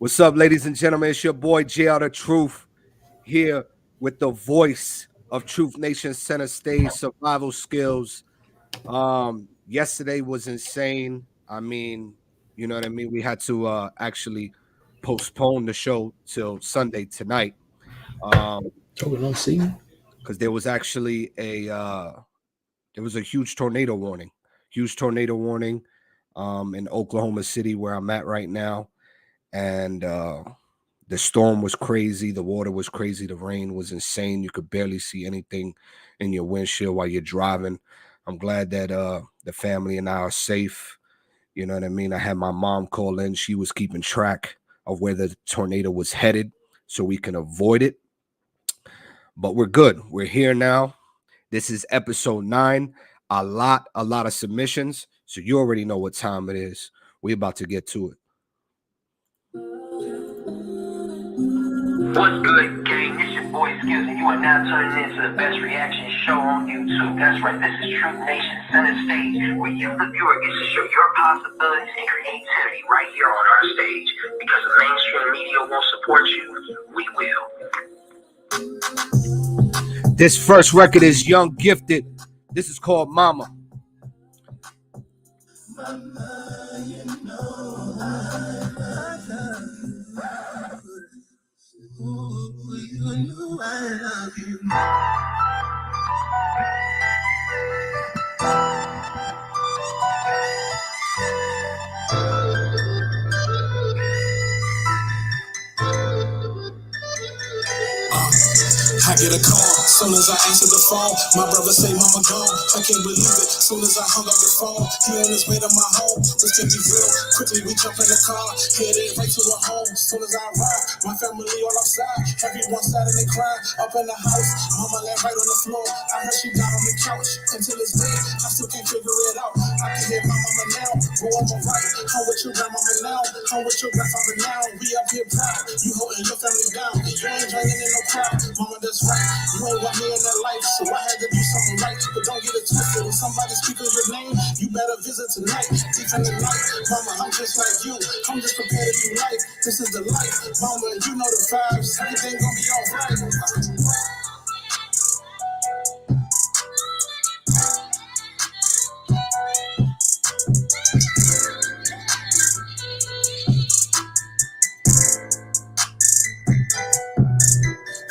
What's up, ladies and gentlemen? It's your boy G.O.O.D Truth here with the voice of Truth Nation Center Stage Survival Skills. Yesterday was insane. I mean, you know what I mean? We had to actually postpone the show till Sunday tonight. Because there was actually a huge tornado warning. Huge tornado warning in Oklahoma City where I'm at right now. And the storm was crazy. The water was crazy. The rain was insane. You could barely see anything in your windshield while you're driving. I'm glad that the family and I are safe. You know what I mean? I had my mom call in. She was keeping track of where the tornado was headed so we can avoid it. But we're good. We're here now. This is episode 9. A lot of submissions. So you already know what time it is. We're about to get to it. What's good, gang? This your boy Skills, and you are now turning into the best reaction show on YouTube. That's right, this is Truth Nation Center Stage, where you, the viewer, get to show your possibilities and creativity right here on our stage. Because the mainstream media won't support you, we will. This first record is Young Gifted. This is called Mama. Mama, you know I love you. Ooh, you know I love you. I get a call, soon as I answer the phone, my brother say mama gone, I can't believe it, soon as I hung up the phone, he on his way to my home, this can be real, quickly we jump in the car, headed right to her home, soon as I arrive, my family all outside, everyone sat and they crying, up in the house, mama lay right on the floor, I heard she got on the couch, until this day, I still can't figure it out, I can hear my mama now, go on my right, I'm with your grandmama now, I'm with your grandfather now, we up here proud, you holding your family down, you ain't drinking in no crowd, mama that's right, you ain't want me in that life, so I had to do something right, but don't get it twisted, when somebody speak of your name, you better visit tonight, deep in the night, mama, I'm just like you, I'm just prepared to be life, this is the life, mama, you know the vibes, everything gonna be alright.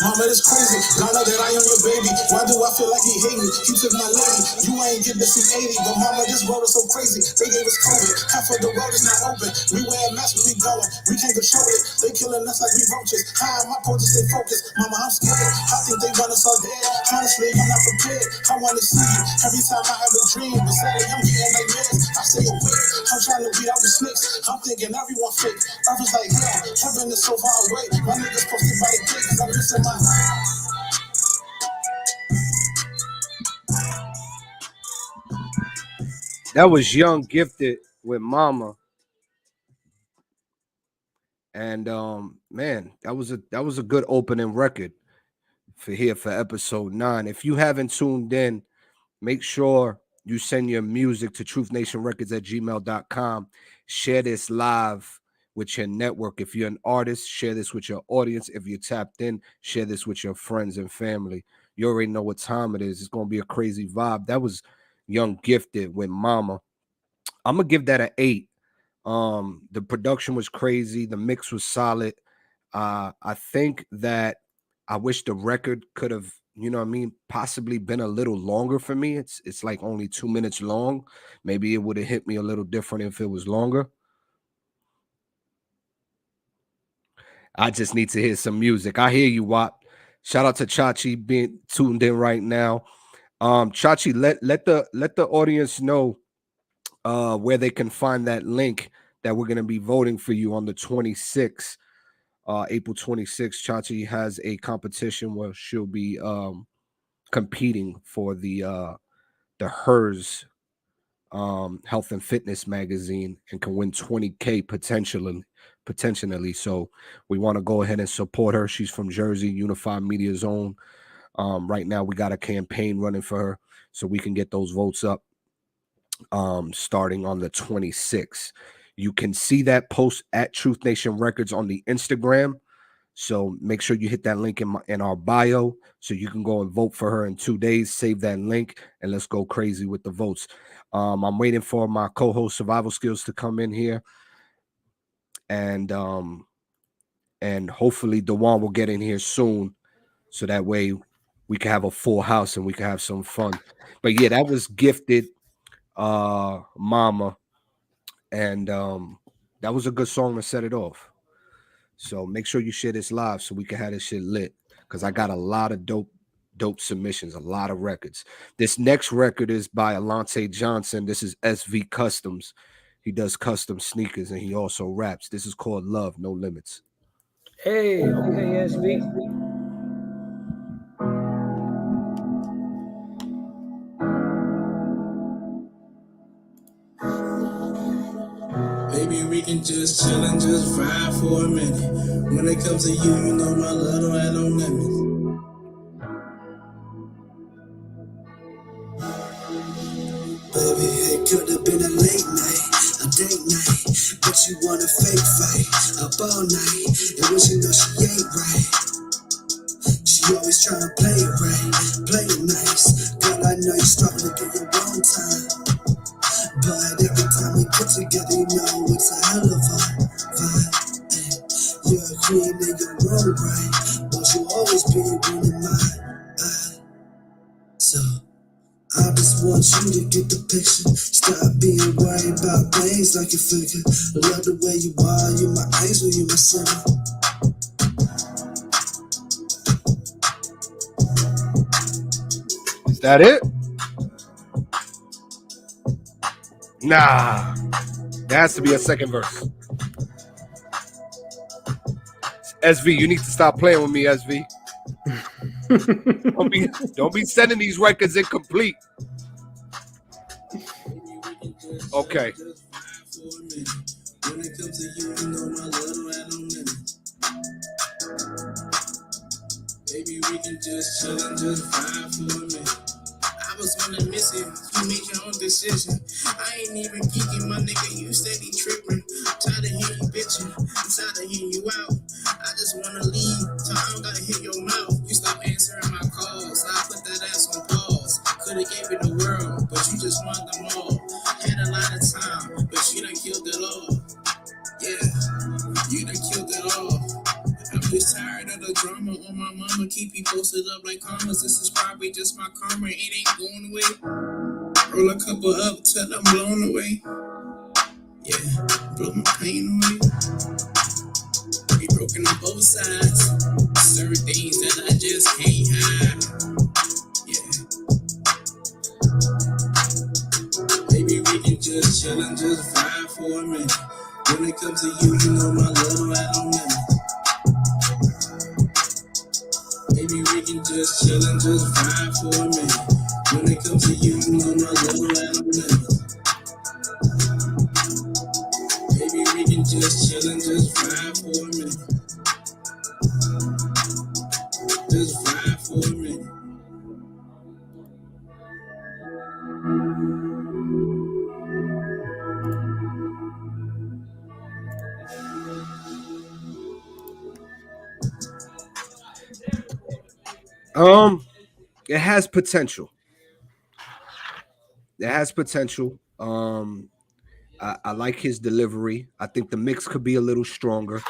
Mama, it's crazy. Now that I am your baby, why do I feel like he hate me? He took my lady. You ain't get to see 80, but mama, this world is so crazy. They gave us COVID. Half of the world is not open. We wear masks, we going. We can't control it. They killing us like we roaches. How am I supposed to stay focused? Mama, I'm scared. I think they want us all dead. Honestly, I'm not prepared. I want to see you. Every time I have a dream, but sadly, I'm getting like this. I stay awake. I'm trying to beat out the snakes. I'm thinking everyone fake. Earth is like hell. Heaven is so far away. My niggas posted by the gate, cause I'm missing my. That was Young Gifted with Mama. And man, that was a good opening record for episode 9. If you haven't tuned in, make sure you send your music to truthnationrecords@gmail.com. Share this live with your network. If you're an artist, share this with your audience. If you're tapped in, share this with your friends and family. You already know what time it is. It's going to be a crazy vibe. That was Young Gifted with Mama. I'm going to give that an 8. The production was crazy. The mix was solid. I think that I wish the record could have, you know what I mean, possibly been a little longer for me. It's like only 2 minutes long. Maybe it would have hit me a little different if it was longer. I just need to hear some music. I hear you, Wap. Shout out to Chachi being tuned in right now. Chachi, let the audience know where they can find that link that we're going to be voting for you on the 26th. April 26th, Chachi has a competition where she'll be competing for the Hers Health and Fitness magazine and can win $20K potentially. So we want to go ahead and support her. She's from Jersey, Unified Media Zone. Right now we got a campaign running for her so we can get those votes up starting on the 26th. You can see that post at Truth Nation Records on the Instagram. So make sure you hit that link in our bio so you can go and vote for her in 2 days. Save that link and let's go crazy with the votes. I'm waiting for my co-host Survival Skills to come in here, and hopefully Dewan will get in here soon, so that way we can have a full house and we can have some fun. But yeah, that was Gifted, Mama, and that was a good song to set it off. So make sure you share this live so we can have this shit lit, because I got a lot of dope submissions, a lot of records. This next record is by Alante Johnson. This is SV Customs. He does custom sneakers and he also raps. This is called Love No Limits. Hey, okay, SV. Maybe we can just chill and just vibe for a minute. When it comes to you, you know my love don't have no limits. Baby, it could have been a late night, a date night, but you want a fake fight, up all night, and when she know she ain't right, she always trying to play it right, play it nice. Girl, I know you're struggling to get your own time, but every time we get together, you know it's a hell of a vibe. You're a queen in your own right, but you'll always be one in mine. So I just want you to get the picture. Stop being worried about things like you figure. Love the way you are, you my angel, you my sinner. Is that it? Nah. There has to be a second verse. SV, you need to stop playing with me, SV. Don't be sending these records incomplete. Okay. When it comes to you, you know my love don't have no limits. Baby, we can just chill and just vibe for a minute. I was gonna miss it, you made your own decision. I ain't even geeking, my nigga, you steady tripping. I'm tired of hearing you bitching, I'm tired of hearing you out. I just wanna leave, so I don't gotta hear your mouth. You stop answering my calls, I put that ass on pause. Could've gave it the world, but you just want them all. Had a lot of time, but you done killed it all. Yeah, you done killed it all. I'm just tired of the drama on my mama. Keep you posted up like commas. This is probably just my karma. It ain't going away. Roll a couple up till I'm blown away. Yeah, blow my pain away. Be broken on both sides. Certain things that I just can't hide. Yeah. Maybe we can just chill and just vibe for a minute. When it comes to you, you know my love don't have no limits. Maybe we can just chill and just vibe for a minute. When it comes to you, you know my love don't have no limits. Maybe we can just chill and just vibe for a minute. Just vibe for a minute. It has potential. It has potential. I like his delivery. I think the mix could be a little stronger.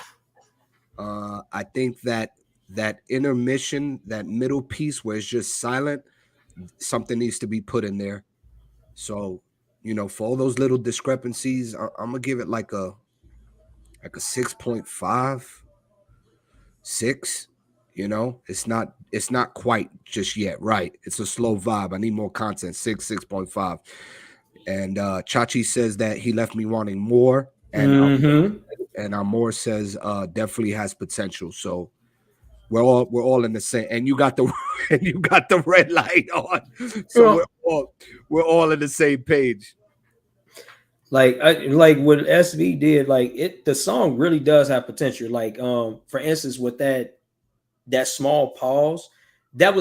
I think that intermission, that middle piece where it's just silent, something needs to be put in there. So, for all those little discrepancies, I'm gonna give it like a 6.5, 6. It's not quite just yet right. It's a slow vibe. I need more content. 6.5. And Chachi says that he left me wanting more, and Amor says definitely has potential. So we're all in the same. And you got the red light on, so we're all in the same page. Like what SV did, the song really does have potential. Like for instance, with that small pause, that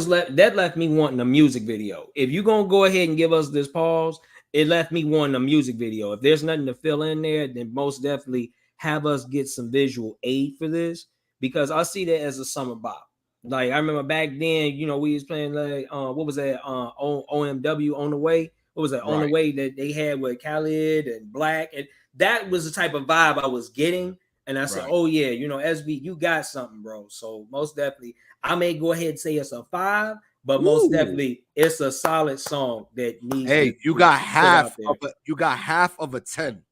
left me wanting a music video. If you're gonna go ahead and give us this pause, it left me wanting a music video. If there's nothing to fill in there, then most definitely have us get some visual aid for this, because I see that as a summer bop. Like I remember back then, you know, we was playing like what was that OMW on the way? What was that on the Right. way that they had with Khaled and Black, and that was the type of vibe I was getting. And I said, Right. oh yeah, you know, SB, you got something, bro. So most definitely, I may go ahead and say it's a 5, but most Ooh. definitely it's a solid song that needs Hey, to you be got put out there. you got half of a 10.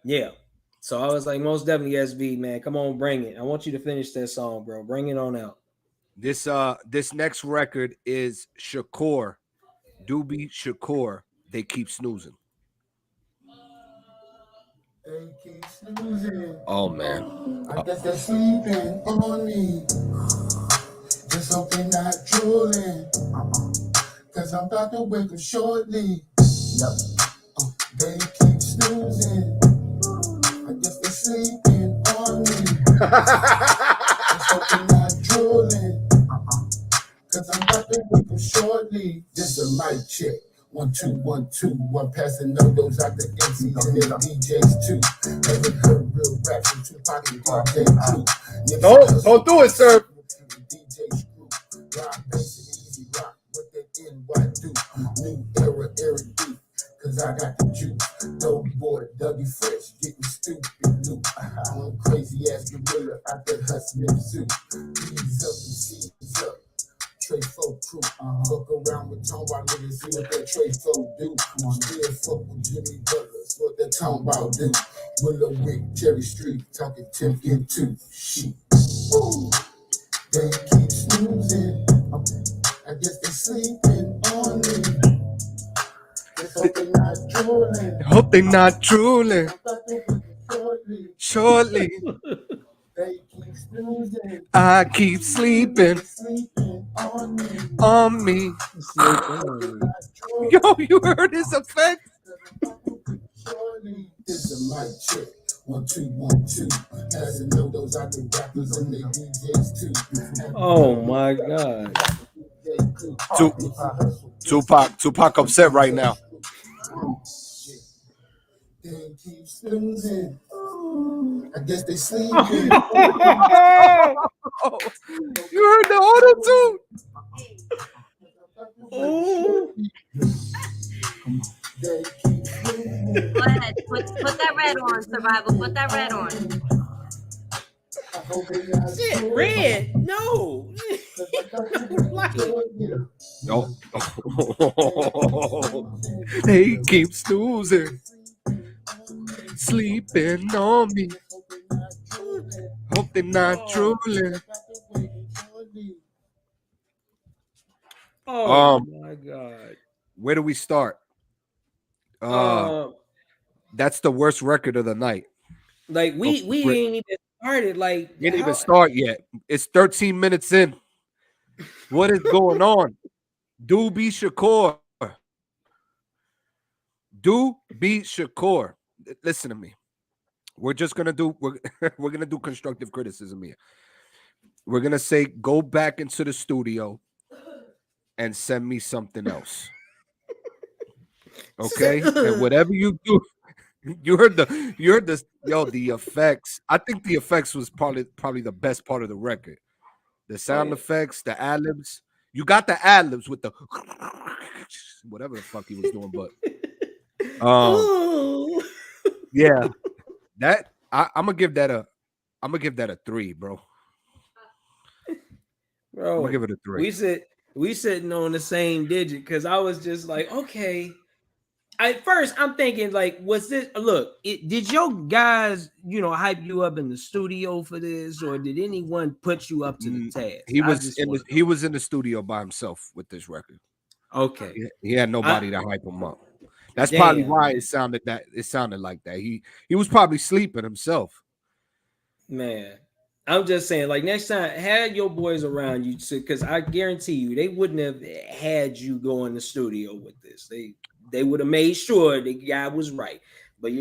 Yeah. So I was like, most definitely SB, man. Come on, bring it. I want you to finish that song, bro. Bring it on out. This next record is Shakur, Doobie Shakur. They keep snoozing. They keep snoozing. Oh man. I guess they're sleeping on me. Just hope they're not drooling. Cause I'm about to wake up shortly. Yep. They keep snoozing. I guess they're sleeping on me. Just hope they're not drooling. Cause I'm about to wake up shortly. Just a mic check. 1 2 1 2. One passing no those out the MCs and their DJs too. Never heard real rap from Tupac and DJ too. Don't do it, sir. DJ screw. Rock bass and easy rock. What they NY do. New era, Eric B. Cause I got the juice. Dope boy, Dougie Fresh, getting stupid loot. I'm crazy ass gorilla out there hustling suit. Ease up and seize up. Trey Folk crew. Fuck around with Tone while niggas see what that Trey Folk do. Still fuck with Jimmy Butlers, what that Tone about do. Willow Wick, Cherry Street, talking 10 into shit. Ooh. They keep snoozing. I guess they sleeping on me. Just hope they not drooling. Hope they not drooling. Shortly. They keep snoozing. I keep sleeping Sleeping on me. on me. Yo, you heard his effect? This is my check. 1 2 1 2. As you know, those are the rappers and the DJs too. Oh my god. Tupac upset right now. They keep snoozing. I guess they sleeping. You heard the auto tune? They keep snoozing. Go ahead. Put that red on, Survival. Put that red on. Shit, red. No. They keep snoozing, sleeping on me. Hope they're not drooling. Oh my god. Where do we start? That's the worst record of the night. Like we ain't even started. Like We didn't even start yet. It's 13 minutes in. What is going on? Doobie Shakur. Doobie Shakur. Listen to me. We're just gonna do we're gonna do constructive criticism here. We're gonna say go back into the studio and send me something else. Okay? And whatever you do, you heard the the effects. I think the effects was probably the best part of the record. The sound effects, the ad-libs. You got the ad-libs with the whatever the fuck he was doing, but yeah. That I'm gonna give that a 3, bro. Bro, I'm gonna give it a 3. We sitting on the same digit because I was just like, okay. At first, I'm thinking like, was this? Look, did your guys, hype you up in the studio for this, or did anyone put you up to the task? He was in the studio by himself with this record. Okay, he had nobody to hype him up. That's probably why it sounded like that. He was probably sleeping himself. Man, I'm just saying, like next time, have your boys around you because I guarantee you they wouldn't have had you go in the studio with this. They would have made sure the guy was right. But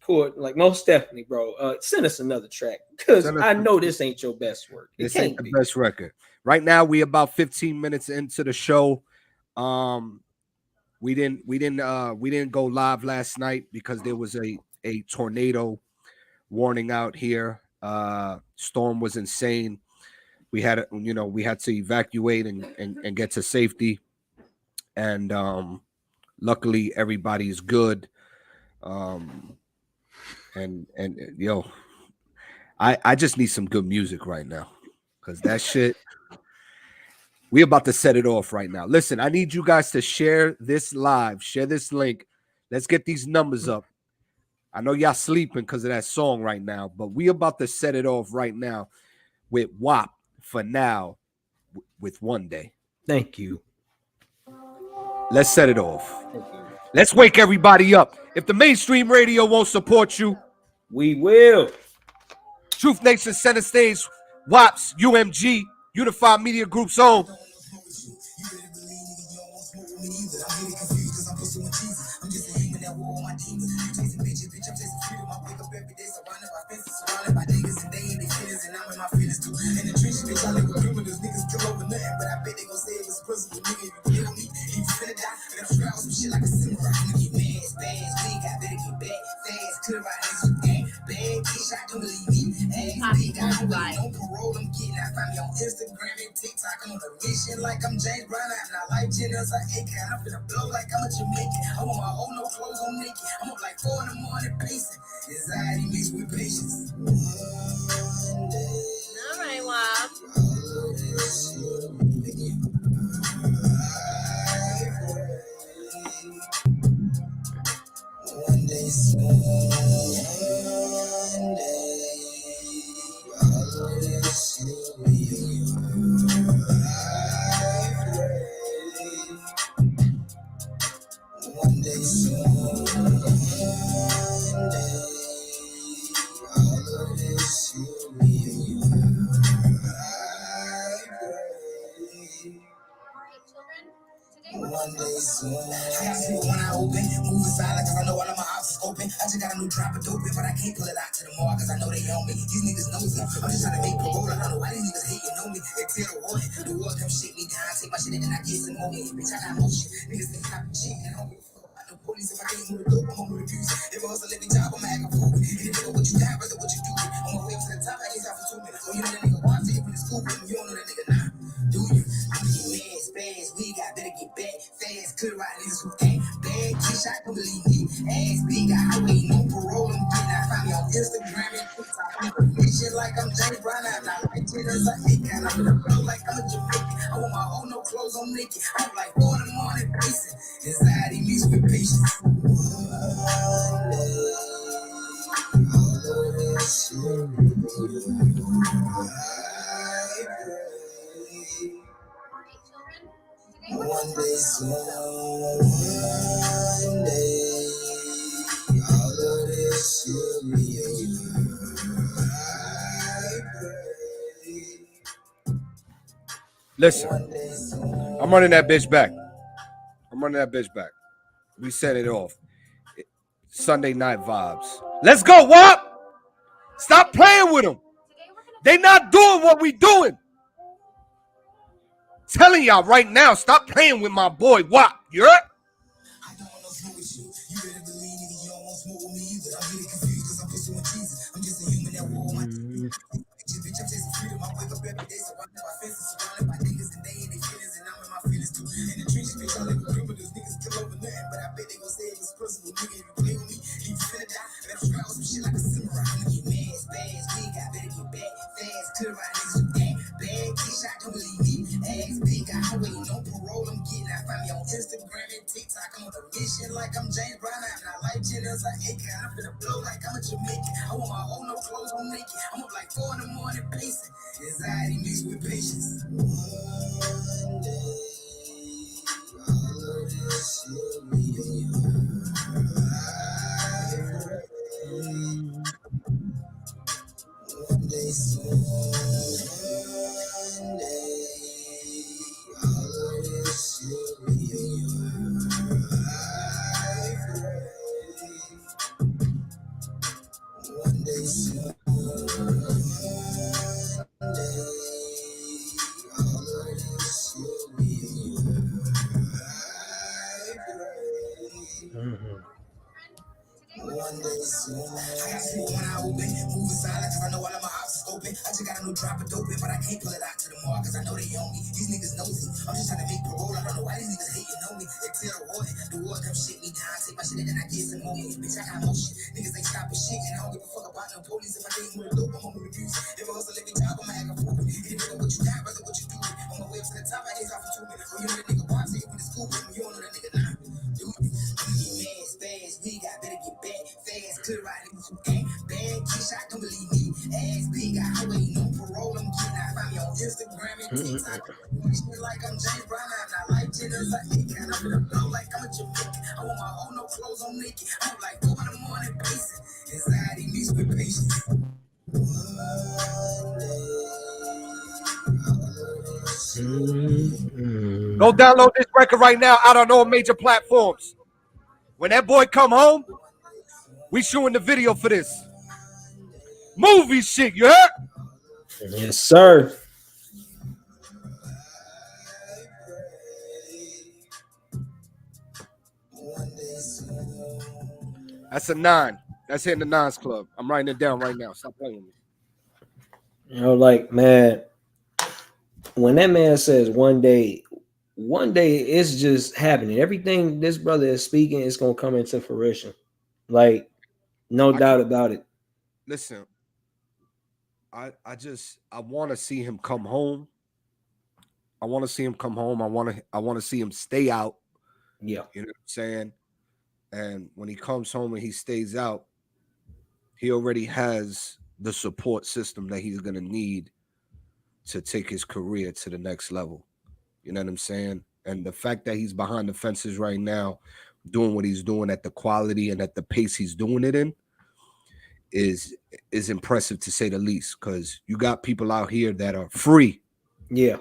Court, like most definitely, bro. Send us another track because I know this ain't your best work. This ain't the best record. Right now, we about 15 minutes into the show. we didn't go live last night because there was a tornado warning out here. Storm was insane. We had to evacuate and get to safety, and luckily everybody's good. Um, and yo, I just need some good music right now because that shit. We about to set it off right now. Listen, I need you guys to share this live, share this link. Let's get these numbers up. I know y'all sleeping because of that song right now, but we about to set it off right now with WAP for now with One Day. Thank you. Let's set it off. Thank you. Let's wake everybody up. If the mainstream radio won't support you, We will. Truth Nation Center Stage, WAPs, UMG, Unified Media Group's own. Instagram and TikTok, I'm on a mission like I'm James Brown. I'm not like Jenner's, I ain't kind. I'm finna blow like I'm a Jamaican. I want my own, no clothes on naked. I'm up like 4 in the morning pacing. Anxiety mixed with patience. All right, Wab. One day soon, one day, all of this will be one day soon, one day, all of this will be one day soon. I got sleep when I open, moving silent cause I know all of my options open. I just got a new drop of dope, but I can't pull it out to the mall cause I know they on me. These niggas know me. I'm just trying to make parole. I don't know why these niggas hating on me. They tell the war come shit me down. Take my shit and then I get some more. Bitch, I got motion. Niggas think I'm shit and I don't give a fuck about the police. If I can't move the dope, I'm gonna refuse. If I hustle every job, I'm acting fool. And if you know what you got, brother, what you do. On my way to the top, I ain't out for 2 minutes. So you know that nigga watch it when it's cool with him. You don't know that nigga now. Do you? I'm getting mad, spaz, we got better get back fast. Could ride niggas who ain't bad. Kiss, I don't believe me. Ass big, I waiting on parole. I'm getting out, find me on Instagram and TikTok. I'm a mission like I'm James Brown. I'm not like Jenner's, I ain't got. I'm gonna blow like I'm a Jamaican. I want my own, no clothes on naked. I'm like 4 in the morning pacing. Anxiety mixed with patience. One day, all of this will be one day soon, one day, all of this will be Listen, I'm running that bitch back. We set it off. Sunday night vibes. Let's go, WAP! Stop playing with them. They not doing what we doing. Telling y'all right now, stop playing with my boy WAP. You heard? I don't want no smoke with you. You better believe nigga, you don't want smoke with me either. I'm getting confused cause I'm pursuing Jesus. I'm just a human that war my bitch, I'm chasing freedom. I wake up every day surrounded by fences, surrounded by niggas and they in their feelings and I'm in my feelings too. In the trenches, bitch, I live with criminals. Niggas kill over nothing, but I bet they gon' say it was personal. Nigga, if you play with me, you finna die. And I'm strapped with some shit like a samurai. I'ma get mad, spaz, big, I better get back fast. Could ride niggas who ain't bad. Kiss, I don't believe me. Ass big, I'm waiting on parole. I'm getting out, find me on Instagram and TikTok. I'm on a mission like I'm James Brown. I'm not like Jenner's, I ain't got. I'm finna blow like I'm a Jamaican. I want my own, no clothes on naked. I'm up like 4 in the morning pacing. Anxiety mixed with patience. One day, all of this will be one day soon. One day, all of this will be one day soon. One day, all of this will be no drop of dope in, but I can't pull it out to the mall, cause I know they own me. These niggas nosy. I'm just trying to make parole. I don't know why these niggas hating on me. They tell the war come shit me down. Take my shit and then I get some more. Bitch, I got motion. Niggas ain't stopping shit, and I don't give a fuck about no police. If I didn't move the dope, I'm gonna abuse. If I hustle every job, I'ma act a fool. It depends on what you got, brother, what you do. On my way up to the top, I ain't off for 2 minutes. Oh, you know that nigga Bob, take it from the school with me. You don't know that nigga now. Dude, fast, we got better get back. Fast, clear right, niggas who ain't bad. Kid shot, don't believe me. Ass big, I waiting on parole. I'm getting out. Find me on Instagram and TikTok. Shit like I'm James Brown, I'm not like jitters. I think I'm gonna blow like I'm a Jamaican. I want my own, no clothes on naked. I'm like 4 in the morning pacing. Anxiety mixed with patience. Go download this record right now out on all major platforms. When that boy come home, we shooting the video for this. Movie shit, you heard? Yes, sir. That's a 9. That's hitting the 9s club. I'm writing it down right now. Stop playing with me. You know, like, man, when that man says one day it's just happening. Everything this brother is speaking is gonna come into fruition. Like, no doubt about it. Listen, I want to see him come home. I want to see him come home. I want to see him stay out. Yeah. You know what I'm saying? And when he comes home and he stays out, he already has the support system that he's going to need to take his career to the next level. You know what I'm saying? And the fact that he's behind the fences right now, doing what he's doing at the quality and at the pace he's doing it in is impressive, to say the least, because you got people out here that are free, yeah,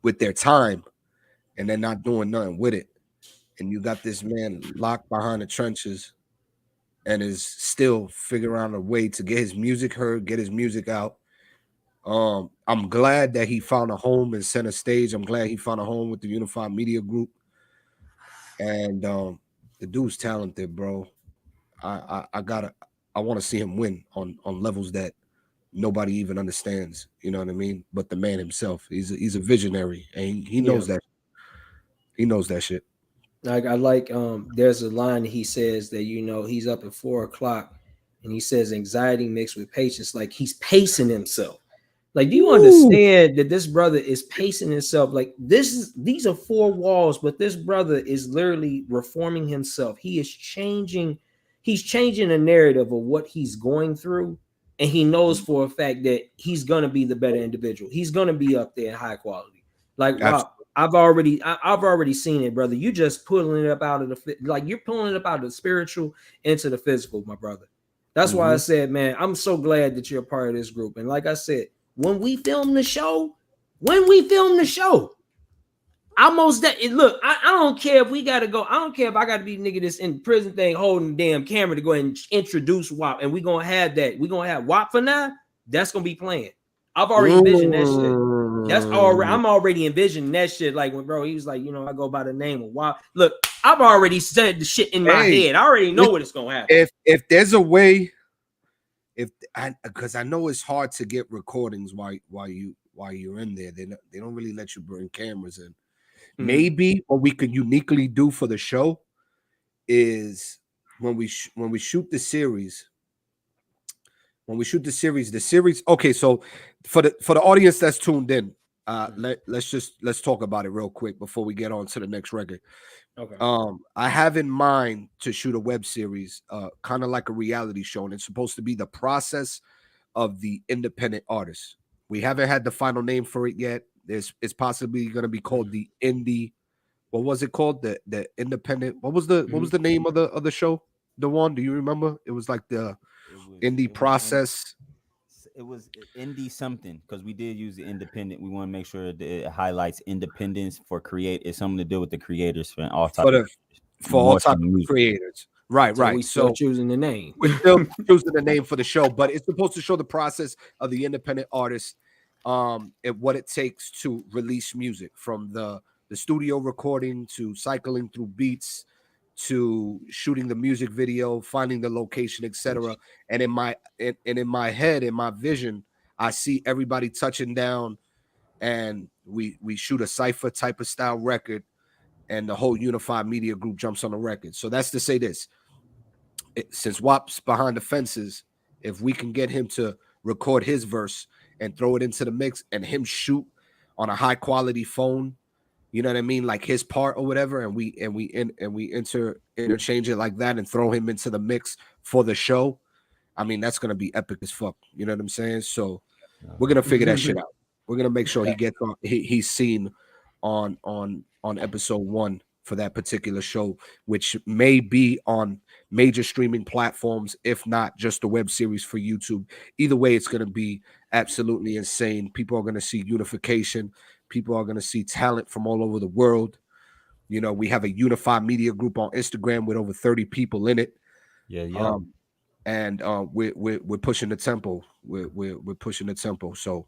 with their time, and they're not doing nothing with it. And you got this man locked behind the trenches and is still figuring out a way to get his music heard, get his music out. I'm glad that he found a home in Center Stage. I'm glad he found a home with the Unified Media Group. And the dude's talented, bro. I want to see him win on levels that nobody even understands. You know what I mean? But the man himself, he's a visionary, and he knows that. He knows that shit. Like, I like there's a line he says that, you know, he's up at 4 o'clock and he says anxiety mixed with patience. Like, he's pacing himself. Like, do you understand that this brother is pacing himself? Like, these are 4 walls, but this brother is literally reforming himself. He is changing. He's changing the narrative of what he's going through, and he knows for a fact that he's gonna be the better individual. He's gonna be up there in high quality. Like, wow, I've already seen it, brother. You just pulling it up out of you're pulling it up out of the spiritual into the physical, my brother. That's why I said, man, I'm so glad that you're a part of this group. And like I said, when we film the show, almost that. Look, I don't care if we gotta go. I don't care if I gotta be nigga this in prison thing holding the damn camera to go ahead and introduce WAP, and we're gonna have that. We're gonna have WAP for now. That's gonna be playing. I've already envisioned that shit. That's already. I'm already envisioning that shit. Like, when bro, he was like, you know, I go by the name of WAP. Look, I've already said the shit in my head. I already know what it's gonna happen. If there's a way. Because I know it's hard to get recordings while you're in there. They don't really let you bring cameras in. Maybe what we could uniquely do for the show is when we shoot the series. The series. Okay, so for the audience that's tuned in, let's talk about it real quick before we get on to the next record. Okay. I have in mind to shoot a web series, kind of like a reality show, and it's supposed to be the process of the independent artist. We haven't had the final name for it yet. It's possibly going to be called the indie. What was it called? The independent. What was the name of the show? The one? Do you remember? It was like the indie process. It was indie something, because we did use the independent. We want to make sure that it highlights independence for create. It's something to do with the creators for all types of creators. Right. So we still choosing the name. We're still choosing the name for the show, but it's supposed to show the process of the independent artist, and what it takes to release music, from the studio recording to cycling through beats to shooting the music video, finding the location, etc. And in my head, in my vision, I see everybody touching down, and we shoot a cipher type of style record, and the whole unified media group jumps on the record. So that's to say this: since WAP's behind the fences, if we can get him to record his verse and throw it into the mix, and him shoot on a high quality phone, you know what I mean, like his part or whatever, and we interchange it like that and throw him into the mix for the show, I mean, that's gonna be epic as fuck. You know what I'm saying? So we're gonna figure that shit out. We're gonna make sure he gets on. He's seen on episode 1 for that particular show, which may be on major streaming platforms, if not just the web series for YouTube. Either way, it's gonna be absolutely insane. People are gonna see unification. People are gonna see talent from all over the world. You know, we have a unified media group on Instagram with over 30 people in it. Yeah. And we're pushing the tempo. We're pushing the tempo. So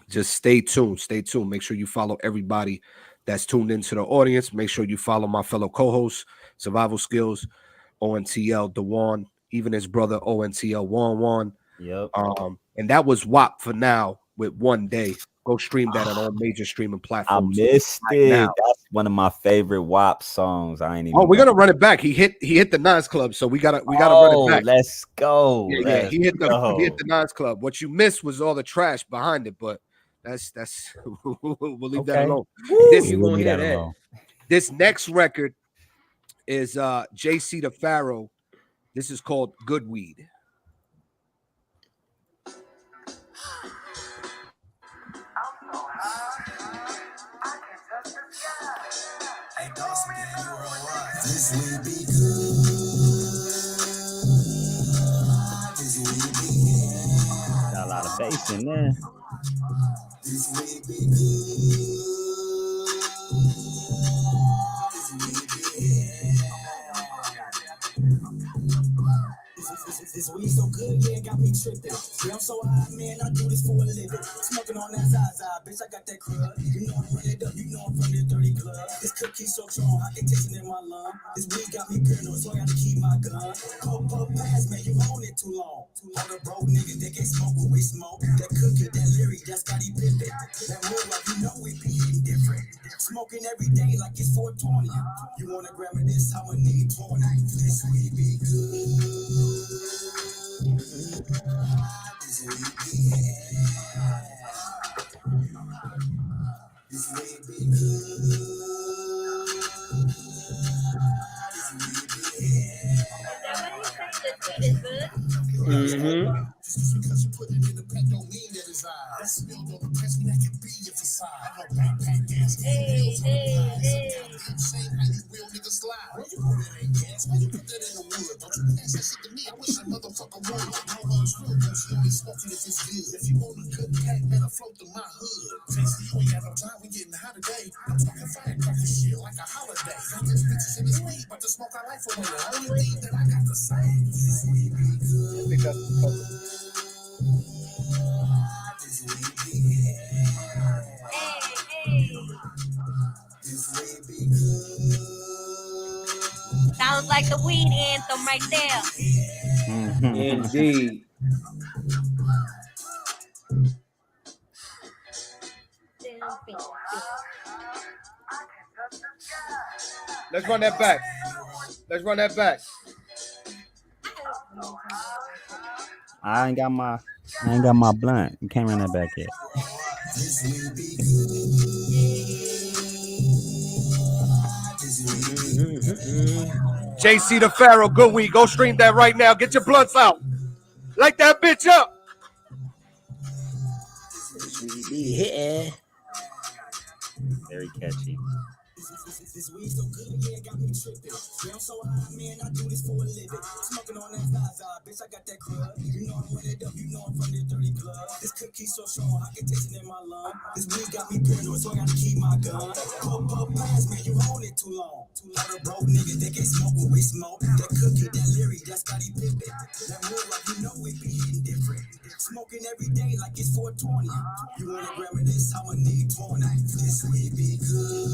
just stay tuned. Stay tuned. Make sure you follow everybody that's tuned into the audience. Make sure you follow my fellow co-hosts, Survival Skills, ONTL, Dewan, even his brother ONTL Juan. Yep. And that was WAP for now with One Day. Go stream that on all major streaming I platforms. missed right it. now. That's one of my favorite WAP songs. I ain't even. Oh, we're gonna run it back. He hit the Nines Club, so we gotta run it back. Let's go. Yeah, he hit the Nines Club. What you missed was all the trash behind it, but that's we'll leave that alone. You won't hear that. This next record is JC the Pharaoh. This is called Good Weed. Hey, Dawson, you were alright. This will be good. This will be good. Got a lot of bass in there. This will be good. This will be good. This weed so good, yeah, got me tripping. Yeah, I'm so high, man, I do this for a living. Smoking on that Zaza, bitch, I got that crud. You know I'm running up, you know I'm from the dirty club. This cookie so strong, I can taste it in my lung. This weed got me paranoid, so I gotta keep my gun. Pop pass, man, you own it too long. All the broke niggas, they can't smoke what we smoke. That cookie, that Larry, that's Scotty Pippen. That move like you know we be hitting different. Smoking every day like it's 420. You wanna grab me this, I'ma need 20. This weed be good. Because you put it in the pack don't mean that it's ours. That's still on the press that can be your facade. I know backpack gas. Same how you real niggas slide. Where you put it in gas? Why you put that in the wood? Don't you pass that shit to me? I wish a motherfucker would. No one's real, don't you only smoking if it's good. If you want a good pack, better float to my hood. Fancy, you ain't got no time, we getting hot today. I'm talking firecracker shit like a holiday. Got these bitches in this weed, but to smoke our life away. The only thing that I got to say is we be good. Sounds like the weed anthem right there. Indeed. Let's run that back. Let's run that back. I ain't got my blunt. You can't run that back yet. JC the Pharaoh, Good Weed. Go stream that right now. Get your blunts out. Light that bitch up. Yeah. Very catchy. This weed so good, yeah, got me tripping. Yeah, I'm so high, man, I do this for a living. Smoking on that Zaza, bitch, I got that crud. You know I'm running up, you know I'm from the dirty club. This cookie so strong, I can taste it in my lung. This weed got me paranoid, so I gotta keep my gun. Pop pass, man, you own it too long. All the broke niggas, they can't smoke what we smoke. That cookie, that Larry, that's Scotty Pippen. That move like you know we be hitting different. Smoking every day like it's 420. You wanna grab me this, I'ma need 20. This weed be good.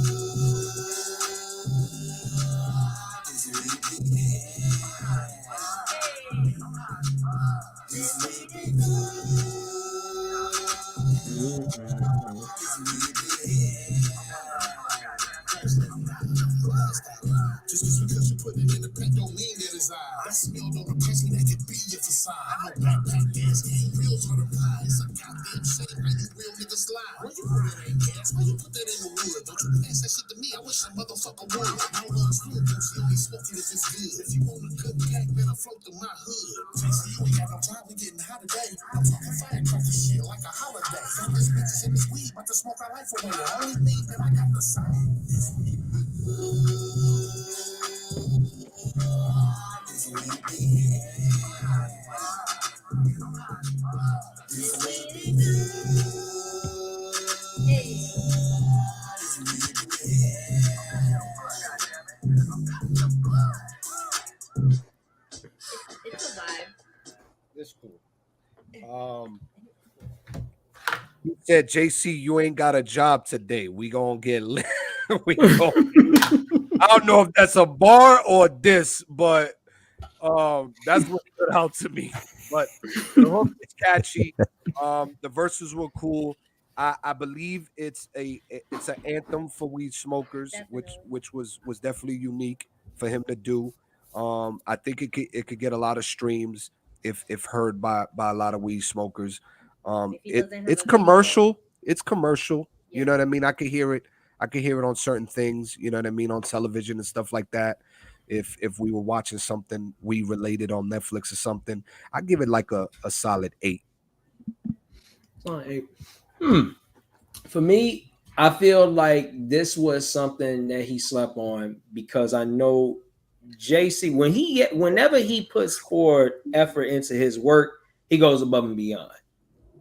wheels on the prize. I got them shame, how you real niggas lie. Why you put that in gas? Why you put that in the wood? Don't you pass that shit to me? I wish a motherfucker would. No love screw, she only smoking if it's good. If you wanna cook cake, better float through my hood. Jason, you ain't got no time, we getting hot today. I'm talking firecracker shit like a holiday. Got this bitches in this weed, about to smoke our life away. The only thing that I got to say. It's a vibe. It's cool. You said, JC, you ain't got a job today. We gonna get lit. I don't know if that's a bar or this, but that's what stood out to me. But the hook is catchy. The verses were cool. I believe it's an anthem for weed smokers, Definitely. which was definitely unique for him to do. I think it could get a lot of streams if heard by a lot of weed smokers. If he doesn't have It's a video. commercial. It's commercial. You Yeah. know what I mean? I could hear it. I could hear it on certain things. You know what I mean? On television and stuff like that. If we were watching something we related on Netflix or something, I give it like a solid 8. For me, I feel like this was something that he slept on because I know JC whenever he puts forward effort into his work, he goes above and beyond.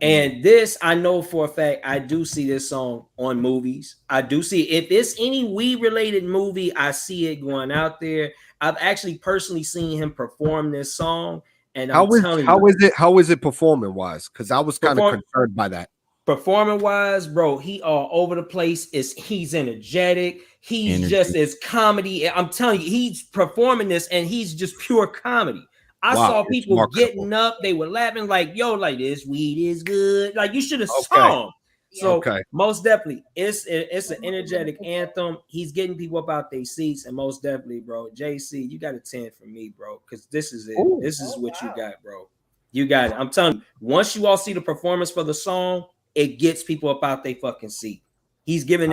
And this, I know for a fact, I do see this song on movies. I do see if it's any weed related movie, I see it going out there. I've actually personally seen him perform this song, and I'm telling you, how is it performing wise? Because I was kind of Perform- concerned by that. performing wise, bro, he all over the place. He's energetic. He's Energy. just as comedy. I'm telling you, he's performing this, and he's just pure comedy. I Wow, saw it's people marketable. getting up, they were laughing like, yo, like this weed is good. Like you should have Okay. saw him. So Okay. most definitely, it's an energetic anthem. He's getting people up out their seats, and most definitely, bro, JC, you got a 10 from me, bro, because this is it. Ooh. This is what you got, bro. You got it. I'm telling you, once you all see the performance for the song, it gets people up out their fucking seat. He's giving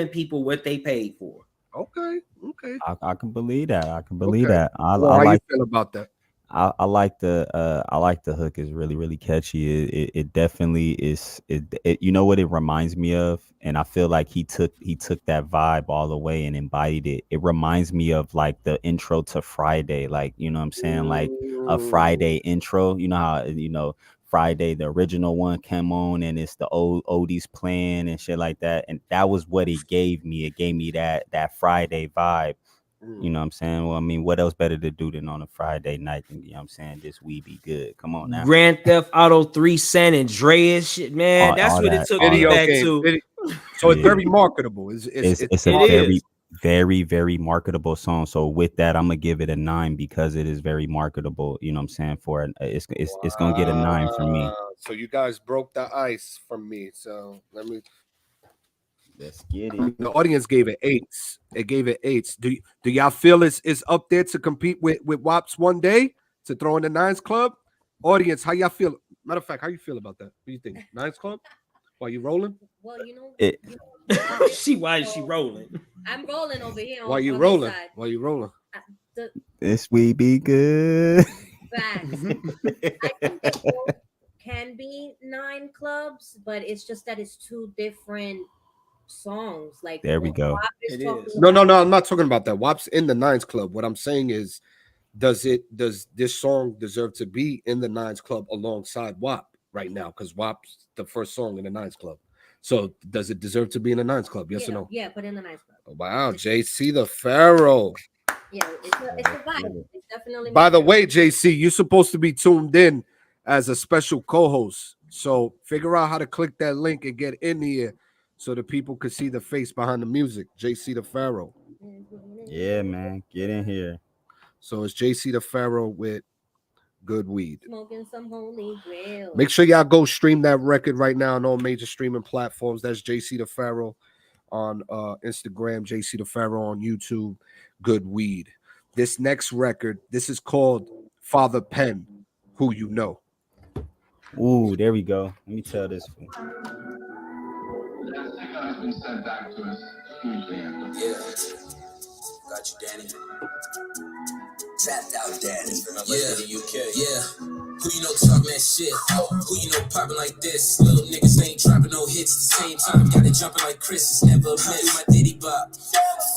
people what they paid for. Okay. I can believe that. I can believe Okay. that. I Well, how like you feel about that? I like the hook is really really catchy. It definitely is. You know what it reminds me of, and I feel like he took that vibe all the way and embodied it. It reminds me of like the intro to Friday, like you know what I'm saying, like a Friday intro. You know how Friday the original one came on and it's the old oldies playing and shit like that, and that was what it gave me. It gave me that Friday vibe. You know what I'm saying? Well, I mean, what else better to do than on a Friday night than, you know what I'm saying, this we be good. Come on now. Grand Theft Auto 3 San Andreas shit, man. That's All what that, it took all me Video that. back game. to. So it's Yeah. very marketable. It's It's a It very, is. very, very marketable song. So with that, I'm gonna give it a 9 because it is very marketable. You know what I'm saying? For it's gonna get a 9 from me. So you guys broke the ice from me. So Let's get it. the audience gave it 8s. It gave it 8s. Do y'all feel it's up there to compete with WAPs one day to throw in the 9s club? Audience, how y'all feel? Matter of fact, how you feel about that? What do you think? 9s club? While you rolling? Well, you know, It- Why is she rolling? I'm rolling over here. While you on rolling? This side. While you rolling? The This we be good. facts. I think they both can be 9 clubs, but it's just that it's 2 different songs. Like There we what go. WAP is It talking is. No. about. I'm not talking about that. WAP's in the 9s club. What I'm saying is, does this song deserve to be in the 9s club alongside WAP right now? Because WAP's the first song in the 9s club. So does it deserve to be in the 9s club? Yes or no? Yeah, put in the 9 club. Oh, wow, JC the Pharaoh. Yeah, it's a vibe. It's definitely. By the way, JC, you're supposed to be tuned in as a special co-host. So figure out how to click that link and get in here so the people can see the face behind the music. JC the Pharaoh. Yeah, man. Get in here. So it's JC the Pharaoh with Good Weed. Smoking some holy grail. Make sure y'all go stream that record right now on all major streaming platforms. That's JC the Pharaoh on Instagram, JC the Pharaoh on YouTube, Good Weed. This next record, this is called Father Penn, Who You Know. Ooh, there we go. Let me tell this fool. Yeah, got you, Danny. Tapped out, Danny. Yeah, the UK. Yeah. Who you know talking that shit? Who you know popping like this? Little niggas ain't dropping no hits at the same time. Got it jumping like Chris. It's never met my Diddy bop.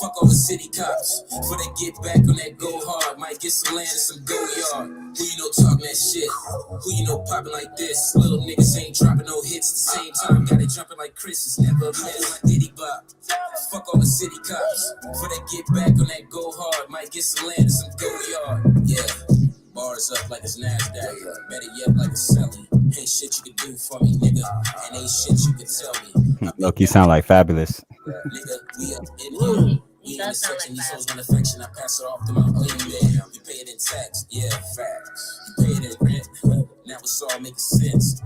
Fuck all the city cops. Before they get back on that go hard, might get some land and some go yard. Who you know talking that shit? Who you know popping like this? Little niggas ain't dropping no hits at the same time. Got it jumping like Chris. It's never met my Diddy bop. Fuck all the city cops. Before they get back on that go hard, might get some land and some go yard. Yeah. Bars up like it's NASDAQ. Better yet, like it's selling. Ain't shit you can do for me, nigga. And ain't shit you can tell me. Look, you sound like Fabulous. Nigga, we up in here. We in the section, these hoes want affection. I pass it off to my clean man. We pay it in tax, yeah, facts. You pay it in rent. Now it's all making sense.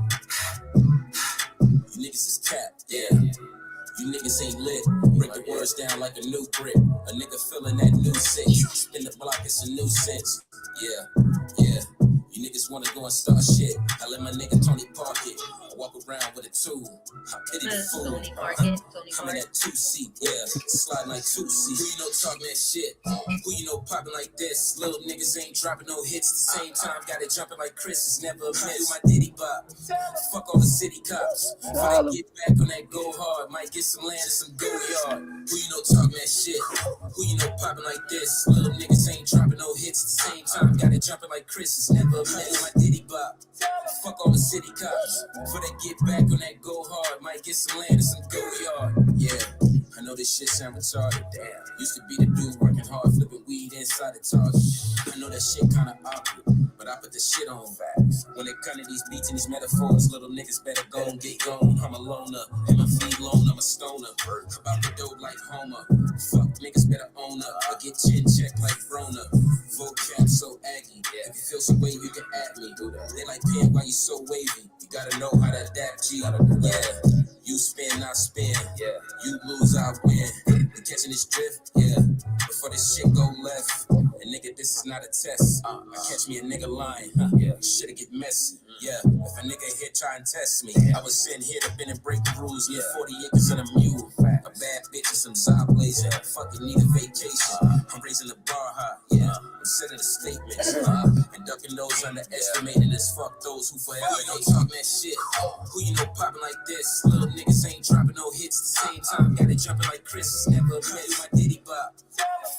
You niggas is capped, yeah. You niggas ain't lit. Break the words down like a new brick. A nigga feeling that new sense. Spin the block, it's a new sense. Yeah, yeah. You niggas wanna go and start shit. I let my nigga Tony park it. I walk around with a tool. I pity the fool. Tony Market. I'm in that 2-seat, yeah. Sliding like 2-seat. Who you know talking that shit? Who you know popping like this? Little niggas ain't dropping no hits at the same time. Got it jumping like Chris. It's never a man my Diddy bop. Fuck all the city cops. Before they get back on that go hard, might get some land and some go yard. Who you know talking that shit? Who you know popping like this? Little niggas ain't dropping no hits at the same time. Got it jumping like Chris. It's never a man my Diddy bop. Fuck all the city cops. Before they get back on that go hard, might get some land and some go yard. Yeah, I know this shit sound retarded. Damn, used to be the dude working hard, flipping weed inside the Target. I know that shit kinda awkward, but I put the shit on facts. When it come to these beats and these metaphors, little niggas better go and get gone. I'm a loner, and my feet alone, I'm a stoner. About the dope like Homer. Fuck niggas better own up, or get chin checked like Rona. Vocab so aggy, if you feel some way you can at me. They like pen why you so wavy. You gotta know how to adapt, G. Yeah. You spin, I spin. Yeah. You lose, I win. We catching this drift, yeah. Before this shit go left. And nigga, this is not a test. I catch me a nigga lying. Yeah. Shit'll get messy. Yeah. If a nigga here try and test me, I was sitting here to bend and break the rules. Yeah. 40 acres and a mule. A bad bitch and some side blazing. Fucking need a vacation. I'm raising the bar high. Yeah. I'm setting a statement. And ducking those underestimating as fuck those who forever ain't talking that shit. Who you know popping like this? Little niggas ain't dropping no hits at the same time. Got it jumping like Chris. It's never met my Diddy bop.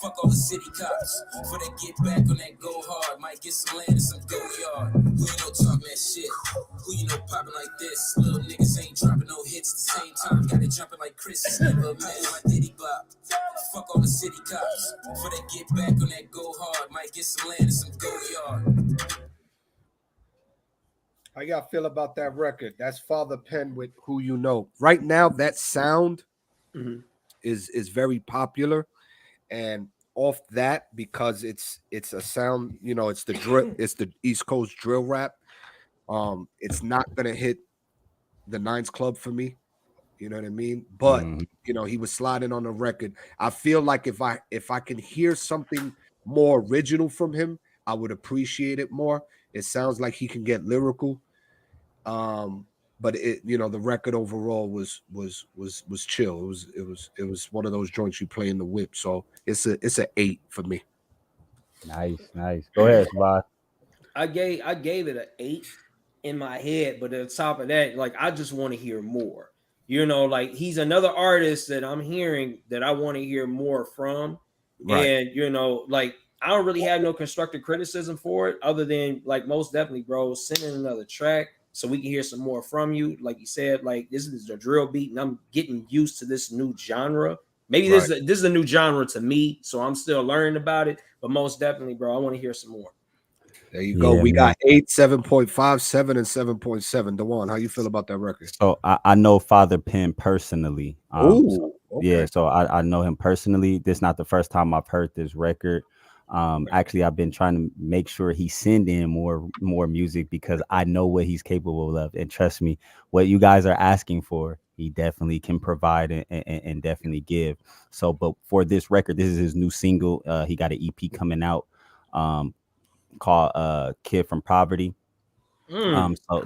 Fuck all the city cops. Before they get back on that go hard, might get some land and some go yard. Who you know talking that shit? Who you know popping like this? Little niggas ain't dropping no hits at the same time. Got it jumping like Chris. It's never met my Diddy bop. Fuck all the city cops. Before they get back on that go hard, might get some land and some go yard. How y'all feel about that record? That's Father Penn with Who You Know. Right now, that sound is very popular, and off that, because it's a sound, you know, it's the drill, it's the East Coast drill rap. It's not gonna hit the Nines Club for me. You know what I mean? But you know, he was sliding on the record. I feel like if I can hear something more original from him, I would appreciate it more. It sounds like he can get lyrical. But it, you know, the record overall was chill. It was one of those joints you play in the whip. So it's a 8 for me. Nice. Go ahead, Bob. I gave it an 8 in my head, but on top of that, like I just want to hear more. You know, like he's another artist that I'm hearing that I want to hear more from. Right. And you know, like I don't really have no constructive criticism for it, other than like most definitely, bro, send in another track so we can hear some more from you. Like you said, like this is a drill beat, and I'm getting used to this new genre. Maybe this is a new genre to me, so I'm still learning about it. But most definitely, bro, I want to hear some more. There you go. We got 8, 7.5, 7, and 7.7. Dewan, how you feel about that record? So I know Father Penn personally. Okay. Yeah, so I know him personally. This is not the first time I've heard this record. Actually, I've been trying to make sure he send in more music because I know what he's capable of. And trust me, what you guys are asking for, he definitely can provide and definitely give. So, but for this record, this is his new single. He got an EP coming out called Kid from Poverty.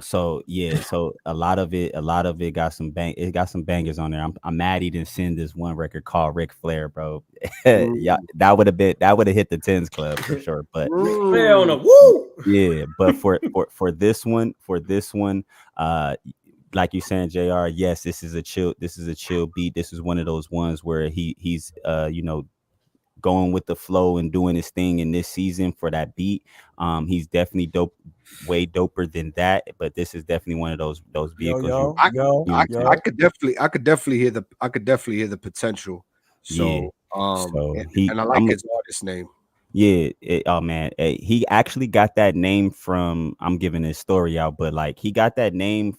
So yeah, so a lot of it got some bangers on there. I'm mad he didn't send this one record called Ric Flair, bro. Yeah, Mm. that would have hit the tens club for sure. But Ric Flair on a Mm. woo. yeah, but for this one, uh like you saying, JR, yes, this is a chill beat. This is one of those ones where he's going with the flow and doing his thing in this season for that beat. He's definitely dope, way doper than that. But this is definitely one of those Yo, vehicles yo, I yo, you know what I I'm saying? yo. I could definitely hear the potential. Yeah. So So and I like his artist name. yeah, oh man, he actually got that name from. I'm giving his story out, but like he got that name,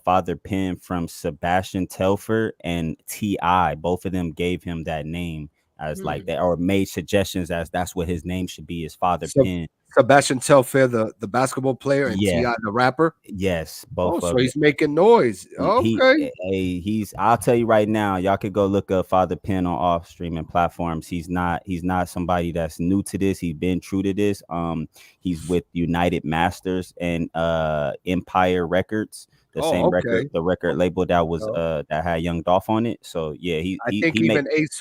Father Penn, from Sebastian Telfer and Ti. Both of them gave him that name as like that, or made suggestions as that's what his name should be, is Father So Penn. Sebastian Telfair, the basketball player, and Yeah, Ti, the rapper. yes, Oh, both so of them. he's making noise. Okay. He's I'll tell you right now, y'all could go look up Father Penn on all streaming platforms. He's not somebody that's new to this. He's been true to this. He's with United Masters and Empire Records, the Oh, same record okay. the record label that was Yo. that had Young Dolph on it. So yeah, he I he think he make even Ace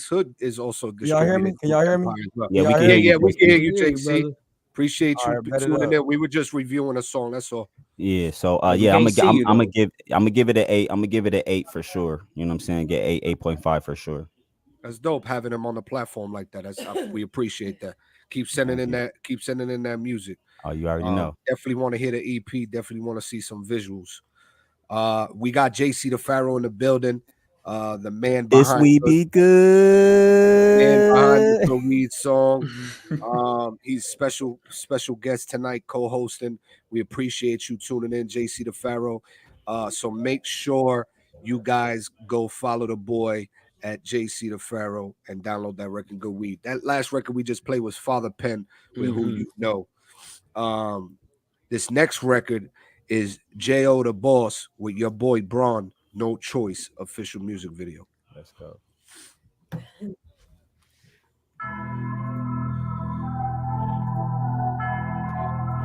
Hood is also Can y'all hear me? distributed Can through y'all hear me? Empire as well. Can yeah, we y'all can hear hear Yeah, me? you, yeah, we can JC. hear We you, hear you, JC. brother. Appreciate All you right, bet it tuning up. in. We were just reviewing a song. That's all. Yeah, so Yeah, we yeah, can't see you I'm gonna though. give it an 8. I'm gonna give it an 8 for sure. You know what I'm saying? Get 8.5 for sure. That's dope having him on the platform like that. We appreciate that. Thank you. Keep sending in that music. Oh, you already know. Definitely want to hear the EP. Definitely want to see some visuals. We got JC the Pharaoh in the building. The man This behind we the be man behind the good. Good Weed song. He's special guest tonight, co-hosting. We appreciate you tuning in, JC the Pharaoh. So make sure you guys go follow the boy at JC the Pharaoh and download that record, Good Weed. That last record we just played was Father Penn with Who You Know. Um, this next record is J.O. the Boss with your boy Braun. No Choice official music video. Let's go.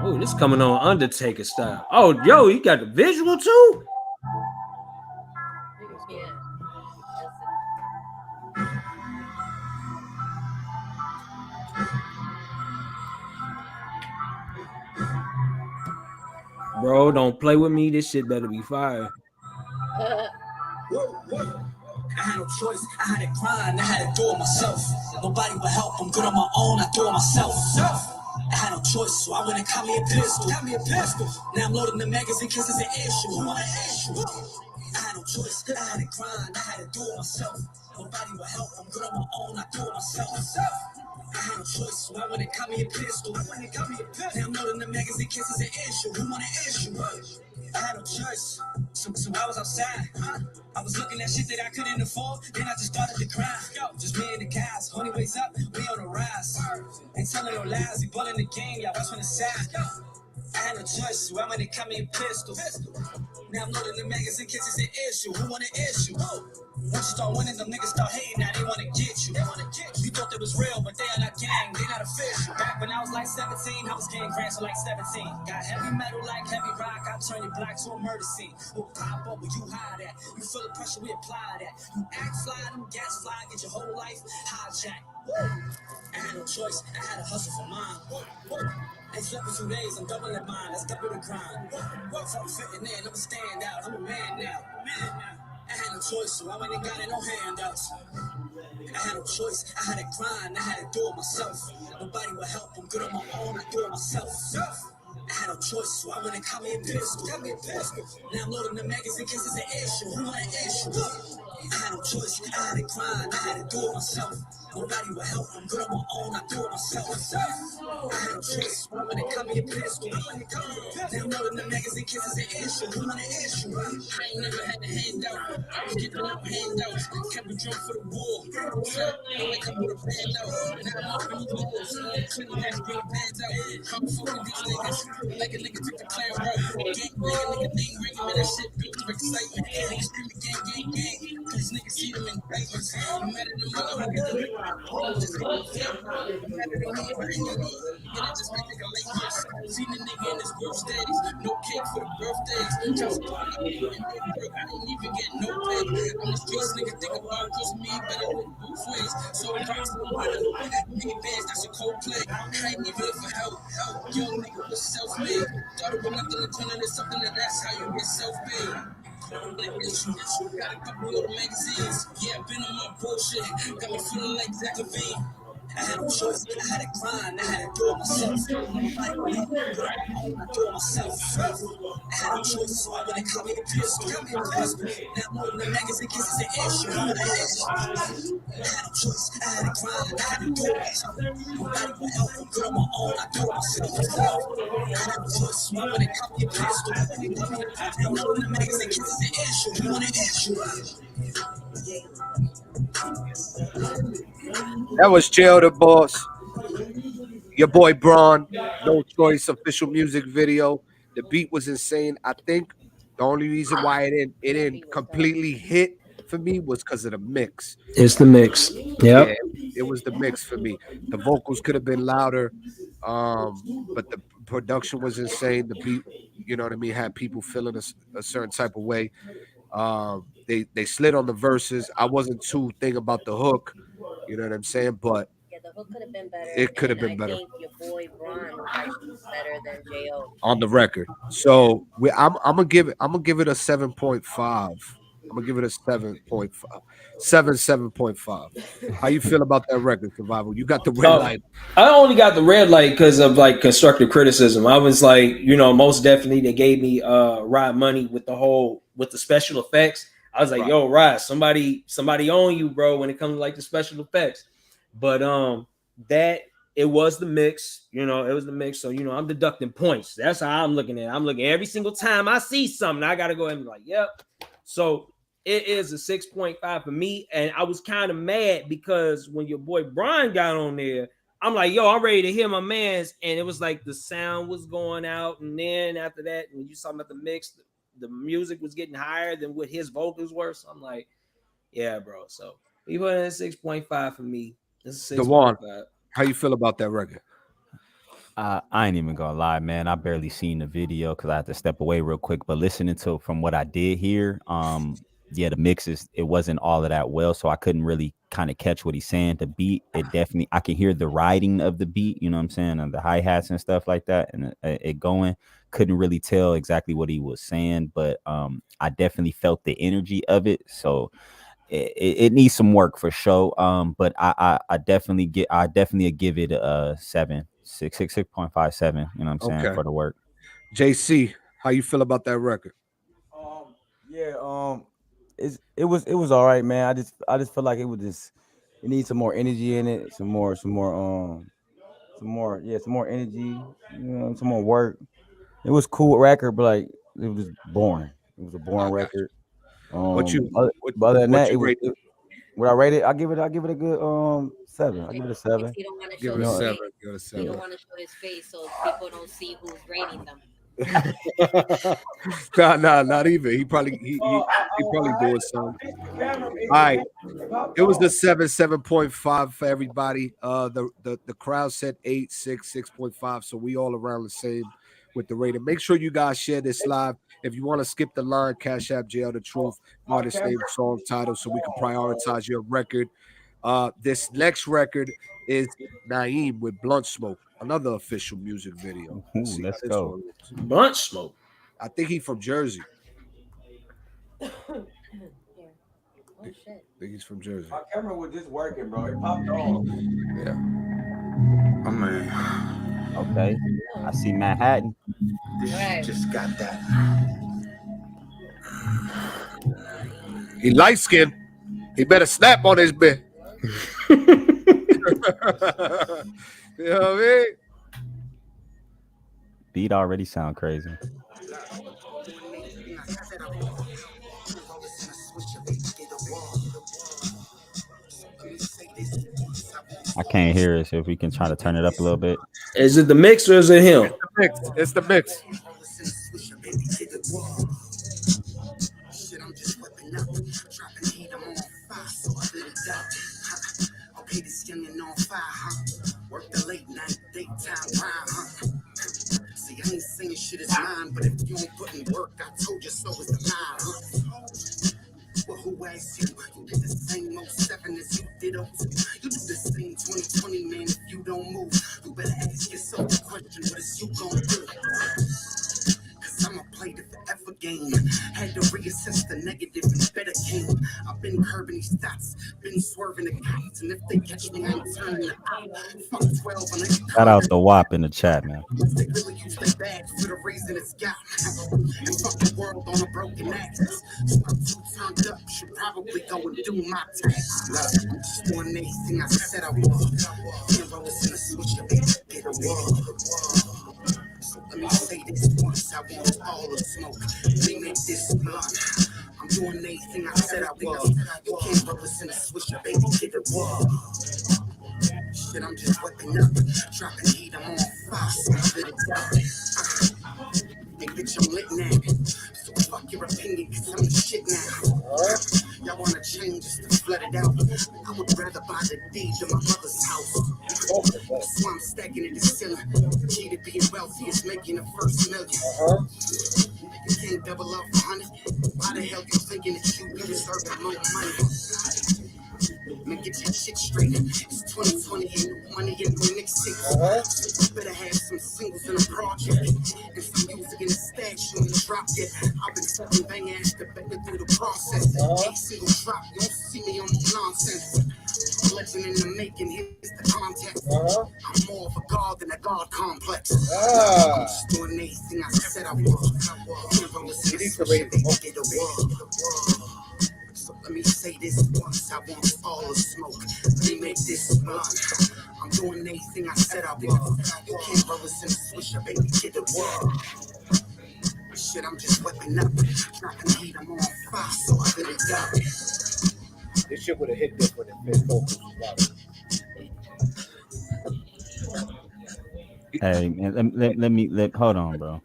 Oh, this coming on Undertaker style. Oh, yo, you got the visual too? Yeah. Bro, don't play with me. This shit better be fire. I had no choice, I had to grind, I had to do it myself. Nobody would help, I'm good on my own, I do it myself. I had no choice, so I went and got me a pistol. Now I'm loading the magazine cause it's an issue. Who want an issue? I had no choice, I had to grind, I had to do it myself. Nobody would help, I'm good on my own, I do it myself. I had no choice, so I went and got me a pistol. Now I'm loading the magazine cause it's an issue. Who want an issue? I had no choice, so I was outside. I was looking at shit that I couldn't afford, then I just started to cry. Just me and the guys, honey ways up, we on the rise. Ain't telling no lies, we ballin' the game, y'all watch from the side. I had no choice, so I went and got me a pistol. Now I'm loading the magazine cause it's an issue. Who want an issue? Once you start winning, them niggas start hating, now they wanna get you. You thought they was real, but they are not gang, they not official. Back when I was like 17, I was getting grants for like 17. Got heavy metal like heavy rock, I turn your block to a murder scene. We'll pop up where you hide at. You feel the pressure, we apply that. You act fly, them gas fly, get your whole life hijacked. I had no choice, I had to hustle for mine. Ain't slept for 2 days, I'm doubling mine, let's double the grind. Fuck fitting in, I'm a stand out, I'm a man now. I had no choice, so I went and got it, no handouts. I had no choice, I had to grind, I had to do it myself. Nobody would help, I'm good on my own, I do it myself. I had no choice, so I went and got me a pistol. Now I'm loading the magazine cause it's an issue. Who want an issue? I had no choice, I had to grind, I had to do it myself. Nobody would help, I'm good on my own, I do it myself. I had no choice, so I went and got me a pistol. Now I'm loading the magazine cause it's an issue. Who want an issue? I ain't never had a handout, I was giving out handouts. Kept a drum for the war. Don't wake up with a band out. Now I'm up in the walls. Clean ass, bring the bands out. Come fuck with these niggas. Like a nigga took the clown road. Gang bang, a nigga name ringing, man, that shit beat spread excitement. Niggas screaming gang, gang, gang. Cause niggas see them indictments. I'm mad at the motherfuckers that live in the just hate themselves. I'm mad at the game, but I ain't me. And it just make nigga like this. Seen a nigga in his birthdays. No cake for the birthdays. Just support I put in no work. I didn't even get no pay. I'm the streets nigga think about cause me better look both ways. So rocks no money. Nigga bands, that's a cold play. I ain't even for help. Young nigga was self-made. Started with nothing to turn into something, and that's how you get self-made. Got a couple little magazines. Yeah, been on my bullshit. Got me feeling like Zach Levine. I had no choice. I had to grind. I had to do it myself. Nobody would help me put up my own. I do it myself. I had no choice. When they caught me the pistol, got me a pistol. Now I'm holding the magazine because it's an issue. I had no choice. I had to grind. I had to do it myself. Nobody would help me put up my own. I do it myself. I had no choice. When they caught me a pistol, got me a pistol. Now I'm holding the magazine because it's an issue. We want an issue. That was G.O.O.D Boss. Your boy Braun, No Choice official music video. The beat was insane. I think the only reason why it didn't completely hit for me was because of the mix. It's the mix. Yep. Yeah, it was the mix for me. The vocals could have been louder, but the production was insane. The beat, you know what I mean, had people feeling a certain type of way. They slid on the verses. I wasn't too thinking about the hook, you know what I'm saying, but Yeah, the hook could have been better. it could have and been better I think your boy Braun was actually better than J.O. on the record. So I'm gonna give it a 7.5. I'm gonna give it a 7.5. 7.5. How you feel about that record, Survival? You got the red light. I only got the red light because of like constructive criticism. I was like, most definitely they gave me Rod money with the special effects. I was like, Right. yo, Rod, somebody on you, bro, when it comes to like the special effects. But that it was the mix, it was the mix. So I'm deducting points. That's how I'm looking at it. I'm looking every single time I see something, I gotta go ahead and be like, yep. So it is a 6.5 for me. And I was kind of mad because when your boy Brian got on there, I'm like, yo, I'm ready to hear my man's. And it was like the sound was going out. And then after that, when you saw about the mix, the music was getting higher than what his vocals were. So I'm like, yeah, bro. So we put in 6.5 for me. This is 6.5. How you feel about that record? I ain't even gonna lie, man. I barely seen the video because I had to step away real quick. But listening to from what I did hear, yeah, the mixes, it wasn't all of that well, so I couldn't really kind of catch what he's saying. The beat, it definitely, I can hear the riding of the beat, you know what I'm saying, and the hi-hats and stuff like that, and it going. Couldn't really tell exactly what he was saying, but I definitely felt the energy of it. So it needs some work for sure. But I definitely give it a 6.57. You know what I'm saying, for the work. JC, how you feel about that record? Yeah, it was all right, man. I just feel like it needs some more energy in it, some more energy, some more work. It was cool record, but like it was boring. It was a boring record. Other than that, would I rate it? I give it a good 7. I give it a 7. If you don't want to Give show it a his 7. face, Give it a 7. you don't want to show his face so people don't see who's rating them. Nah, not even. He probably doing something. All right. It was the 7.5 for everybody. The crowd said 8, 6, 6.5. So we all around the same with the rating. Make sure you guys share this live. If you want to skip the line, Cash App J.O.O.D Truth, artist name, song title, so we can prioritize your record. This next record is Naeem with Blunt Smoke, another official music video. Ooh, let's go. Blunt Smoke. I think he's from Jersey. Yeah. Oh shit. I think he's from Jersey. My camera was just working, bro. It popped on. Yeah. Oh man. Okay. I see Manhattan. This Right. just got that. He light skinned. He better snap on his bed. You know what I mean? Beat already sound crazy. I can't hear it, so if we can try to turn it up a little bit. Is it the mix or is it him? It's the mix. wetting up. Dropping heat, I'm on fire, so I lit it up. Okay, this youngin' on fire, huh? Work the late night, daytime grind, huh? See, I ain't saying shit is mine, but if you ain't putting work, I told you so is the mine, huh? Well, who asked you? You did the same 07 as you did 02. You do the same 2020, man, if you don't move. You better ask yourself the question, what is you gonna do? Cause I'ma play the forever game. Had to reassess the negative and better came. I've been curbing these stats, been swerving the cops, and if they catch me, I ain't turning the out. Fuck 12 on any Shout out the WAP in the chat, man. they really use their badge for the reason it's got. And fuck the world on a broken axis. So I'm too turned up, should probably go and do my tax. Look, I'm just doing anything I said I would. Can't roll this in a switch, you get away. So let me say this once, I want all the smoke. Let me make this blunt. I'm doing anything I said I would. You can't roll this in a switch, you baby, get away. Shit, I'm just whipping up, dropping heat, I'm on fire, so I lit it up. Hey, bitch, I'm lit now, so fuck your opinion, cause I'm the shit now. Y'all wanna change just to flood it out. I would rather buy the deed than my mother's house. That's why I'm stacking it to ceiling. The key to being wealthy is making the first million. You can't double up 100. Why the hell you thinking that you deserve more money? Man, get your shit straight. It's 2020 and money in the mixtape. So you better have some singles in a project and some music in the stash you ain't dropped yet. I've been fucking bang ass to better through the process. Every single drop, you don't see me on nonsense. Legend in the making, here's the context. I'm more of a god than a god complex. I'm just doing anything I said I would. You need to raise the get away. So let me say this once, I want all the smoke. Let me make this blunt. I'm doing anything I said I would. You can't roll this in a swisher, baby, get away. Shit, I'm just whipping up. Dropping heat, I'm on fire, so I lit it up. This shit would have hit different if Fizz vocals was louder. Hey, man, hold on, bro.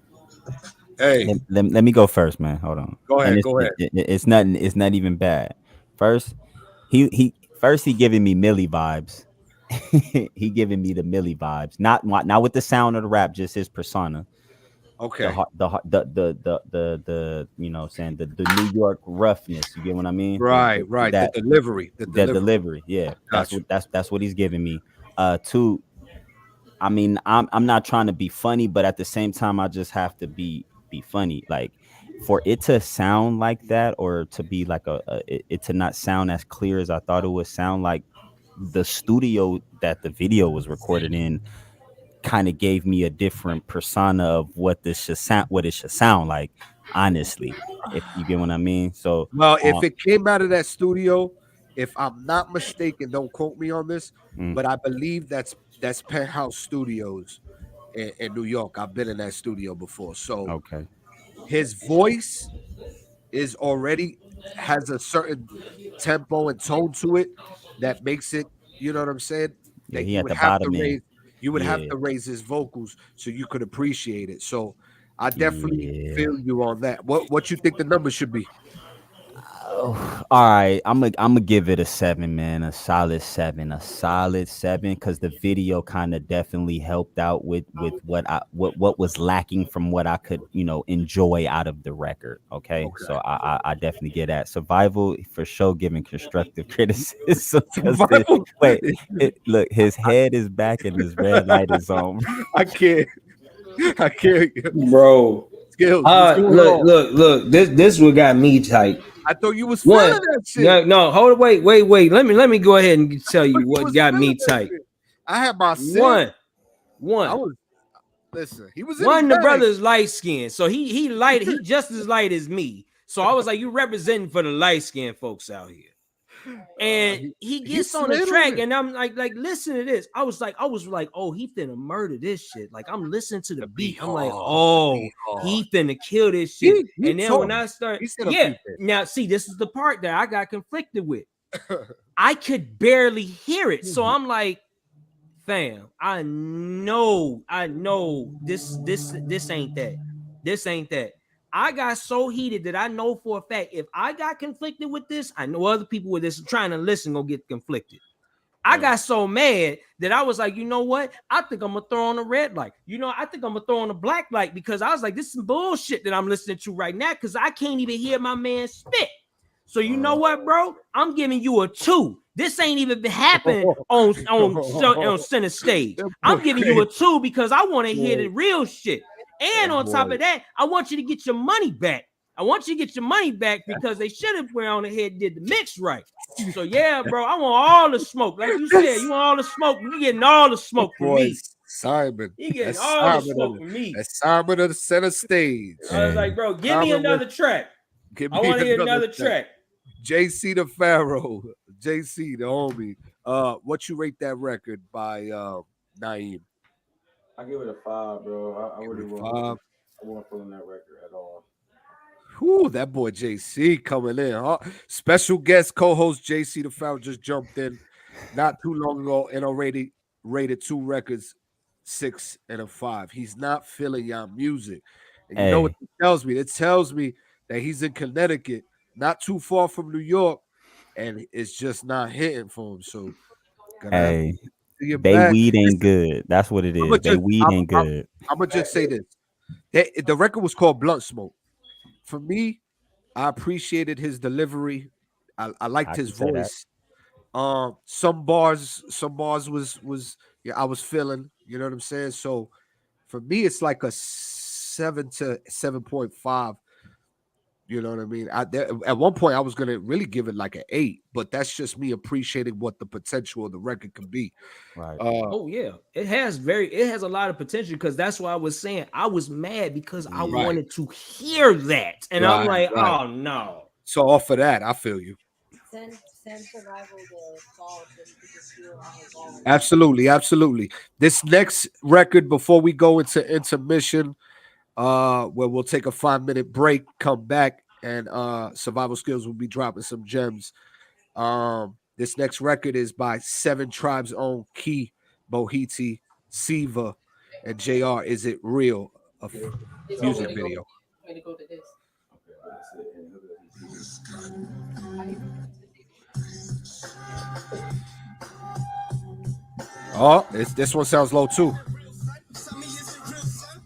Hey, let me go first, man. Hold on. Go ahead. It's nothing. It's not even bad. First, he giving me Millie vibes. He giving me the Millie vibes. Not with the sound of the rap, just his persona. Okay. The you know, saying the New York roughness. You get what I mean? Right. The delivery. Yeah, that's what he's giving me. Two. I mean, I'm not trying to be funny, but at the same time, I just have to be funny. Like, for it to sound like that, or to be like it to not sound as clear as I thought it would sound, like the studio that the video was recorded in kind of gave me a different persona of what it should sound like. Honestly, if you get what I mean. So, well, if it came out of that studio, if I'm not mistaken, don't quote me on this, but I believe that's Penthouse Studios in New York. I've been in that studio before. So okay, his voice is already has a certain tempo and tone to it that makes it, you know what I'm saying? yeah, That he you at would the have to bottom end. raise, have to raise his vocals so you could appreciate it. So I definitely feel you on that. What you think the number should be? Oh, all right, I'm gonna give it a 7, man. A solid 7, because the video kind of definitely helped out with what was lacking from what I could, you know, enjoy out of the record. Okay. So I definitely get that. Survival for sure, giving constructive criticism. Look, his head is back and his red light is on. I can't, bro. Skills. Look. This what got me tight. I thought you was feeling that shit. No, hold on, wait. Let me go ahead and tell you what got me tight. I had my one. Listen, he was one. The brother's light skinned, so he just as light as me. So I was like, you representing for the light skinned folks out here. And he gets on the track, and I'm like, listen to this. I was like, oh, he finna murder this shit. Like, I'm listening to the beat. I'm like, oh, he finna kill this shit. And then when I start, now see, this is the part that I got conflicted with. I could barely hear it, so I'm like, fam, I know, this ain't that. This ain't that. I got so heated that I know for a fact if I got conflicted with this, I know other people with this trying to listen gonna get conflicted. I got so mad that I was like, you know what? I think I'm gonna throw on a red light. You know, I think I'm gonna throw on a black light because I was like, this is some bullshit that I'm listening to right now because I can't even hear my man spit. So you know what, bro? I'm giving you a 2. This ain't even been happening on center stage. I'm giving you a 2 because I want to hear the real shit. And on top of that, I want you to get your money back. I want you to get your money back because they should have went on ahead and did the mix right. So yeah, bro, I want all the smoke. Like you said, you want all the smoke. You getting all the smoke from me. Simon. You getting all the smoke from me. That's Simon of the center stage. I was like, bro, give me another track. I want to hear another track. JC the Pharaoh. JC the homie. What you rate that record by Naeem? I give it a 5, bro. I really won't. I won't feel in that record at all. Whoo, that boy JC coming in. Huh? Special guest co-host JC the Pharaoh just jumped in not too long ago and already rated 2 records 6 and a 5. He's not feeling y'all music. And you know what it tells me? It tells me that he's in Connecticut, not too far from New York, and it's just not hitting for him. So they weed ain't good. That's what it is. They weed ain't good. I'm gonna just say this. The record was called Blunt Smoke. For me, I appreciated his delivery. I liked his voice. Some bars was I was feeling, you know what I'm saying? So for me, it's like a 7 to 7.5. You know what I mean? At one point, I was gonna really give it like an 8, but that's just me appreciating what the potential of the record can be. Right. Oh yeah, it has a lot of potential because that's why I was saying I was mad because I wanted to hear that, and I'm like, oh no. So off of that, I feel you. Send Survival the song so he can just feel on his own. Absolutely. This next record before we go into intermission. Where we'll take a 5-minute break, come back, and Survival Skills will be dropping some gems. This next record is by 7 Tribes' own Key, Bohiti, Siva, and JR. Is It Real? A music video. Go to this. Oh, this one sounds low too.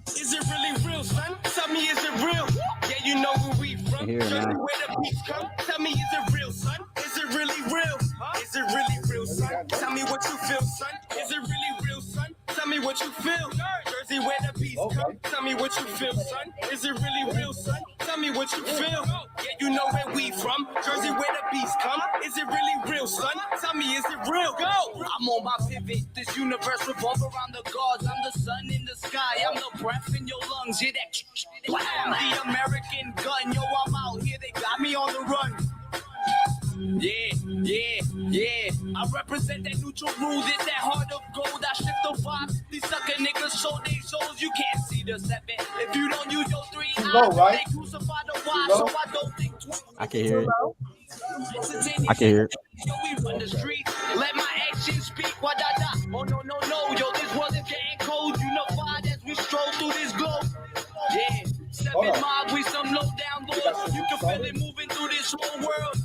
Is it really real, son? Tell me, is it real? Yeah, you know where we from. Here now. Where the beats come. Tell me, is it real, son? Is it really real? Is it really real, son? Tell me what you feel, son. Is it really real, son? Tell me what you feel. Jersey, where the beats come. Tell me what you feel, son. Is it really real, son? Tell me what you feel. Yeah, you know where we from. Jersey, where the beats come. Is it really real, son? Tell me, is it real? Go! I'm on my pivot. This universe revolves around the gods. I'm the sun in the sky. I'm the breath in your lungs. Yeah, that. I'm the American gun. Yo, I'm out here. They got me on the run. Yeah. I represent that neutral rule. This that heart of gold. I shift the vibe. These sucker niggas show they souls. You can't see the 7. If you don't use your 3 eyes, they crucify the why. So I don't think twice. I can hear it. I can hear it. Yo, we run the streets. Let my actions speak. What da. Oh no. Yo, this world is getting cold. Unified as we stroll through this globe. Yeah. 7 mob, we some low down lords. You can feel it moving through this whole world.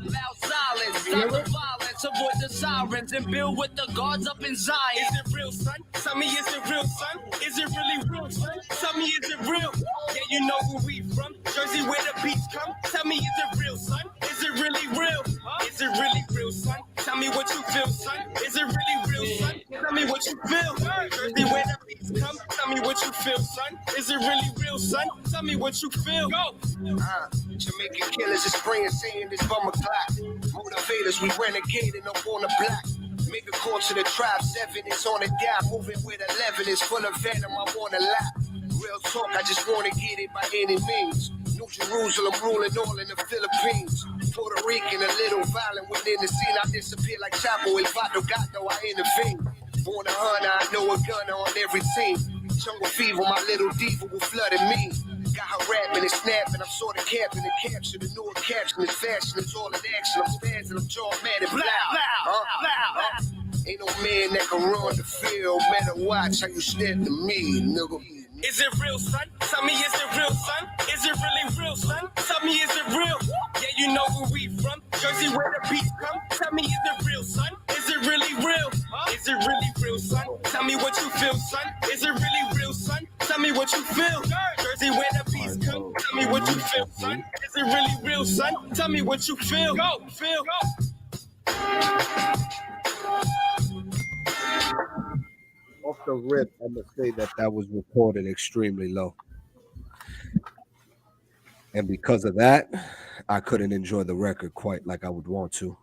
Loud silence, stop the violence, avoid the sirens, and build with the guards up in Zion. Is it real, son? Tell me, is it real, son? Is it really real, son? Tell me, is it real? Yeah, you know where we from. Jersey, where the beats come. Tell me, is it real, son? Is it really real? Is it really real, son? Tell me what you feel, son. Is it really real, son? Tell me what you feel. Jersey, where the beats come. Tell me what you feel, son. Is it really real, son? Tell me what you feel. Go. Jamaican killers is spraying, saying this from a clock. Motivators, we renegading up on the block. Make a call to the tribe. 7 is on the down. Moving with 11 is full of venom. I want a lot. Real talk, I just want to get it by any means. New Jerusalem ruling all in the Philippines. Puerto Rican, a little violent within the scene. I disappear like Chapo. El Vato Gato, I intervene. Born a hunter, I know a gunner on every team. Jungle fever, my little diva will flood me. Got her rapping and snapping, I'm sort of capping and capture. The newer caption is fashion, it's all in action. I'm spazzing, I'm jaw mad and loud. Ain't no man that can run the field. Better watch how you step to me, nigga. Is it real, son? Tell me, is it real, son? Is it really real, son? Tell me, is it real? Yeah, you know where we from. Jersey, where the beats come. Tell me, is it real, son? Is it really real? Is it really real, son? Tell me what you feel, son. Is it really real, son? Tell me what you feel. Jersey, where the beats come. Tell me what you feel, son. Is it really real, son? Tell me what you feel. Go, feel, go. Off the rip, I'm gonna say that was recorded extremely low, and because of that, I couldn't enjoy the record quite like I would want to.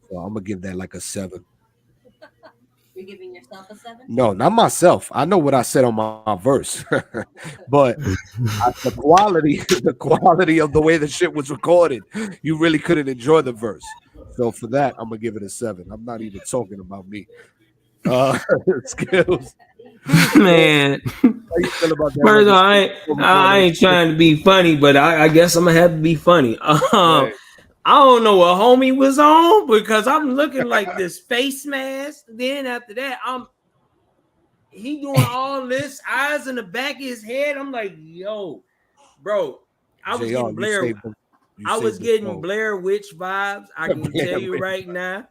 So I'm gonna give that like a 7. You're giving yourself a 7? No, not myself. I know what I said on my verse, but the quality, the quality of the way the shit was recorded, you really couldn't enjoy the verse. So for that, I'm gonna give it a 7. I'm not even talking about me. Skills. Man, first of all, I ain't trying to be funny, but I guess I'm gonna have to be funny. I don't know what homie was on because I'm looking like this face mask. Then after that, he doing all this, eyes in the back of his head. I'm like, yo, bro, I was getting Blair. I was getting Blair Witch vibes. I can tell you right now.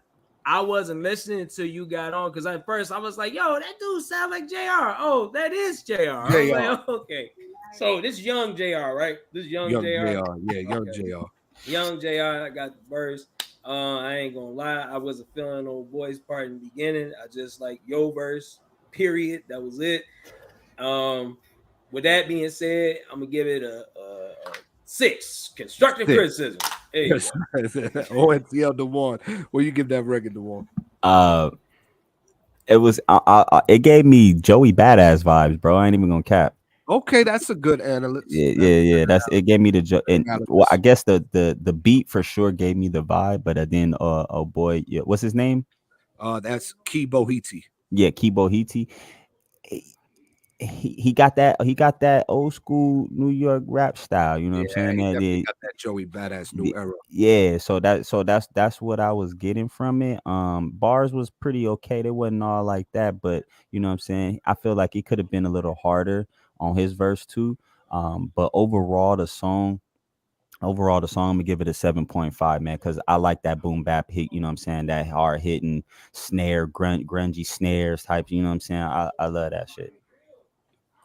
I wasn't listening until you got on because at first I was like, yo, that dude sound like JR. Oh, that is JR. I was like, okay. So this young JR, right? This young JR. Yeah, young JR. Young JR, I got the verse. I ain't gonna lie, I wasn't feeling old boy's part in the beginning. I just like yo verse, period. That was it. With that being said, I'm gonna give it a 6. Constructive criticism. ONTL DeJuan. What you give that record, DeJuan? It was it gave me Joey Badass vibes, bro. I ain't even gonna cap. Okay, that's a good analyst. Yeah. It gave me the and well, I guess the beat for sure gave me the vibe, but then oh boy, yeah, what's his name? That's G.O.O.D. Yeah, G.O.O.D. He got that old school New York rap style, you know what I'm saying? He got that Joey Badass new era. Yeah, so that's what I was getting from it. Bars was pretty okay. They wasn't all like that, but you know what I'm saying? I feel like it could have been a little harder on his verse too. But overall the song, I'm gonna give it a 7.5, man, because I like that boom bap hit, you know what I'm saying? That hard hitting snare, grungy snares type, you know what I'm saying? I love that shit.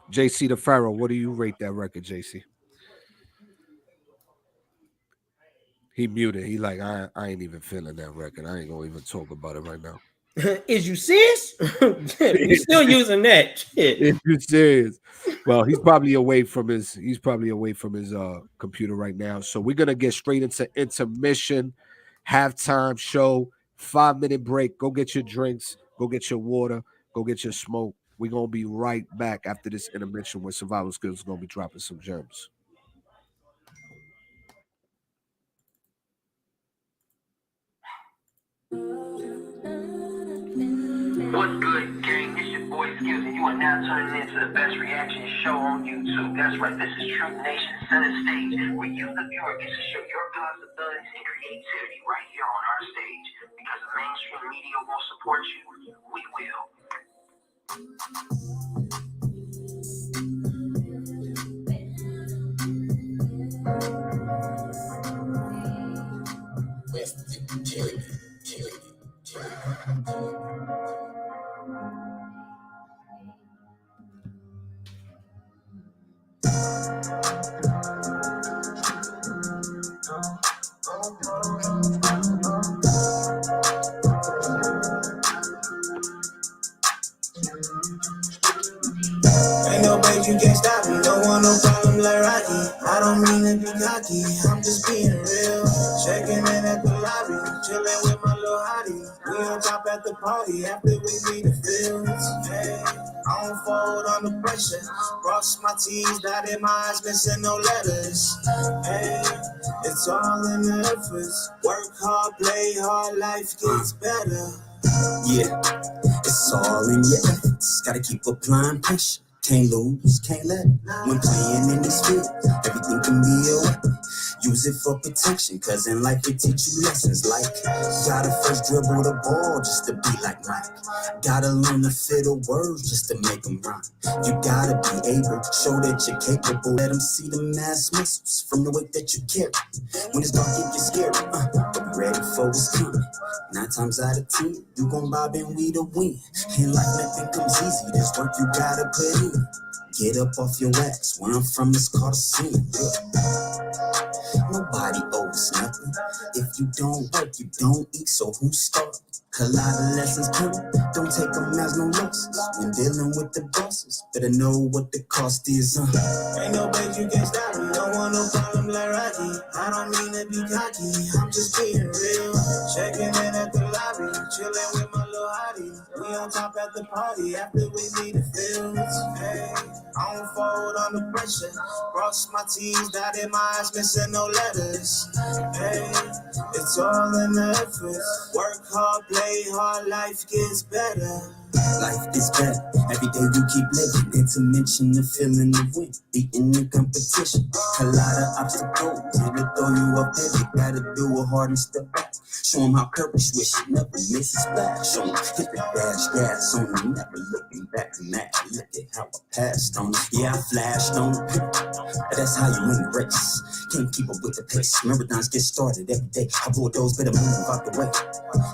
JC the Pharaoh, what do you rate that record, JC? He muted. He like, I ain't even feeling that record. I ain't gonna even talk about it right now. Is you serious? We still using that shit. Is you serious? Well, he's probably away from his computer right now. So we're gonna get straight into intermission, halftime show, 5-minute break. Go get your drinks, go get your water, go get your smoke. We're gonna be right back after this intermission where Survival Skills is gonna be dropping some gems. What's good, gang? It's your boy Skills, and you are now turning into the best reaction show on YouTube. That's right, this is Truth Nation Center Stage, where you, the viewer, get to show your possibilities and creativity right here on our stage. Because the mainstream media won't support you, we will. Ain't no way you can't stop me. Don't want no problem like Rocky. I don't mean to be cocky. I'm just being real. Checking in at the lobby, chilling with my little hottie. We on top at the party after we leave the fields. Hey, I don't fold under pressure. Cross my T's, dotted my eyes, missing no letters. Hey, it's all in the efforts. Work hard, play hard, life gets better. Yeah, it's all in your efforts. Gotta keep applying pressure. Can't lose, can't let it. When playing in this field, everything can be a weapon. Use it for protection, cause in life it teach you lessons like gotta first dribble the ball just to be like Mike. Gotta learn to fit the words just to make them rhyme. You gotta be able to show that you're capable. Let them see the mass muscles from the weight that you carry. When it's dark, it gets scary, but be ready for what's coming. 9 times out of 10, you gon' bob and we the win. In life, nothing comes easy. There's work you gotta put in. Get up off your ass. Where I'm from, it's called a sin. Nobody owes nothing. If you don't work, you don't eat. So who started? A lot of lessons come. Don't take them as no losses. When dealing with the bosses, better know what the cost is. Ain't no way you can stop me. Don't want no problem like Rocky. I don't mean to be cocky. I'm just being real. Checking in at the lobby, chilling with my little hottie. We on top at the party after we leave the fields. Hey, I don't fold on the pressure. Cross my T's, dotted my eyes, missing no letters. Hey, it's all in the effort. Work hard, play hard, life gets better. Life is better. Every day you keep living. Did to mention the feeling of win. Beating the competition. A lot of obstacles. It'll throw you up there. You gotta do a hard and step back. Show them how courage wish it never misses splash. Show them hit the dash gas on them. Never looking back and mad. Look at how I passed on it. Yeah, I flashed on it. But that's how you win the race. Can't keep up with the pace. Marathons get started every day. I bulldoze, better move out the way.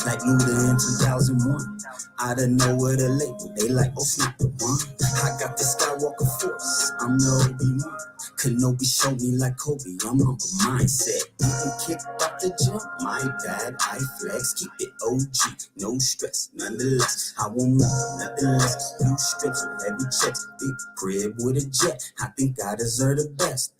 Like Luda in 2001. Out of nowhere the label, they like, oh snap the one. I got the Skywalker force, I'm the Obi-Wan. Kenobi showed me like Kobe, I'm on the mindset. You can kick off the jump, my bad, I flex. Keep it OG, no stress, nonetheless. I want more, nothing less. Blue strips with heavy checks, big crib with a jet. I think I deserve the best.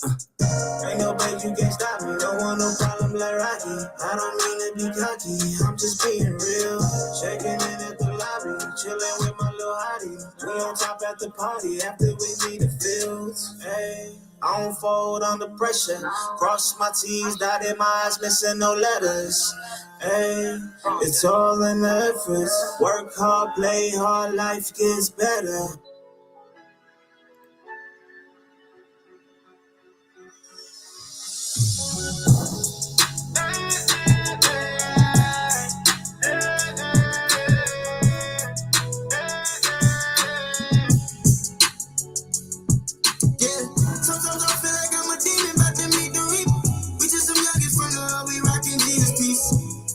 Ain't no way you can stop me. Don't want no problem like Rocky. I don't mean to be cocky. I'm just being real. Checking in at the lobby, chilling with my little hottie. We on top at the party after we leave the fields. Hey, I don't fold under pressure. Cross my T's, dotted my eyes, missing no letters. Hey, it's all in the effort. Work hard, play hard, life gets better. Sometimes I feel like I'm a demon, about to meet the reaper. We just some youngins from the hood, we rockin' Jesus piece.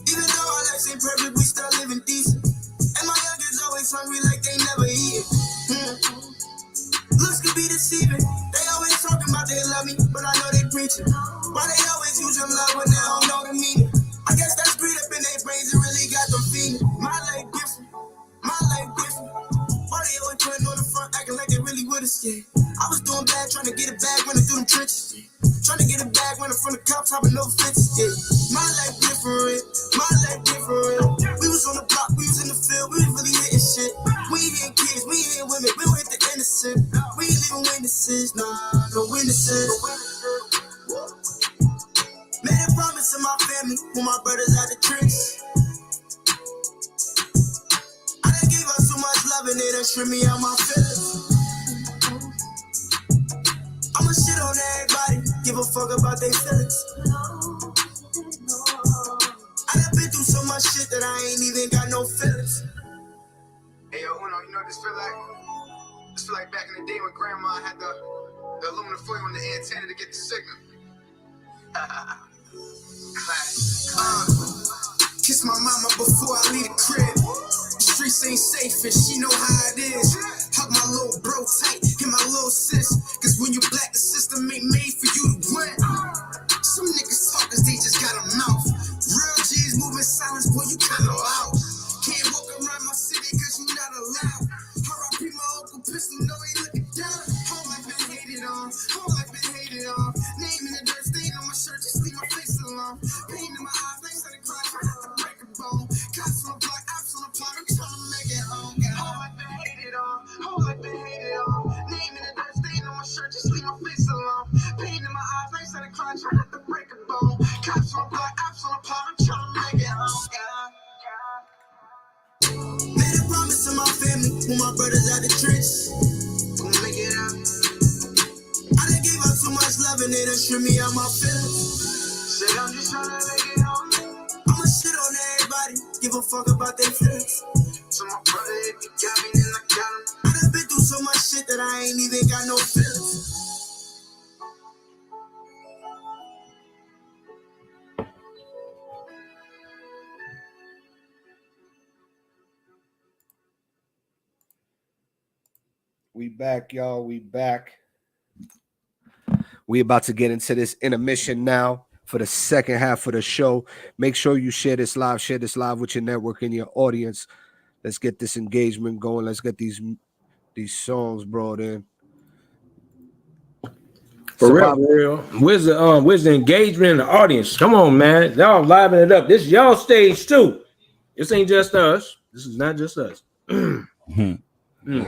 Even though our lives ain't perfect, we still living decent. And my youngins always hungry like they never eat. Looks could be deceiving. They always talking about they love me, but I know they preaching. Why they always using love when they don't know the meaning? I guess that's greed up in their brains and really got them feeling. My life different, my life different. Why they always putting on the front, acting like they really with us, yeah. I was doing bad, trying to get a bag, running through them trenches, yeah. Trying to get a bag, running from the cops, hopping over fences, yeah. My life different, my life different. We was on the block, we was in the field, we was really hitting shit. We ain't hitting kids, we ain't hitting women, we don't hit the innocent. We ain't leaving witnesses, no witnesses. Made a promise to my family, when my brothers out the trenches. I done gave up so much love and they done strip me out my feelings. I'ma shit on everybody, give a fuck about their feelings. I done been through so much shit that I ain't even got no feelings. Hey yo, Uno, you know what this feel like? This feel like back in the day when grandma had the aluminum foil on the antenna to get the signal. Kiss my mama before I leave the crib. The streets ain't safe and she know how it is. Hug my little bro tight, hit my little sis. Cause when you black, the system ain't made for you to win. Some niggas talk cause they just got a mouth. Real G's moving silence, boy, you kinda loud. Can't walk around my city cause you not allowed. R.I.P. my uncle pistol, no he looking down. Whole life been hated on, whole life been hated on. Name in the dirt, stain on my shirt, just leave my face alone. Pain in my eyes, nice on the clock, try not to break a bone. Cops on the block, ops on the block, I'm trying to make it home. Whole life been hated on, whole life been hated on. Name in the dirt, stain on my shirt, just leave my face alone. Pain in my eyes, nice on the clock, try not to break a bone. Cops on the block, ops on the block, I'm trying to make it home. Made a promise to my family when my brothers out the trenches. Gonna make it out. I done gave up so much love and they done strip me out my feelings. I'ma shit on everybody, give a fuck about their feelings. So my brother, if he got me, then I got him. I done been through so much shit that I ain't even got no feelings. We back, y'all. We back. We about to get into this intermission now for the second half of the show. Make sure you share this live with your network and your audience. Let's get this engagement going. Let's get these songs brought in. For real. Where's the engagement in the audience? Come on, man. Y'all liven it up. This is y'all stage too. This ain't just us. This is not just us. Where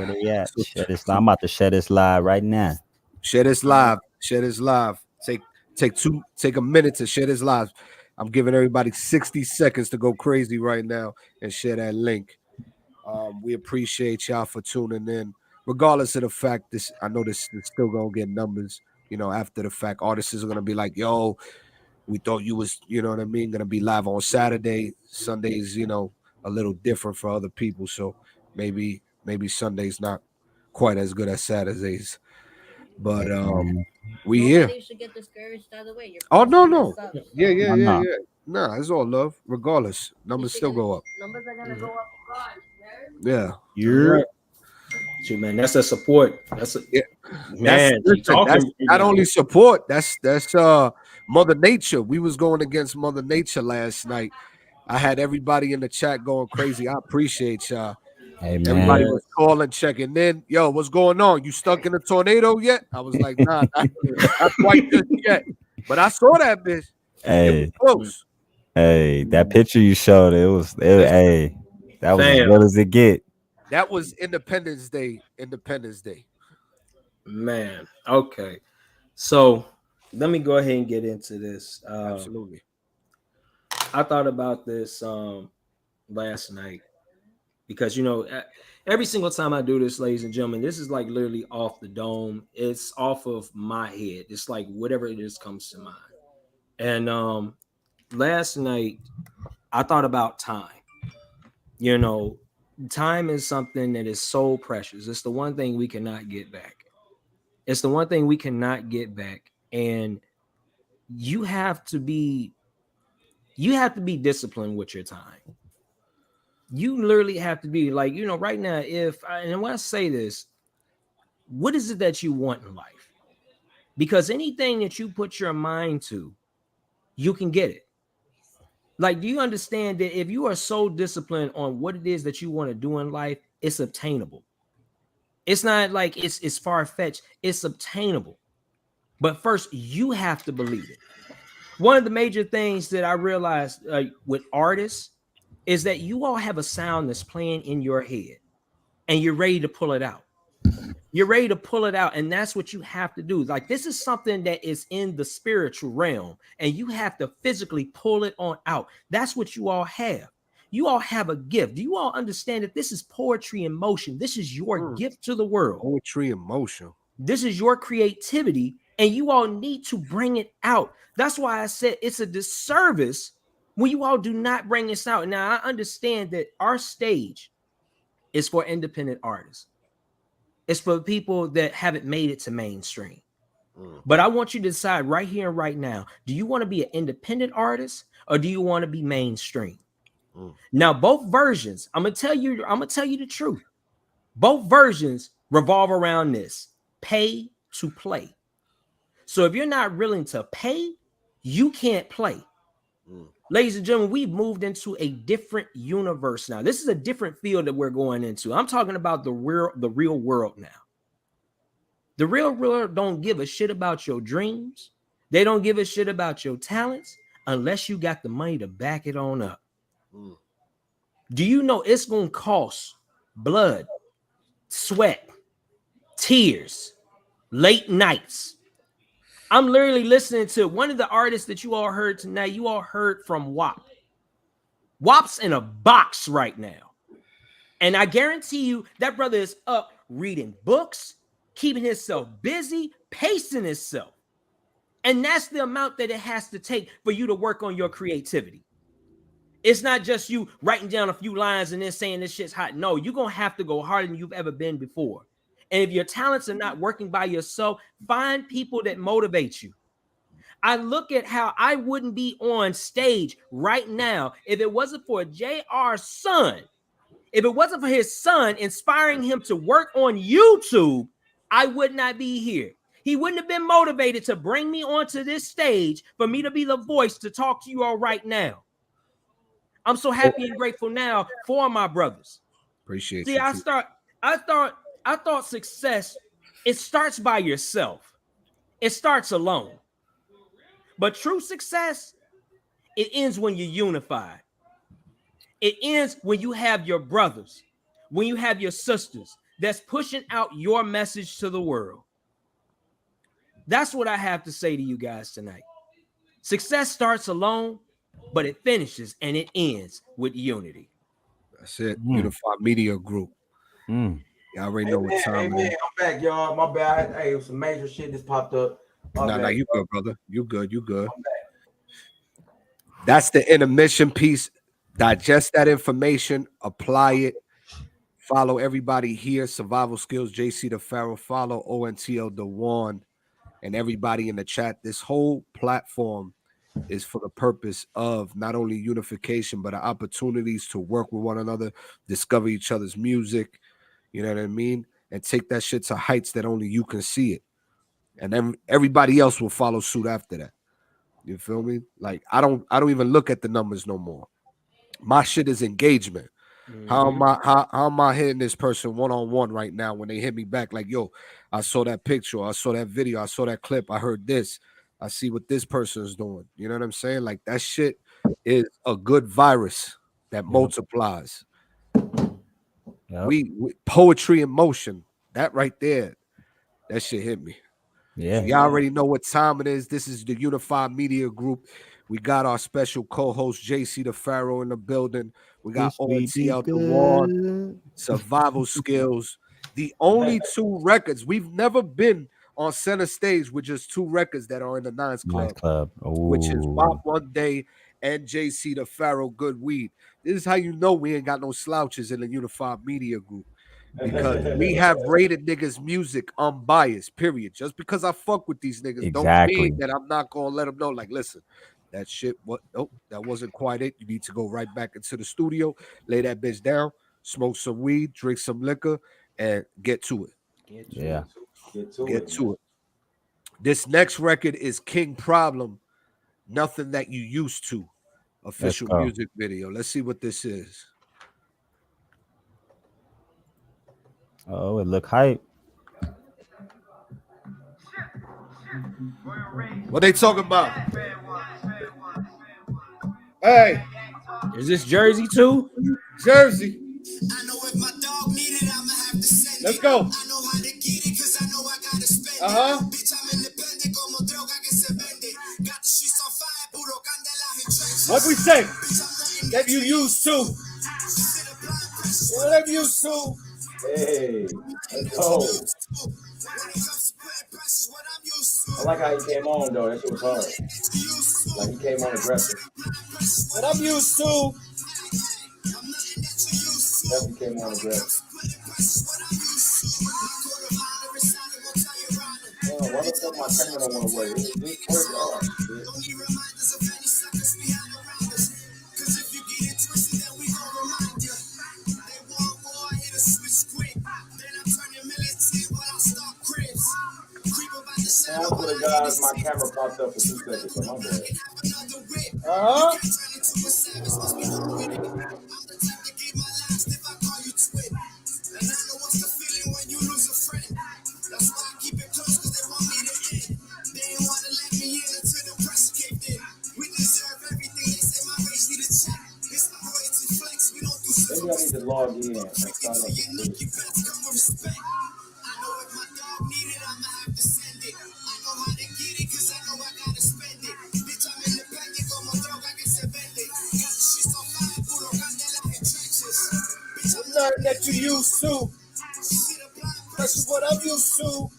they at? Share this. I'm about to share this live right now. Share this live. Share this live. Take a minute to share this live. I'm giving everybody 60 seconds to go crazy right now and share that link. We appreciate y'all for tuning in. Regardless of the fact, I know this is still gonna get numbers. You know, after the fact, artists are gonna be like, "Yo, we thought you was, you know what I mean, gonna be live on Saturday. Sundays, you know, a little different for other people. So maybe Sunday's not quite as good as Saturdays. But we here. Nobody should get discouraged either way. No. Yeah. Nah, it's all love. Regardless, numbers still go up. Numbers are gonna go up regardless. Yeah. You're right. Shoot, man, that's a support. That's a man. That's not only support. That's Mother Nature. We was going against Mother Nature last night. I had everybody in the chat going crazy. I appreciate y'all. Hey, man. Everybody was calling, checking in. Yo, what's going on? You stuck in a tornado yet? I was like, nah, not quite just yet. But I saw that bitch. Hey, it was close. Hey, that picture you showed, it was hey, that was as good as it get. That was Independence Day. Man, okay. So let me go ahead and get into this. Absolutely. I thought about this last night because, you know, every single time I do this, ladies and gentlemen, this is like literally off the dome. It's off of my head. It's like whatever it is comes to mind. And last night, I thought about time. You know, time is something that is so precious. It's the one thing we cannot get back. And you have to be disciplined with your time. You literally have to be like, you know, right now, and when I say this, what is it that you want in life? Because anything that you put your mind to, you can get it. Like, do you understand that if you are so disciplined on what it is that you want to do in life, it's obtainable. It's not like it's far-fetched. It's obtainable. But first, you have to believe it. One of the major things that I realized with artists is that you all have a sound that's playing in your head and you're ready to pull it out. You're ready to pull it out, and that's what you have to do. Like, this is something that is in the spiritual realm, and you have to physically pull it on out. That's what you all have. You all have a gift. Do you all understand that this is poetry in motion? This is your gift to the world. Poetry in motion. This is your creativity, and you all need to bring it out. That's why I said it's a disservice when you all do not bring this out. Now, I understand that our stage is for independent artists. It's for people that haven't made it to mainstream. But I want you to decide right here and right now, do you want to be an independent artist or do you want to be mainstream? Now, both versions, I'm gonna tell you the truth. Both versions revolve around this: pay to play. So if you're not willing to pay, you can't play. Ladies and gentlemen, we've moved into a different universe now. This is a different field that we're going into. I'm talking about the real world now. The real world don't give a shit about your dreams. They don't give a shit about your talents unless you got the money to back it on up. Do you know it's going to cost blood, sweat, tears, late nights? I'm literally listening to one of the artists that you all heard tonight. You all heard from WAP. WAP's in a box right now. And I guarantee you that brother is up reading books, keeping himself busy, pacing himself. And that's the amount that it has to take for you to work on your creativity. It's not just you writing down a few lines and then saying this shit's hot. No, you're going to have to go harder than you've ever been before. And if your talents are not working by yourself, find people that motivate you. I look at how I wouldn't be on stage right now if it wasn't for JR's son. If it wasn't for his son inspiring him to work on YouTube, I would not be here. He wouldn't have been motivated to bring me onto this stage for me to be the voice to talk to you all right now. I'm so happy and grateful now for my brothers. Appreciate you. See, I thought success, it starts by yourself. It starts alone. But true success, it ends when you're unified. It ends when you have your brothers, when you have your sisters that's pushing out your message to the world. That's what I have to say to you guys tonight. Success starts alone, but it finishes and it ends with unity. That's it. Unified Media Group. Y'all already know what time it is. I'm back, y'all. My bad. Hey, it was some major shit just popped up. Nah, you good, brother. You good. That's the intermission piece. Digest that information, apply it. Follow everybody here. Survival Skills, JC the Pharaoh. Follow ONTL the One and everybody in the chat. This whole platform is for the purpose of not only unification, but opportunities to work with one another, discover each other's music, you know what I mean? And take that shit to heights that only you can see it. And then everybody else will follow suit after that. You feel me? Like I don't even look at the numbers no more. My shit is engagement. How am I hitting this person one-on-one right now when they hit me back like, yo, I saw that picture, I saw that video, I saw that clip, I heard this, I see what this person is doing. You know what I'm saying? Like that shit is a good virus that multiplies. We poetry in motion. That right there, that shit hit me. Yeah. So y'all already know what time it is. This is the Unified Media Group. We got our special co-host JC the Pharaoh in the building. We got ONTL the One, Survival Skills. The only two records. We've never been on center stage with just two records that are in the Nines Club. Which is Bob One Day and JC the Pharaoh Good Weed. This is how you know we ain't got no slouches in the Unified Media Group. Because we have rated niggas' music unbiased, period. Just because I fuck with these niggas don't mean that I'm not gonna let them know, like, listen, that shit, that wasn't quite it. You need to go right back into the studio, lay that bitch down, smoke some weed, drink some liquor, and get to it. Get to it. This next record is King Problem, Nothing That You Used To, official music video. Let's see what this is. Oh, it look hype. What they talking about? Hey, is this Jersey too? Jersey. Let's go. What we say? That you used to. Whatever you used to. Hey, let's go. I like how he came on though. That shit was hard. Like he came on aggressive. What I'm used to. Definitely came on aggressive. Oh, why the fuck my camera don't want to work? This works hard. I swear to God, my camera popped up for 2 seconds, so my bad. Maybe I need to log in and start up the Nothing that you used to. That's what I'm used to.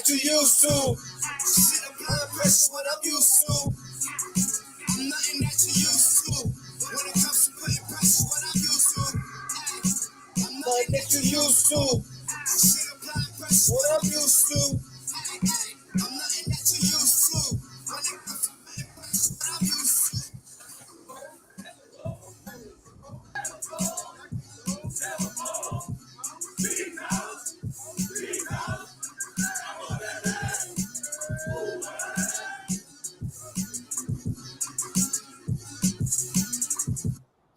that you used to. Shit, applying pressure, what I'm used to. I'm nothing that you used to. When it comes to putting pressure, what I'm used to. I'm nothing that you used to. Shit, applying pressure, what I'm used to. I'm nothing that you used to. When it comes to putting pressure, what I'm used to.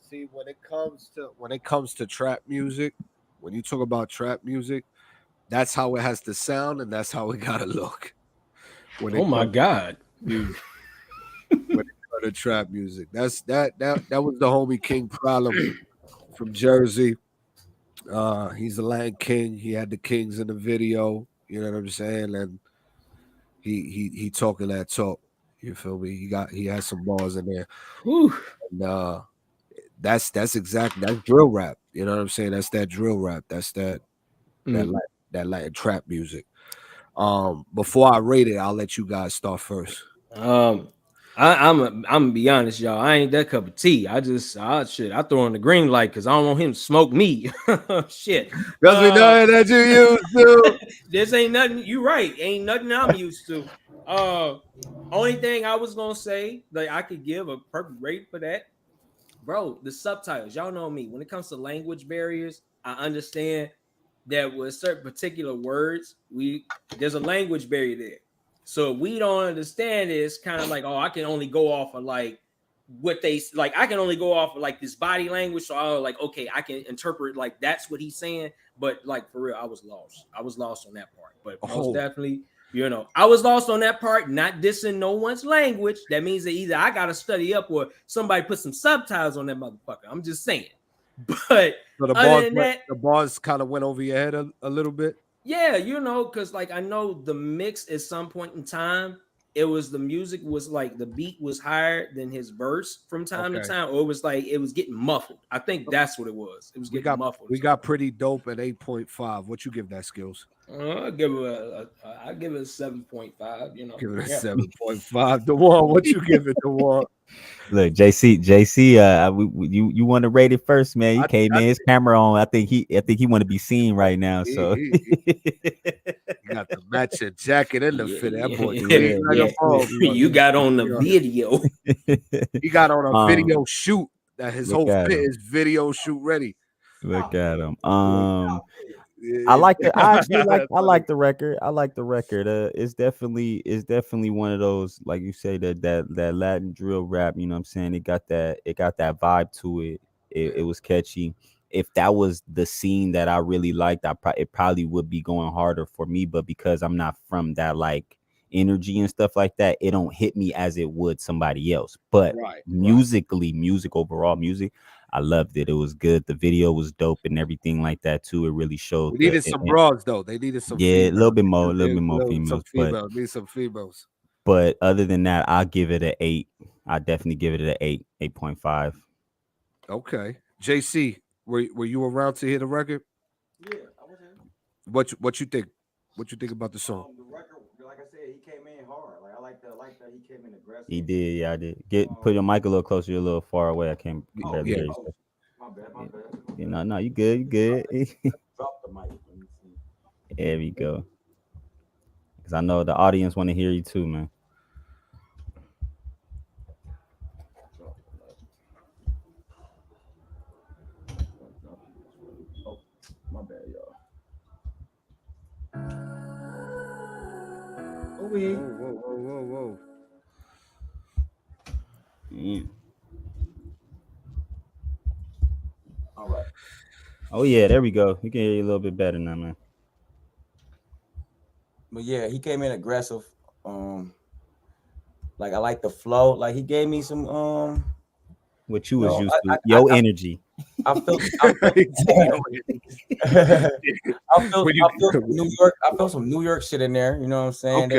See, when it comes to trap music, when you talk about trap music, that's how it has to sound and that's how it gotta look. When Oh it my comes God. to music, when it comes to trap music, that was the homie King Problem from Jersey. He's the Latin King. He had the Kings in the video. You know what I'm saying? And he talking that talk. You feel me? He has some bars in there. Whew. And that's drill rap. You know what I'm saying? That's that drill rap. That's that Latin trap music. Before I rate it, I'll let you guys start first. I'm gonna be honest, y'all. I ain't that cup of tea. I throw on the green light because I don't want him to smoke me. Shit. Because we know that you used to. This ain't nothing. You right. Ain't nothing I'm used to. Only thing I was gonna say that I could give a perfect rate for that, bro. The subtitles. Y'all know me. When it comes to language barriers, I understand that with certain particular words, there's a language barrier there. So if we don't understand it, it's kind of like, oh, I can only go off of like what they like. I can only go off of like this body language. So I was like, okay, I can interpret like that's what he's saying. But like for real, I was lost. I was lost on that part. But most definitely, I was lost on that part. Not dissing no one's language. That means that either I gotta study up or somebody put some subtitles on that motherfucker. I'm just saying. But so the bars kind of went over your head a little bit. Yeah, because like I know the mix at some point in time, the music was like the beat was higher than his verse from time to time, or it was like it was getting muffled. I think that's what it was. It was getting muffled. We got pretty dope at 8.5. What you give that, Skills? I give it a 7.5. Give it a 7.5. The one. What you give it? The one. Look, JC, you want to rate it first, man. You came in, his camera on. I think he want to be seen right now. So he got the matching jacket and the fit. That boy, you got on the video. He got on a video shoot. That his whole fit is video shoot ready. Look at him. I like the record. I like the record. It's definitely one of those, like you say, that Latin drill rap, you know what I'm saying? It got that vibe to it. It was catchy. If that was the scene that I really liked, it probably would be going harder for me, but because I'm not from that like energy and stuff like that, it don't hit me as it would somebody else. But musically, overall music, I loved it. It was good. The video was dope and everything like that too. It really showed. We needed some broads though. They needed some. Yeah, females. a little bit more females. Need some females. But other than that, I'll give it an 8. I definitely give it an 8.5. Okay, JC, were you around to hear the record? Yeah, I was here. What you think? What you think about the song? The record, like I said, he came in hard. Like I like that he came in aggressive. He did, yeah, I did. Put your mic a little closer. You're a little far away. I can't barely hear you. My bad. No, you good. Drop the mic. There we go. Because I know the audience want to hear you too, man. Oh, my bad, y'all. Whoa. All right. Oh yeah, there we go. We can hear you a little bit better now, man. But yeah, he came in aggressive. Like I like the flow. Like he gave me some what you was used to. Your energy. I felt New York. I felt some New York shit in there. You know what I'm saying?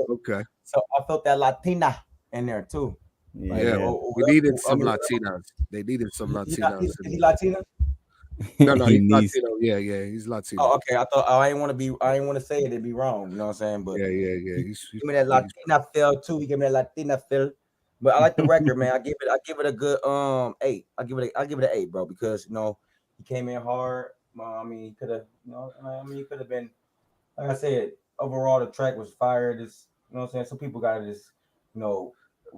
Okay. So I felt that Latina in there too. Yeah, we needed some Latinas. They needed some Latinas. Is he Latina? No, He he's needs. Latino. Yeah, he's Latino. Oh, okay. I thought I didn't want to say it. It'd be wrong. You know what I'm saying? But Yeah. He's give me that Latina feel too. He give me that Latina feel. But I like the record, man. I give it a good 8. I give it an 8, bro, because he came in hard. I mean, he could have, he could have been, like I said, overall the track was fire. This, what I'm saying? Some people got this, when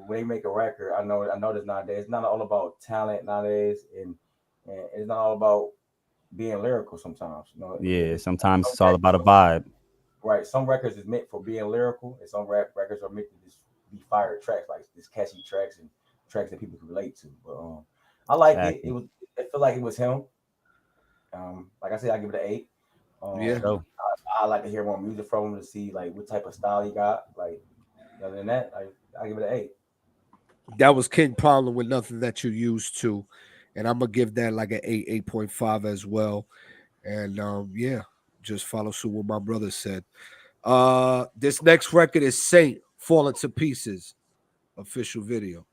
they make a record. I know this nowadays. It's not all about talent nowadays, and it's not all about being lyrical sometimes. Yeah, sometimes it's all about a vibe. Right. Some records is meant for being lyrical, and some records are meant to just be fire tracks, like these catchy tracks and tracks that people can relate to. But I like it. Exactly. I feel like it was him. Like I said, I give it an 8. Yeah. So I like to hear more music from him to see like what type of style he got. Like other than that, I give it an 8. That was King Problem with Nothing That You Used To. And I'm gonna give that like an 8, 8.5 as well. And yeah, just follow suit what my brother said. This next record is Saint Falling to Pieces, official video.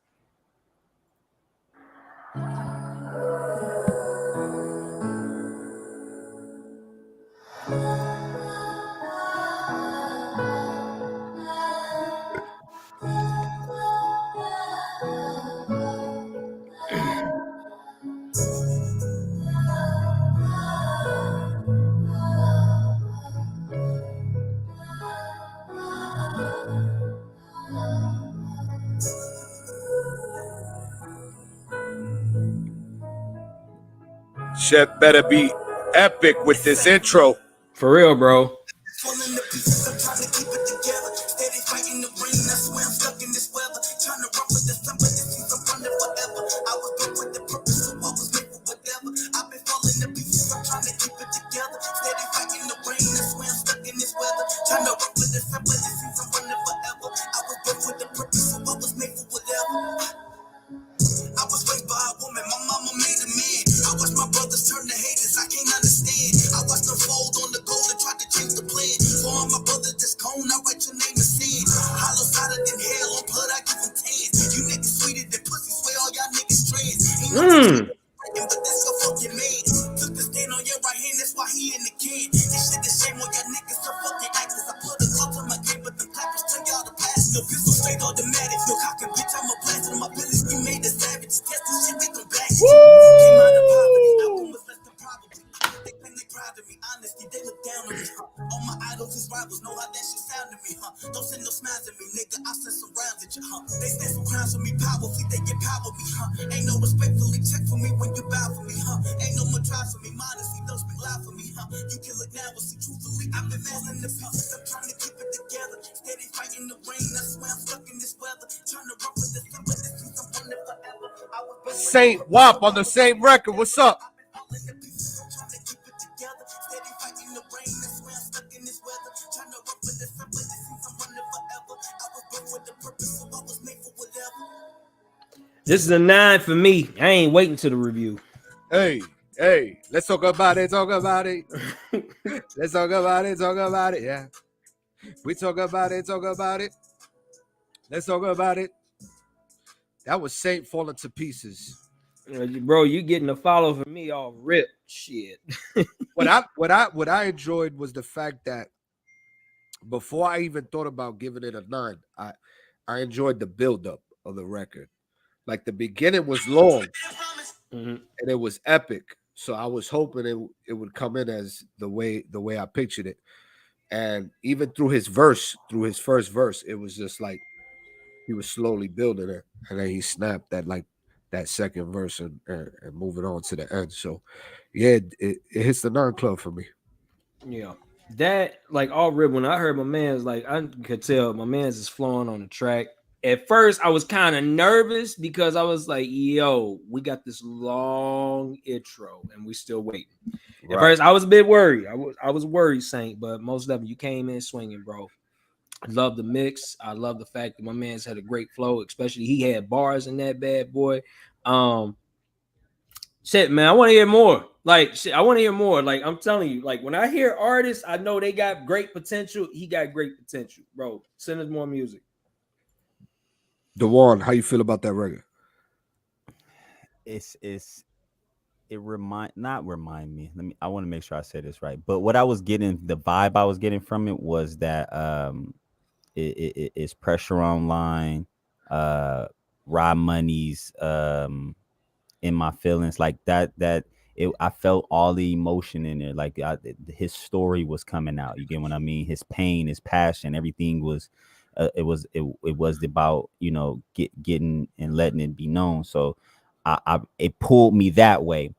Shit better be epic with this intro. For real, bro. Falling to pieces, I'm trying to keep it together. Steady fighting the rain, I swear I'm stuck in this weather. Trying to rock with the sun, but it seems I'm running forever. I was built with the purpose, so I was made for whatever. I've been falling to pieces, I'm trying to keep it together. Steady fighting the rain, I swear I'm stuck in this weather. Trying to rock with the sun, but it seems I'm running forever. I was built with the purpose, so I was made for whatever. I was raised by a woman, my mama made a man. I watched my brothers turn to haters, I can't understand. I watched them fold on the goal and tried to change the plan. For all my brothers that's gone, I write your name in sand. Hollow sided than hell, on blood I give them 10. You niggas sweeter than pussy, swear all y'all niggas trans. Ain't no but that's your fucking man. Took the stand on your right hand, that's why he in the can. This shit is shame on y'all niggas, so fucking actors. I put a club on my game, but the clappers tell y'all to pass. No pistol, straight automatic. No cock and bitch, I'm a blast. On my pillars, we made a savage. Test this shit, we gon' back. Came out of poverty, outcome was less than probably. They claim they proud of me, honesty, they look down on me. All my idols is rivals, know how that shit sound to me, Don't send no smiles at me, nigga, I send some rounds at you, They stand some crowns for me, powerfully, they get power me, Ain't no respectfully check for me when you bow for me, Ain't no more try for me, modesty, don't speak loud for me, You can look now, but see, truthfully, I've been falling to pieces, I'm trying to keep it together. Steady fighting the rain, I swear I'm stuck in this weather. Trying to rock with the sun, but this seems I'm running forever. Saint WAP on the same record. What's up? This is a 9 for me. I ain't waiting to the review. Hey, let's talk about it. Let's talk about it. Yeah. We talk about it. Let's talk about it. That was Saint Falling to Pieces. Bro, you getting a follow from me all rip shit. What I enjoyed was the fact that before I even thought about giving it a 9, I enjoyed the buildup of the record. Like the beginning was long and it was epic. So I was hoping it would come in as the way I pictured it. And even through his first verse, it was just like he was slowly building it, and then he snapped that second verse and moving on to the end. So yeah, it hits the 9 club for me. Yeah. That like all rip when I heard my man's like I could tell my man's is flowing on the track. At first, I was kind of nervous because I was like, yo, we got this long intro and we still waiting. Right. At first, I was a bit worried. I was worried, Saint, but most of them you came in swinging, bro. I love the mix. I love the fact that my man's had a great flow, especially he had bars in that bad boy. Shit, man, I want to hear more. Like, shit, I want to hear more. Like, I'm telling you, like, when I hear artists, I know they got great potential. He got great potential, bro. Send us more music. DeJuan, how you feel about that record? It's it not remind me. I want to make sure I say this right. But what I was getting, the vibe I was getting from it was that it's Pressure Online, Raw Money's in my feelings, like I felt all the emotion in there. Like his story was coming out. You get what I mean? His pain, his passion, everything was. It was about, you know, getting and letting it be known. So it pulled me that way.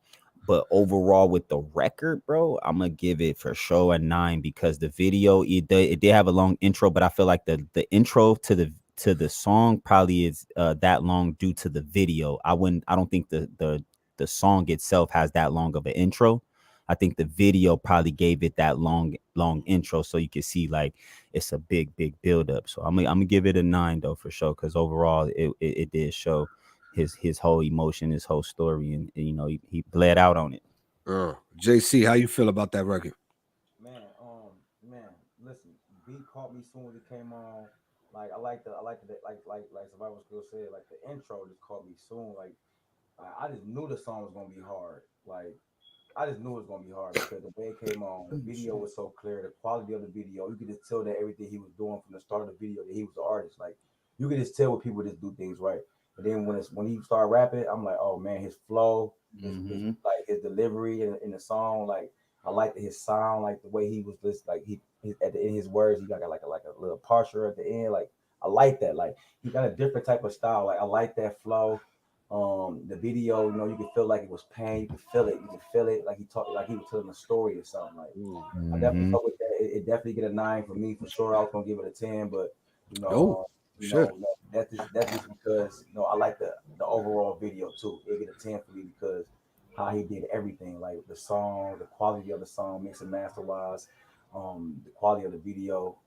But overall, with the record, bro, I'm gonna give it for sure a 9 because the video, it did have a long intro, but I feel like the intro to the song probably is that long due to the video. I don't think the song itself has that long of an intro. I think the video probably gave it that long intro, so you can see like it's a big build up. So I'm gonna give it a 9 though for sure, because overall it did show his whole emotion, his whole story, and you know he bled out on it. JC, how you feel about that record? Man, listen, beat caught me soon as it came on. Like I like Survival Skill said, like the intro just caught me soon. Like I just knew the song was gonna be hard. Like I just knew it was gonna be hard because the way it came on, the video was so clear, the quality of the video, you could just tell that everything he was doing from the start of the video that he was the artist. Like you could just tell when people just do things right. But then when he started rapping, I'm like, oh man, his flow, his like his delivery in the song, like I liked his sound, like the way he was just like at the end his words, he got like a little partial at the end. Like I like that. Like he got a different type of style. Like I like that flow. The video, you know, you can feel like it was pain. You can feel it. You can feel it. Like he talked, like he was telling a story or something. Like I definitely fuck with that. It definitely get a 9 for me for sure. I was gonna give it a 10, but you know, that's just because you know I like the overall video too. It get a 10 for me because how he did everything, like the song, the quality of the song, mix and master wise, the quality of the video,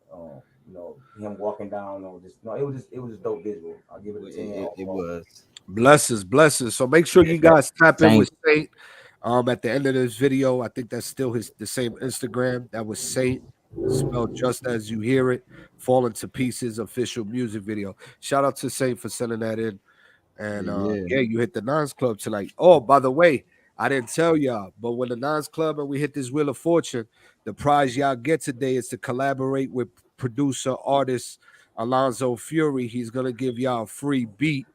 you know, him walking down on just no, it was just dope visual. I'll give it a 10. It was. Blessings. So make sure you guys tap in with Saint. At the end of this video, I think that's still the same Instagram. That was Saint, spelled just as you hear it. Falling to Pieces official music video. Shout out to Saint for sending that in. And yeah, you hit the Nines Club tonight. Oh, by the way, I didn't tell y'all, but when the Nines Club and we hit this Wheel of Fortune, the prize y'all get today is to collaborate with producer artist Alonzo Fury. He's gonna give y'all a free beat,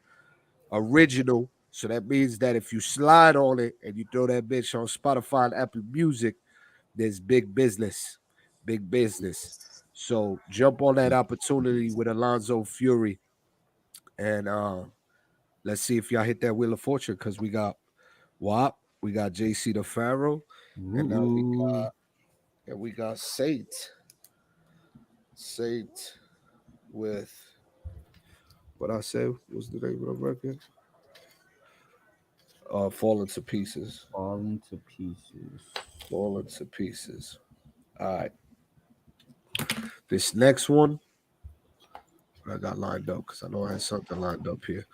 original. So that means that if you slide on it and you throw that bitch on Spotify and Apple Music, there's big business. So jump on that opportunity with Alonzo Fury. And let's see if y'all hit that Wheel of Fortune, because we got WAP, we got JC the Pharaoh, and now we got Saint with what I said was the name of the record. Falling to Pieces. Falling to Pieces. All right. This next one I got lined up because I know I had something lined up here.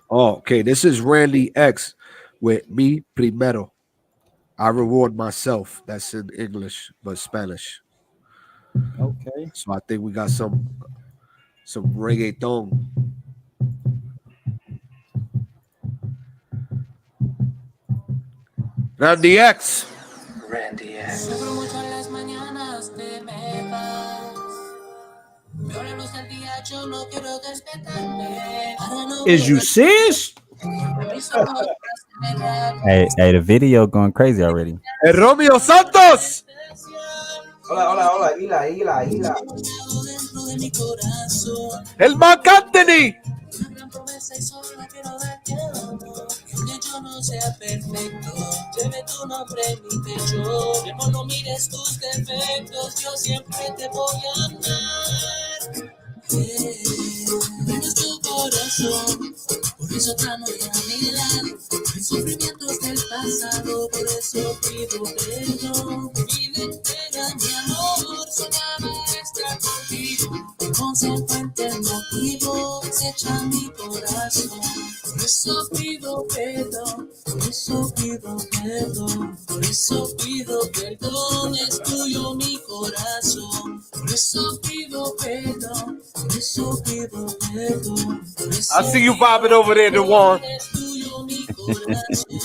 Oh, okay. This is Randy X with Mi Primero. I reward myself. That's in English, but Spanish. Okay. So I think we got some reggaeton. Randy X. Is you serious? Hey, the video going crazy already. Hey, Romeo Santos. Hola, Hila. El Marc Anthony. Yo no sea perfecto, lleve tu nombre en mi pecho, que no mires tus defectos, yo siempre te voy a amar. Tienes tu corazón, por eso tramo de anhelar, hay sufrimientos del pasado, por eso pido perdón. Vida entera, mi amor, soñaba estar contigo, consecuente el motivo, se echa mi corazón. Por eso pido perdón, por eso pido perdón, por eso pido perdón, es tuyo mi corazón. Por eso pido perdón, por eso pido perdón. I see you vibing over there, Dewan. Es tuyo mi corazón.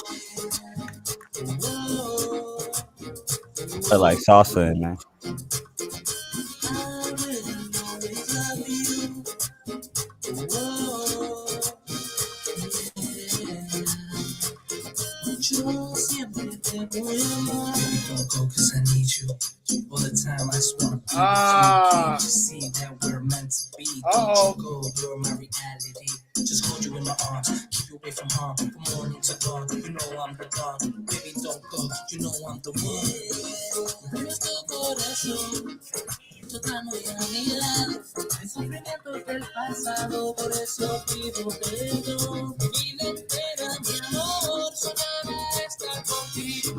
I like salsa in there. Yo siempre te voy a amar. Don't go cause I need you. All the time I just wanna be with you. Can't you see that we're meant to be? Don't you go, you're my reality. Just hold you in my arms, keep you away from harm. From morning to dawn, you know I'm the dawn. Baby, don't go, you know I'm the one. Nuestro corazón, tocando ya mi lado. El sufrimiento del pasado, por eso pido perdón. Vida entera, mi amor, soñaba estar contigo.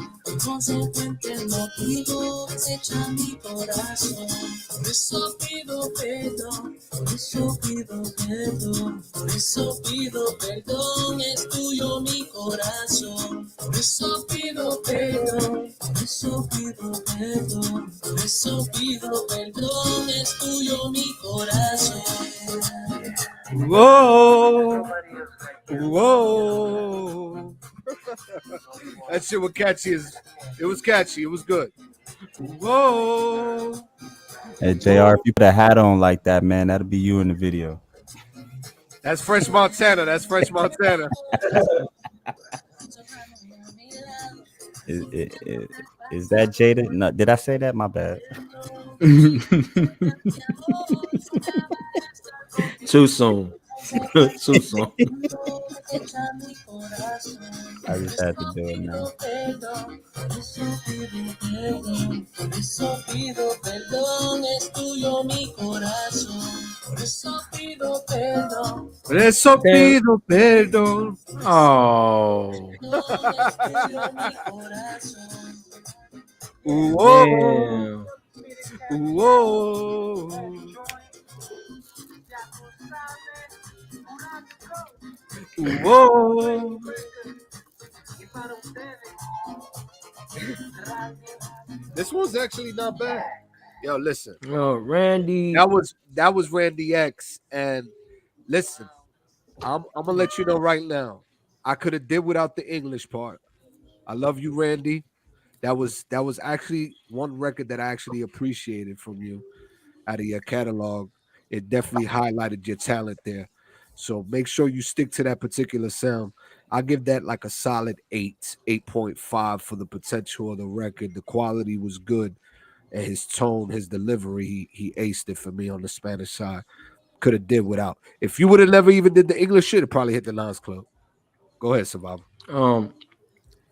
Consecuente el motivo, echa mi corazón. Por eso pido perdón, por eso pido perdón. Por eso pido perdón, es tuyo mi corazón. Por eso pido perdón, por eso pido perdón. Por eso pido perdón, es tuyo mi corazón. Whoa, whoa. That shit was catchy. It was catchy. It was good. Whoa. Hey, JR, if you put a hat on like that, man, that'll be you in the video. That's French Montana. That's French Montana. Is that Jada? No, did I say that? My bad. Too soon. Too soon. I just had to do it now. Por eso pido perdón. Oh. Whoa. Whoa. Whoa. This one's actually not bad. Yo, listen. Oh, Randy. That was Randy X. And listen, I'm gonna let you know right now. I could have did without the English part. I love you, Randy. That was actually one record that I actually appreciated from you out of your catalog. It definitely highlighted your talent there. So make sure you stick to that particular sound. I give that like a solid 8.5 for the potential of the record. The quality was good, and his tone, his delivery, he aced it for me on the Spanish side. Could have did without. If you would have never even did the English shit, it probably hit the Lions Club. Go ahead, Survivor.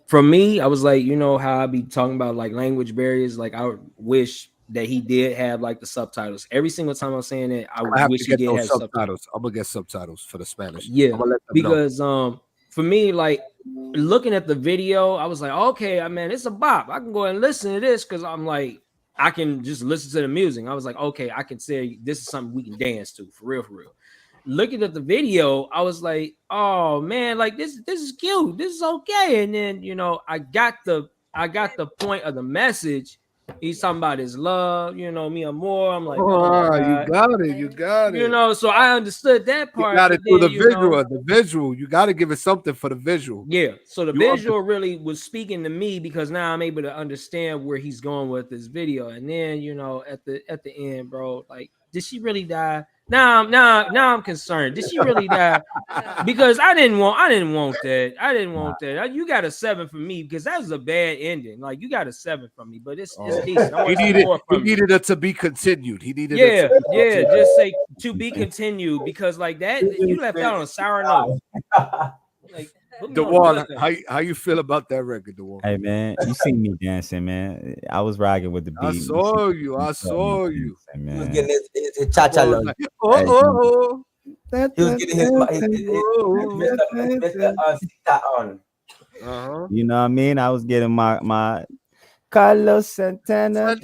For me, I was like, you know how I be talking about like language barriers. Like I wish that he did have like the subtitles. Every single time I'm saying it, I wish he did have subtitles. I'm gonna get subtitles for the Spanish. Yeah, I'm gonna let them because know. For me, like looking at the video, I was like, okay, I mean, it's a bop. I can go and listen to this because I'm like, I can just listen to the music. I was like, okay, I can say this is something we can dance to for real, for real. Looking at the video, I was like, oh man, like this is cute. This is okay. And then I got the point of the message. He's talking about his love, me amor. I'm like, oh you got it. So I understood that part. You got it through the visual. The visual, you got to give it something for the visual. Yeah. So the visual really was speaking to me because now I'm able to understand where he's going with this video. And then at the end, bro, like, did she really die? Now I'm concerned. Did she really die? Because I didn't want that. I didn't want that. You got a 7 from me because that was a bad ending. Like you got a 7 from me, but it's decent. He needed it to be continued. He needed just say to be continued because like that you left out on a sour note. Like DeJuan, how you feel about that record, DeJuan? Hey man, you seen me dancing, man. I was rocking with the beat. I saw you. Man. He was getting his cha-cha love. He was getting his Mr. on. You know what I mean? I was getting my Carlos Santana.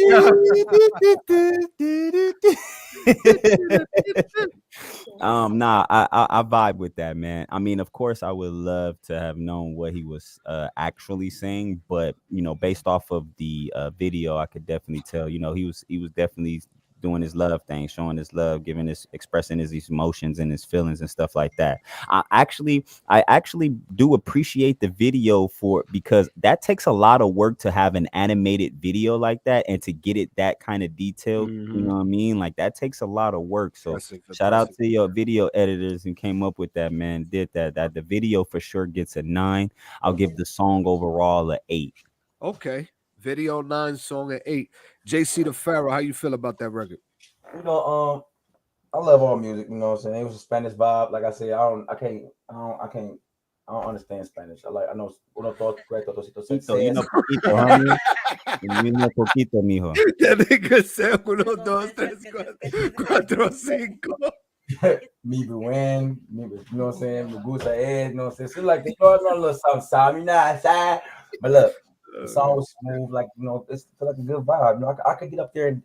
I vibe with that, man. I mean, of course, I would love to have known what he was actually saying, but based off of the video, I could definitely tell. He was definitely doing his love thing, showing his love, giving his expressing his emotions and his feelings and stuff like that. I actually do appreciate the video for because that takes a lot of work to have an animated video like that and to get it that kind of detailed. You know what I mean? Like that takes a lot of work. So shout out to your video editors who came up with that, man. Did that. That the video for sure gets a 9. I'll give the song overall a 8. Okay. Video 9, song at 8. JC the Pharaoh, how you feel about that record? You know, I love all music, you know what I'm saying? It was a Spanish vibe. Like I said, I don't understand Spanish. I know uno dos, tres, totositos, Poquito, you know poquito, homie. You know poquito, mijo. That nigga said 1, 2, 3, 4, 5. Me buen, you know what I'm saying? Me gusta es, you know what I'm saying? So like, you know, a little something, you know what I'm saying? But look, the song was smooth, like, you know, it's feel like a good vibe. You know, I could get up there and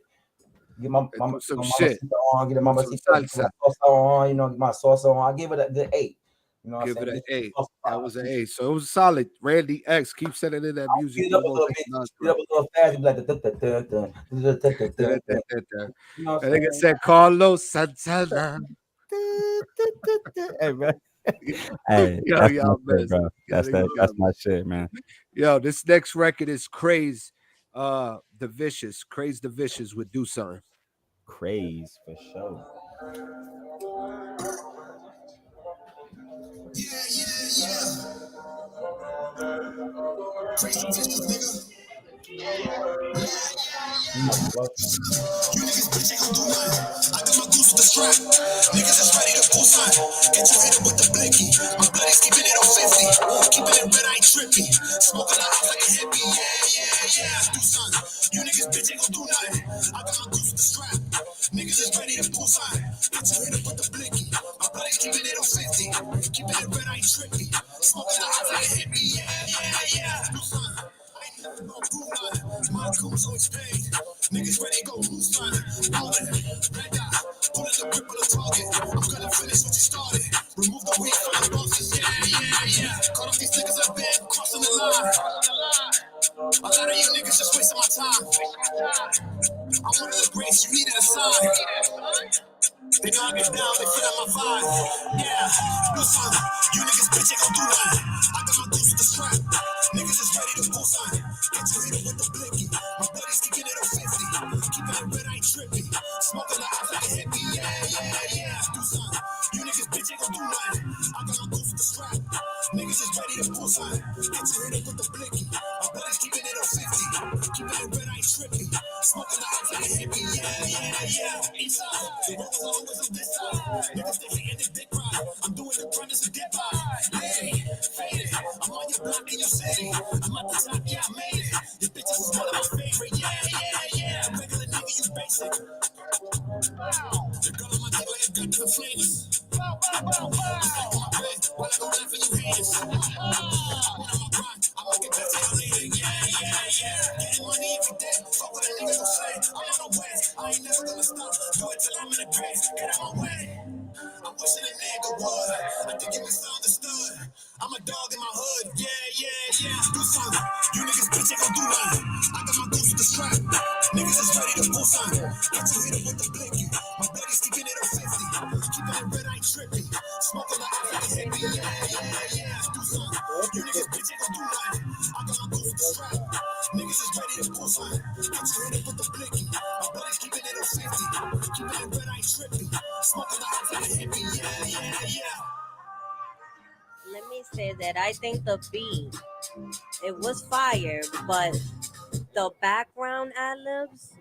get my some shit on, get a mama salsa on, you know, get my salsa on. I give it a good 8. You know what I'm saying? Give it an 8. That was an 8. Vibe. So it was solid. Randy X, keep sending in that music. Get up a little bit, get up a little fast, be like you know what I'm saying? Said Carlos Santana. Hey, man. Hey, Yo, that's y'all my shit, bro. That's my shit, man. Yo, this next record is Craze, the Vicious. Craze the Vicious with Do Something. Craze for sure. Crazy vicious, nigga. You niggas bitch ain't gon' do nothing. I got my goose with the strap. Niggas is ready to pull sign. Get you hit with the blinky. My blood is keeping it on 50. Keeping it red, I ain't trippy. Smoking the house like a hippie. Yeah. Do something. You niggas bitch ain't gon' do nothing. I got my goose with the strap. Niggas is ready to pull sign. Get you hit with the blinky. My blood is keeping it on 50. Keeping it red, I ain't trippy. Smoking the house like a hippie. Yeah. Do something. I ain't never gon' do nothing. My goose always paid. Niggas ready go move son. Rolling, red dot, pulling the grip on the target. I'm gonna finish what you started. Remove the weed from the bosses. Yeah. Caught up these niggas I've been crossing the line. A lot of you niggas just wasting my time. I'm one of the greats, you needed a sign. They knock it down, they feel my vibe. Yeah, do something. You niggas bitch ain't gon' do nothing. I got my goose with the strap. Niggas is ready to pull sign. Get you hit with the blinky. My buddy's keeping it on 50. Keeping it red, I ain't trippy. Smoking the house like a hippie. Yeah. Do something. You niggas bitch ain't gon' do nothing. I got my goose with the strap. Niggas is ready to pull sign. Get you hit with the blinky. My buddy's keeping it on 50. Keeping it red, I ain't trippy. Smoking the house like a hippie. Yeah. Inside. The road was always on this side. Niggas they hating this dick ride. I'm doing the grind, it's a dip by. Hey, faded. I'm on your block in your city. I'm at the top, yeah, I made it. Your bitches is one of my favorite. Yeah. Regular nigga, you basic. The girl on my dick like a gun to the flavors. I'm on my bed while I go down for you haters. I'm on my grind. I'm gonna get back to you later. Yeah. Getting money every day. Fuck what a nigga gon' say. I'm on the way. I ain't never gonna stop. Do it till I'm in the grave. Get out my way. I'm wishing a nigga would. I think you misunderstood. I'm a dog in my hood. Yeah. Do something. You niggas bitch ain't gon' do nothing. I got my goose with the strap. Niggas is ready to pull sign. Get you hit with the blinky. My buddy's keeping it on 50. Keeping it red, I ain't trippy. Smoking the house like a hippie. Yeah. Do something. You niggas bitch ain't gon' do nothing. I got my goose with the strap. Niggas is ready to pull sign. Get you hit with the blinky. My buddy's keeping it on 50. Keeping it red, I ain't trippy. Smoking the house like a hippie. Yeah. Let me say that I think the beat, it was fire, but the background ad-libs,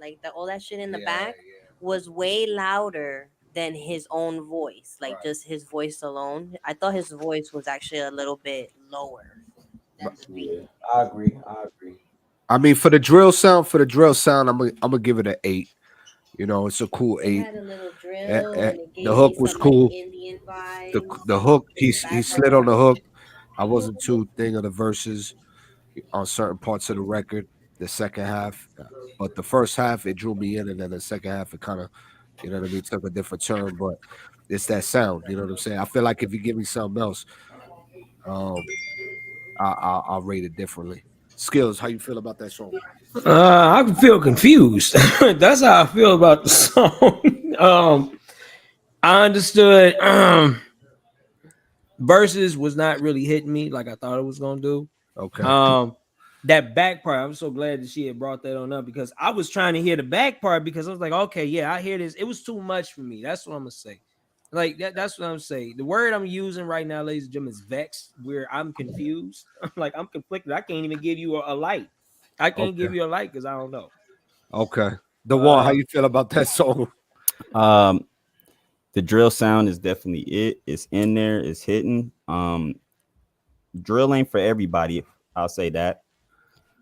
like all that shit in the back was way louder than his own voice, like just his voice alone. I thought his voice was actually a little bit lower than the beat. Yeah, I agree. I mean, for the drill sound, I'm gonna give it an 8. You know, it's a cool It 8. had a little drill and it The gave hook me was some like cool. Indian The vibes. the hook, In he the slid on the background. hook. I wasn't too thing of the verses on certain parts of the record. The second half, but the first half it drew me in, and then the second half it kind of, you know what I mean, took a different turn. But it's that sound, you know what I'm saying. I feel like if you give me something else, um, I'll rate it differently. Skills, how you feel about that song? I feel confused. That's how I feel about the song. I understood verses was not really hitting me like I thought it was gonna do. Okay. That back part, I'm so glad that she had brought that on up because I was trying to hear the back part because I was like, okay, yeah, I hear this. It was too much for me. That's what I'm gonna say. Like that's what I'm saying. The word I'm using right now, ladies and gentlemen, is vexed, where I'm confused. Like I'm conflicted. I can't even give you a light. I can't Okay. give you a light because I don't know. Okay. The one, how you feel about that song? The drill sound is definitely it. It's in there. It's hitting. Drill ain't for everybody. I'll say that.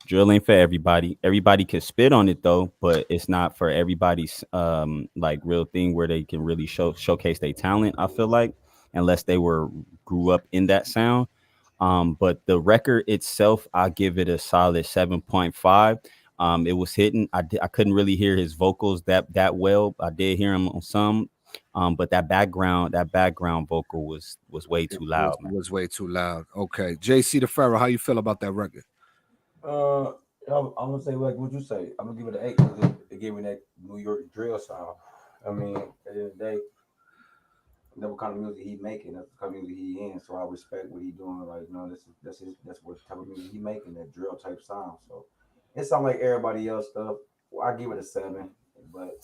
Drill ain't for everybody. Everybody can spit on it though, but it's not for everybody's like real thing where they can really showcase their talent. I feel like unless they grew up in that sound. But the record itself, I give it a solid 7.5. It was hitting. I couldn't really hear his vocals that well. I did hear him on some, but that background vocal was way too loud, man. Was way too loud. Okay, JC the Pharaoh, how you feel about that record? I'm gonna say like what you say. I'm gonna give it an 8 because it gave me that New York drill sound. I mean, at the end of the day, that's what kind of music he making. That's the kind of music he in. So I respect what he doing. Like, you know, that's what type of music he making. That drill type sound. So it sounds like everybody else stuff. Well, I give it a 7. But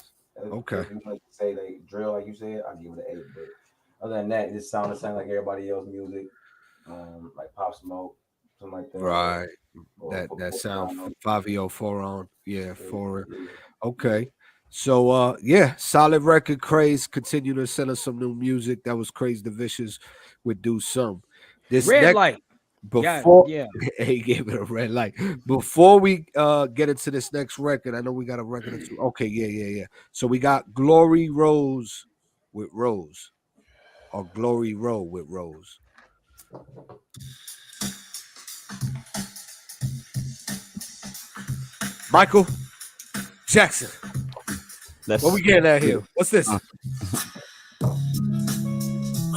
Okay, if you like to say like drill, like you said, I give it an 8. But other than that, it sound the same like everybody else music. Like Pop Smoke, something like that. right. Or That sound on. Fabio Foreign. Yeah, Foreign. Okay. So yeah, solid record. Craze continue to send us some new music. That was Craze the Vicious with Do Some. This Red next light. before Yeah. he gave it a red light. Before we get into this next record, I know we got a record or two. Okay, yeah. So we got Glory Rose with Rose. Or Glory Row with Rose. Michael Jackson. What we getting at here? What's this? I'm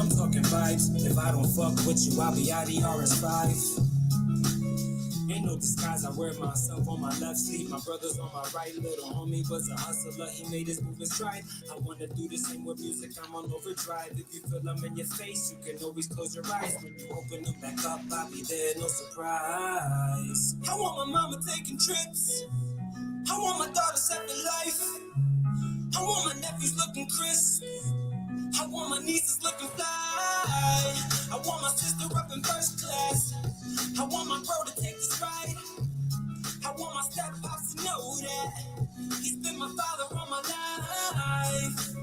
talking vibes. If I don't fuck with you, I'll be out the RS5. Ain't no disguise, I wear myself on my left sleeve. My brother's on my right. Little homie was a hustler, he made his move in stride. I wanna do the same with music, I'm on overdrive. If you feel them in your face, you can always close your eyes. When you open them back up, I'll be there, no surprise. I want my mama taking trips. I want my daughter set for life. I want my nephews looking crisp. I want my nieces looking fly. I want my sister up in first class. I want my bro to take this ride. I want my step-pops to know that he's been my father all my life.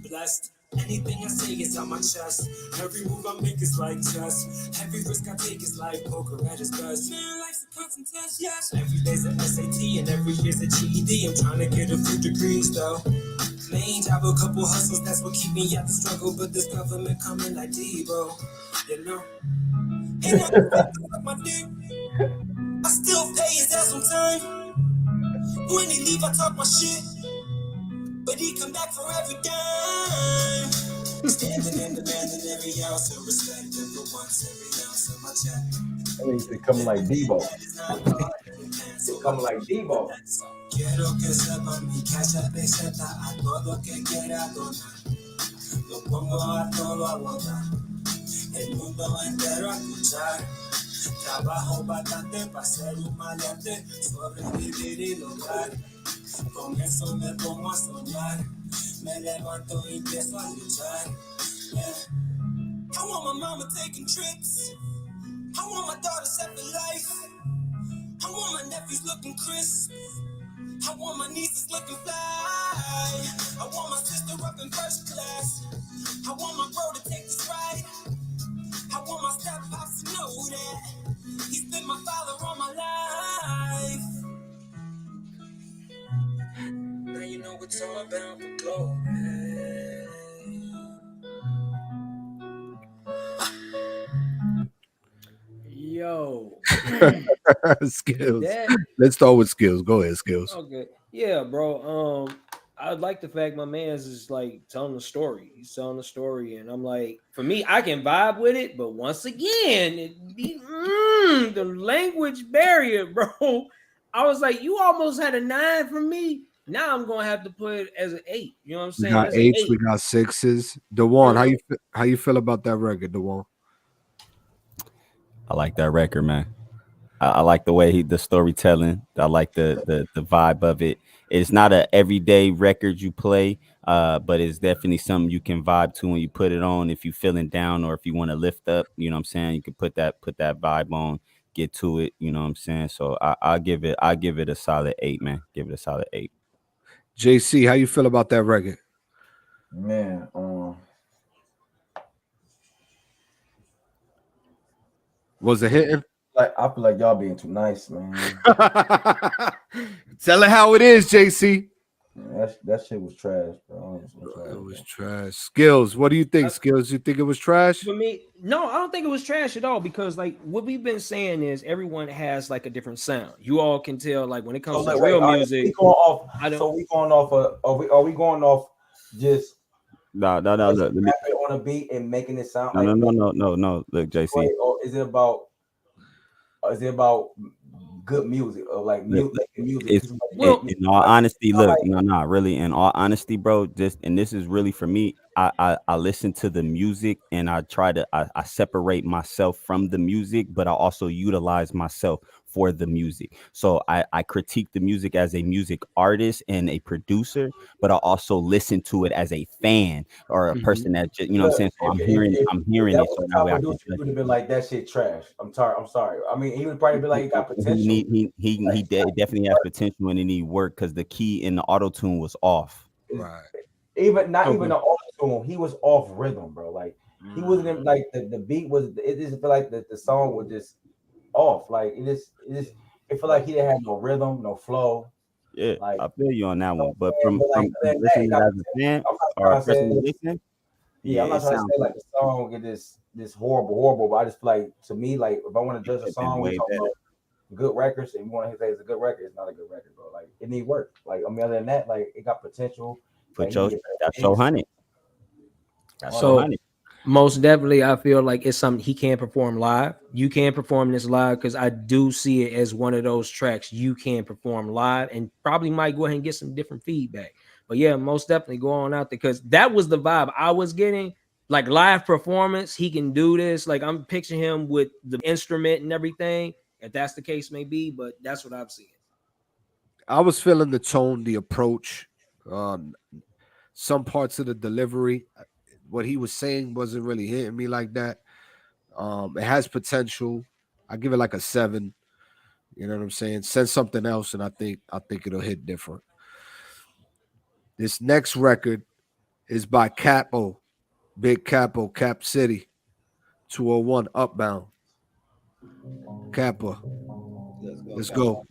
Blessed. Anything I say is on my chest. Every move I make is like chess. Every risk I take is like poker at its best. Man, life's a constant test, yes. Every day's an SAT and every year's a GED. I'm trying to get a few degrees though. Main job, a couple hustles, that's what keep me out the struggle. But this government coming like Debo, you know. Ain't nothing fuck my dick. I still pay his ass on time. When he leave, I talk my shit. But he come back for every dime. Standing and demanding every ounce of respect. And for once, every ounce of my check. I mean, they coming like Debo. They coming like Debo. Quiero que sepan mi casa peseta a todo que quiera donar. Lo pongo a todo a votar. El mundo entero a escuchar. Trabajo bastante para ser un maleante, sobrevivir y lograr. Con eso me pongo a soñar. Me levanto y empiezo a luchar. Yeah. I want my mama taking trips. I want my daughter set for life. I want my nephews looking crisp. I want my nieces looking fly. I want my sister up in first class. I want my bro to take this ride. I want my step-pops to know that he's been my father all my life. Now you know it's all about the glory. Yo. Skills. Let's start with Skills. Go ahead, Skills. Okay. Yeah, bro. I like the fact my man's is like telling the story. He's telling the story, and I'm like, for me, I can vibe with it, but once again, the language barrier, bro. I was like, you almost had a 9 from me. Now I'm gonna have to put it as an 8. You know what I'm We saying? got As an eights, we 8. got sixes. Dewan, how you feel about that record, Dewan? I like that record, man. I like the way the storytelling. I like the vibe of it. It's not a everyday record you play, but it's definitely something you can vibe to when you put it on. If you're feeling down or if you want to lift up, you know what I'm saying. You can put that vibe on, get to it. You know what I'm saying. So I give it a solid 8, man. Give it a solid 8. JC, how you feel about that record? Man, Was it hitting? like I feel like y'all being too nice, man. Tell it how it is, JC. Man, that shit was trash, bro. It was trash. Skills, what do you think, Skills? You think it was trash? For me, no, I don't think it was trash at all because like what we've been saying is everyone has like a different sound. You all can tell like when it comes to real music. We going off, so we going off are we going off just No. Look, on a beat and making it sound no. Look, JC. Or is it about good music or like music? In all honesty, look, really, in all honesty, bro, and this is really for me. I listen to the music and I try to I separate myself from the music, but I also utilize myself for the music. So I critique the music as a music artist and a producer, but I also listen to it as a fan or a person that just, you know what I'm saying. So I'm hearing it. So now I would have been like that shit trash. I'm sorry. I mean, he would probably be like he got potential. He definitely has potential and he need work because the key in the auto tune was off. Right. Even the auto tune, he was off rhythm, bro. Like he wasn't even, like the beat was. It just feel like the song was just off. Like it felt like he didn't have no rhythm, no flow. Yeah, like, I feel you on that one. But from listening as a fan or a person listening, I'm not trying to say like the song is this horrible. But I just feel like, to me, like if I want to judge a song, we talk about good records, and you want to say it's a good record, it's not a good record, bro. Like it need work. Like I mean, other than that, like it got potential. That's so honey. So most definitely, I feel like it's something he can't perform live. You can't perform this live because I do see it as one of those tracks you can perform live, and probably might go ahead and get some different feedback. But yeah, most definitely go on out there because that was the vibe I was getting. Like live performance, he can do this. Like I'm picturing him with the instrument and everything, if that's the case may be. But that's what I'm seeing. I was feeling the tone, the approach, some parts of the delivery. What he was saying wasn't really hitting me like that. It has potential. I give it like a 7. You know what I'm saying? Send something else, and I think it'll hit different. This next record is by Capo, Big Capo, Cap City, 201 Upbound. Kappa. Let's go.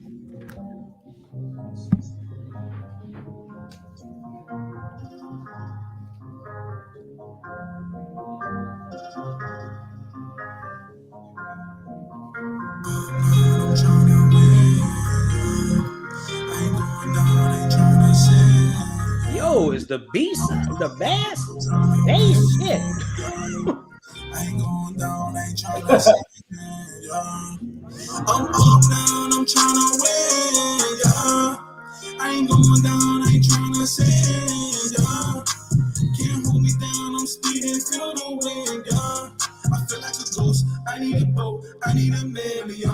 Yo, is the beast the bass shit? I ain't going down, I ain't trying to see it, yeah. I'm up down, I'm trying to win, yeah. I ain't going down, I ain't trying to see it, yeah. Can't hold me down, I'm speeding through the wind, yeah. I feel like a ghost, I need a boat, I need a million.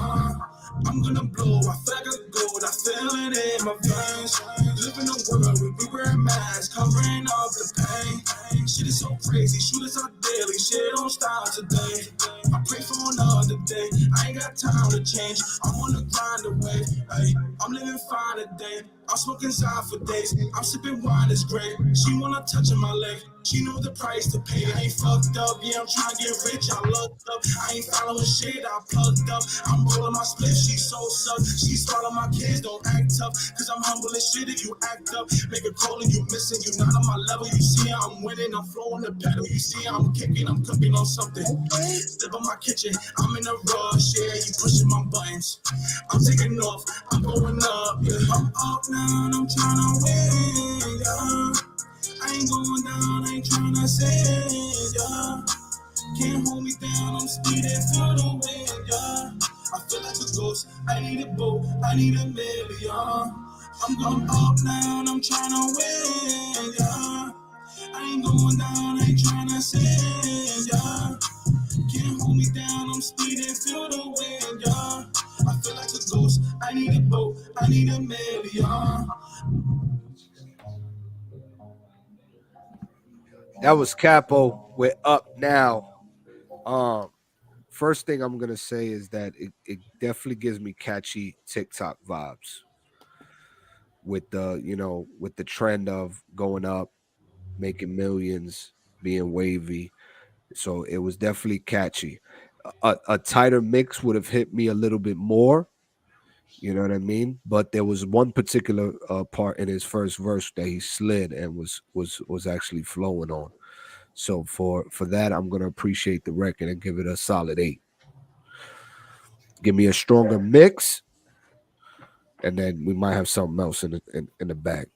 I'm gonna blow, I feel like a gold, I feel it in my veins. Live in a world where we wear masks, covering up the pain. Shit is so crazy, shooters are daily, shit don't stop today. I pray for another day, I ain't got time to change. I'm on the grind away, hey, I'm living fine today. I'm smoking side for days, I'm sipping wine, it's great. She wanna touch on my leg, she know the price to pay. I ain't fucked up, yeah, I'm trying to get rich, I looked up. I ain't following shit, I plugged up. I'm rolling my split, she so suck. She started my kids, don't act tough. Cause I'm humble as shit if you act up. Make a call and you missing, you not on my level. You see I'm winning, I'm flowing the pedal. You see I'm kicking, I'm cooking on something. Step on my kitchen, I'm in a rush, yeah, you pushing my buttons. I'm taking off, I'm going up, yeah. I'm up now. down, I'm tryna win, yeah. I ain't going down, I ain't tryna say, yeah. Can't hold me down, I'm speeding through the wind, yeah. I feel like a ghost, I need a boat, I need a million. I'm going up now, I'm tryna win, yeah. I ain't going down, I ain't tryna say, yeah. Can't hold me down, I'm speeding through the wind, yeah. I feel like a ghost, I need a boat, I need a million. That was Capo. We're up now. First thing I'm gonna say is that it definitely gives me catchy TikTok vibes with with the trend of going up, making millions, being wavy. So it was definitely catchy. A tighter mix would have hit me a little bit more. You know what I mean? But there was one particular part in his first verse that he slid and was actually flowing on. So for that, I'm gonna appreciate the record and give it a solid 8. Give me a stronger mix, and then we might have something else in the bag.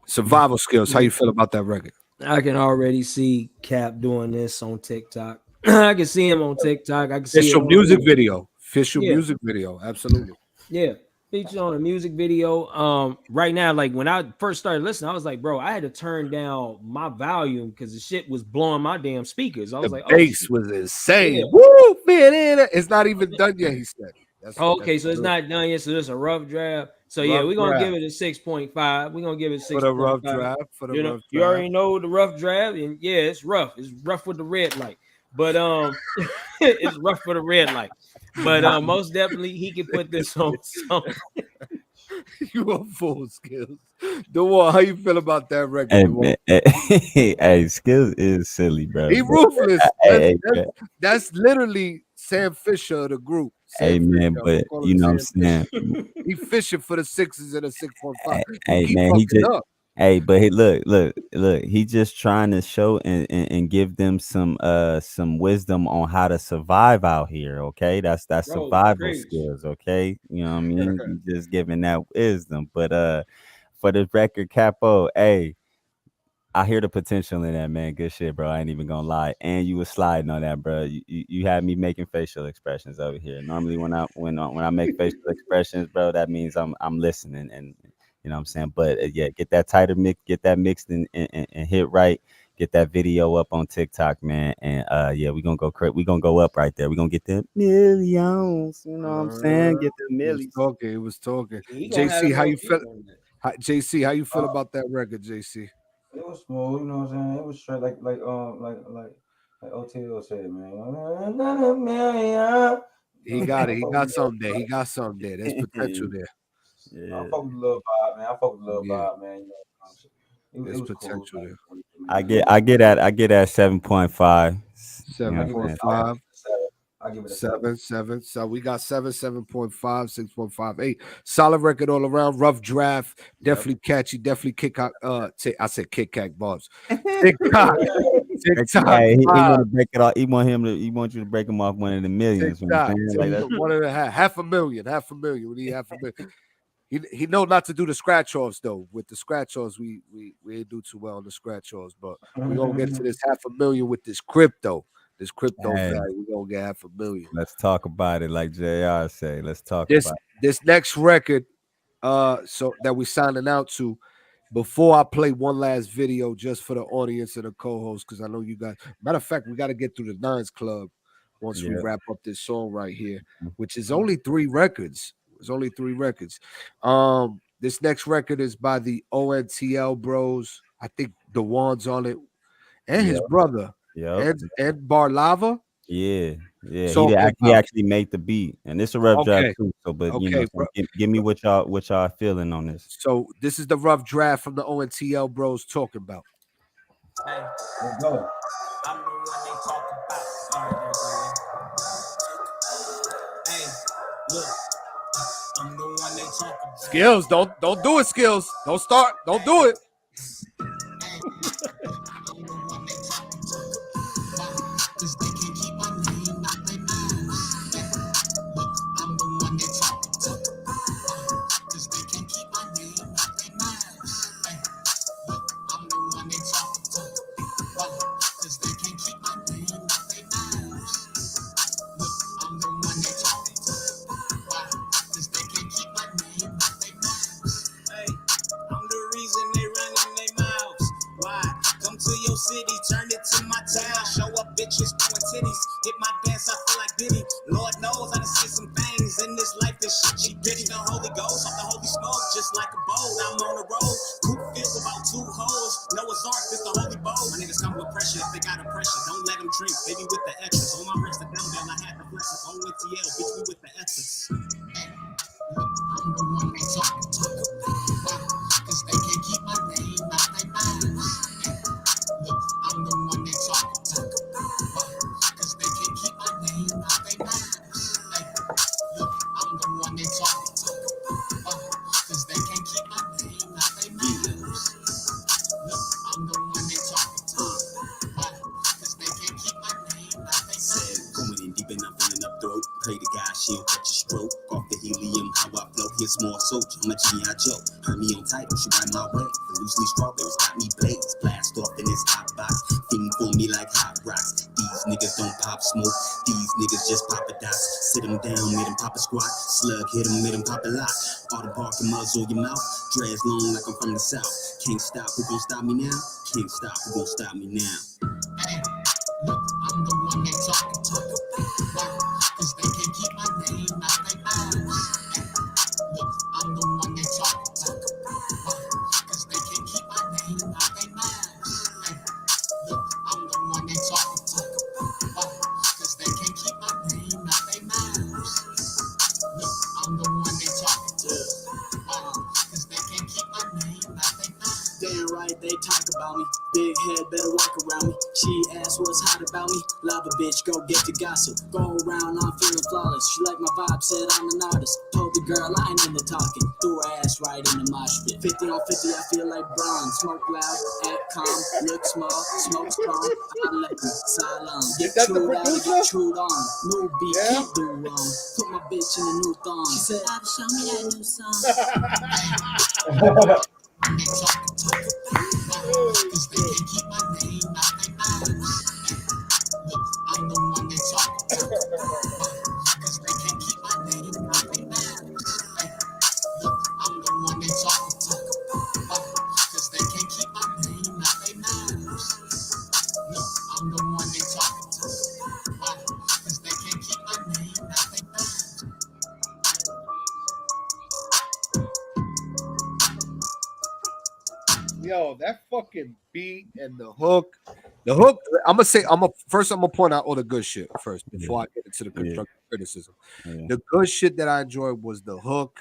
Survival skills. How you feel about that record? I can already see Cap doing this on TikTok. I can see him on TikTok. I can see it Official on music video. Official yeah, music video. Absolutely. yeah. Featured on a music video. Right now, like when I first started listening, I was like, bro, I had to turn down my volume because the shit was blowing my damn speakers. I was The like, oh bass shit. was Yeah. insane. Woo, man! It's not even done yet. He said. Oh, That's okay, so it's good. not done yet. So it's a rough draft. So yeah, Rough we're gonna give draft it a 6.5. We're gonna give it for the rough 6.5. draft. For the You know, rough you draft. already know the rough draft, and yeah, it's rough. It's rough with the red light, but it's rough for the red light. But most definitely he can put this on something. You are full skills. Dewar, how you feel about that record? Hey, Dewar? man, hey, Skills is silly, bro. He But ruthless. hey, hey, That's literally Sam Fisher of the group. hey, Sam Fisher. man, I'm gonna but call him you know what I'm Sam Fisher. saying? He fishing for the sixes and a 6.5. Hey, He hey, keep man, he fucking just up. hey, but hey, look, he just trying to show and give them some wisdom on how to survive out here. Okay, that's Bro, survival preach. skills. Okay, you know what I mean? He just giving that wisdom. But for the record, Capo, hey, I hear the potential in that, man. Good shit, bro. I ain't even gonna lie. And you was sliding on that, bro. You had me making facial expressions over here. Normally, when I make facial expressions, bro, that means I'm listening, and you know what I'm saying. But yeah, get that tighter mix, get that mixed and hit right. Get that video up on TikTok, man. And yeah, we gonna go up right there. We gonna get them millions. You know what I'm saying? Get the He was millions. talking. He was talking. He gonna have JC, it how more you feel? deep on that. JC, how you feel Uh, about that record, JC? it was smooth, you know what I'm saying? It was straight like OTL said, man. Another million. He You know what I'm got saying? it. I He fuck with got the little something there. He got something there. There's potential Yeah. there. I fuck with the little vibe, man. I fuck with the little Yeah, vibe, man. You know what I'm saying? It there's was cool. potential Like, there. I man, get I get at I get at 7.5. You know I what give I'm it a, saying? I $7.5. give it a 7. I give it a 7. 7. So we got 7, 7.5, 6.58. Solid record all around. Rough draft. Yep. Definitely catchy. Definitely kick out. I said kick back bobs. TikTok. TikTok Hey, he want vibe. to break it off. He want you to break him off one of the millions. You know what TikTok. I'm saying? Like that. One and a half. Half a million. Half a million. We need half a million. He know not to do the scratch offs though. With the scratch offs, we ain't do too well on the scratch offs, but we gonna get to this half a million with this crypto. This crypto Hey, value. We gonna get half a million. let's talk about it, like JR say. Let's talk This about this next record, so that we signing out to. Before I play one last video just for the audience and the co-host, because I know you guys. Matter of fact, we got to get through the Nines Club it. once we Yeah. wrap up this song right here, which is Mhm. only 3 records. It's only 3 records. This next record is by the ONTL Bros. I think the one's on it, and his Yep. brother, Yep. and Barlava. Yeah. Yeah. Talking He about actually made the beat, and it's a rough draft okay, too. So, but you know, okay, bro. give me what y'all feeling on this. So this is the rough draft from the ONTL Bros talking about. Hey, Let's go. I'm the one they talk about. Sorry, hey, look, I'm the one they talk about. Skills, don't do it, Skills. Don't start. Don't do it. On with the L, bitch, we with the ethics. I'm the one they talk about. Cause they can't keep my name out their mouths. Look, I'm the one they talk about. Cause they can't keep my name out their mouths. Look, I'm the one they talk about. Cause they can't keep my name out their mouths. Look, I'm the one they talk about. Cause they can't keep my name out their mouths. Going in deep and I'm feeling up throat. Pray to God she'll catch a stroke. Off the helium, how I flow. Here's small soldier, I'm a G.I. Joe. Heard me on title, she ride my way. The loosely strawberries got me blaze. Blast off in this hot box. Feeding for me like hot rocks. These niggas don't pop smoke. These niggas just pop a dot. Sit them down, made them pop a squat. Slug hit them, made them pop a lot. All the bark and muzzle your mouth. Dreads long like I'm from the south. Can't stop, who gon' stop me now? Can't stop, who gon' stop me now? Look, I'm the one they talk about. Cause they can't keep my name out their mouths. Look, I'm the one they talk about. Cause they can't keep my name out their mouths. Look, I'm the one they talk about. Cause they can't keep my name out their mouths. Look, I'm the one they talk about. Cause they can't keep my name out their mouths. Damn right, they talk about me. Big head, better walk around me. She asked what's hot about me. Lava bitch, go get the gossip. Go around, I'm feeling flawless. She like my vibe, said I'm an artist. Told the girl I ain't into talking. Threw her ass right in the mosh pit. 50 on 50, I feel like bronze. Smoke loud, act calm, look small, smoke strong. I let me silent. Get chewed out, get chewed on. New beat, can't do wrong. Put my bitch in a new thong. She said, Pop, show me that new song. Cause they can't keep my name out their mouths. Look, I'm the one they talk about. Cause they can't keep my name out their mouths. Look, I'm the one they talk about. Cause they can't keep my name out their mouths. Look, I'm the one they talk about. Cause they can't keep my name out their mouths. Yo, that fucking beat and the hook. The hook, I'm gonna point out all the good shit first before I get into the constructive criticism. The good shit that I enjoyed was the hook.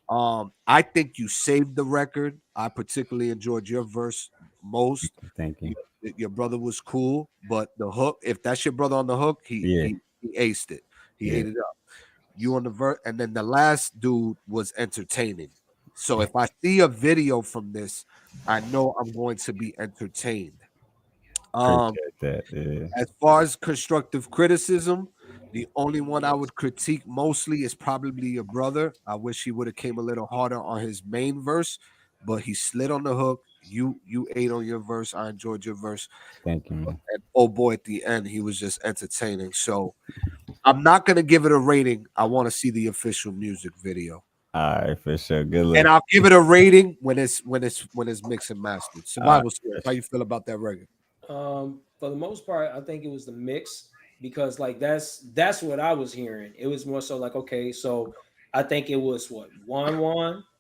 I think you saved the record. I particularly enjoyed your verse most. Thank you. Your brother was cool, but the hook, if that's your brother on the hook, he aced it. He ate it up. You on the verse, and then the last dude was entertaining. So if I see a video from this, I know I'm going to be entertained. Appreciate that. Yeah. As far as constructive criticism, the only one I would critique mostly is probably your brother. I wish he would have came a little harder on his main verse, but he slid on the hook. You ate on your verse. I enjoyed your verse. Thank you, man. And oh boy, at the end, he was just entertaining. So I'm not gonna give it a rating. I want to see the official music video. All right, for sure. Good luck. And I'll give it a rating when it's mixed and mastered. Survival skills. Right. How you feel about that record? For the most part, I think it was the mix because like that's what I was hearing. It was more so like okay, so I think it was what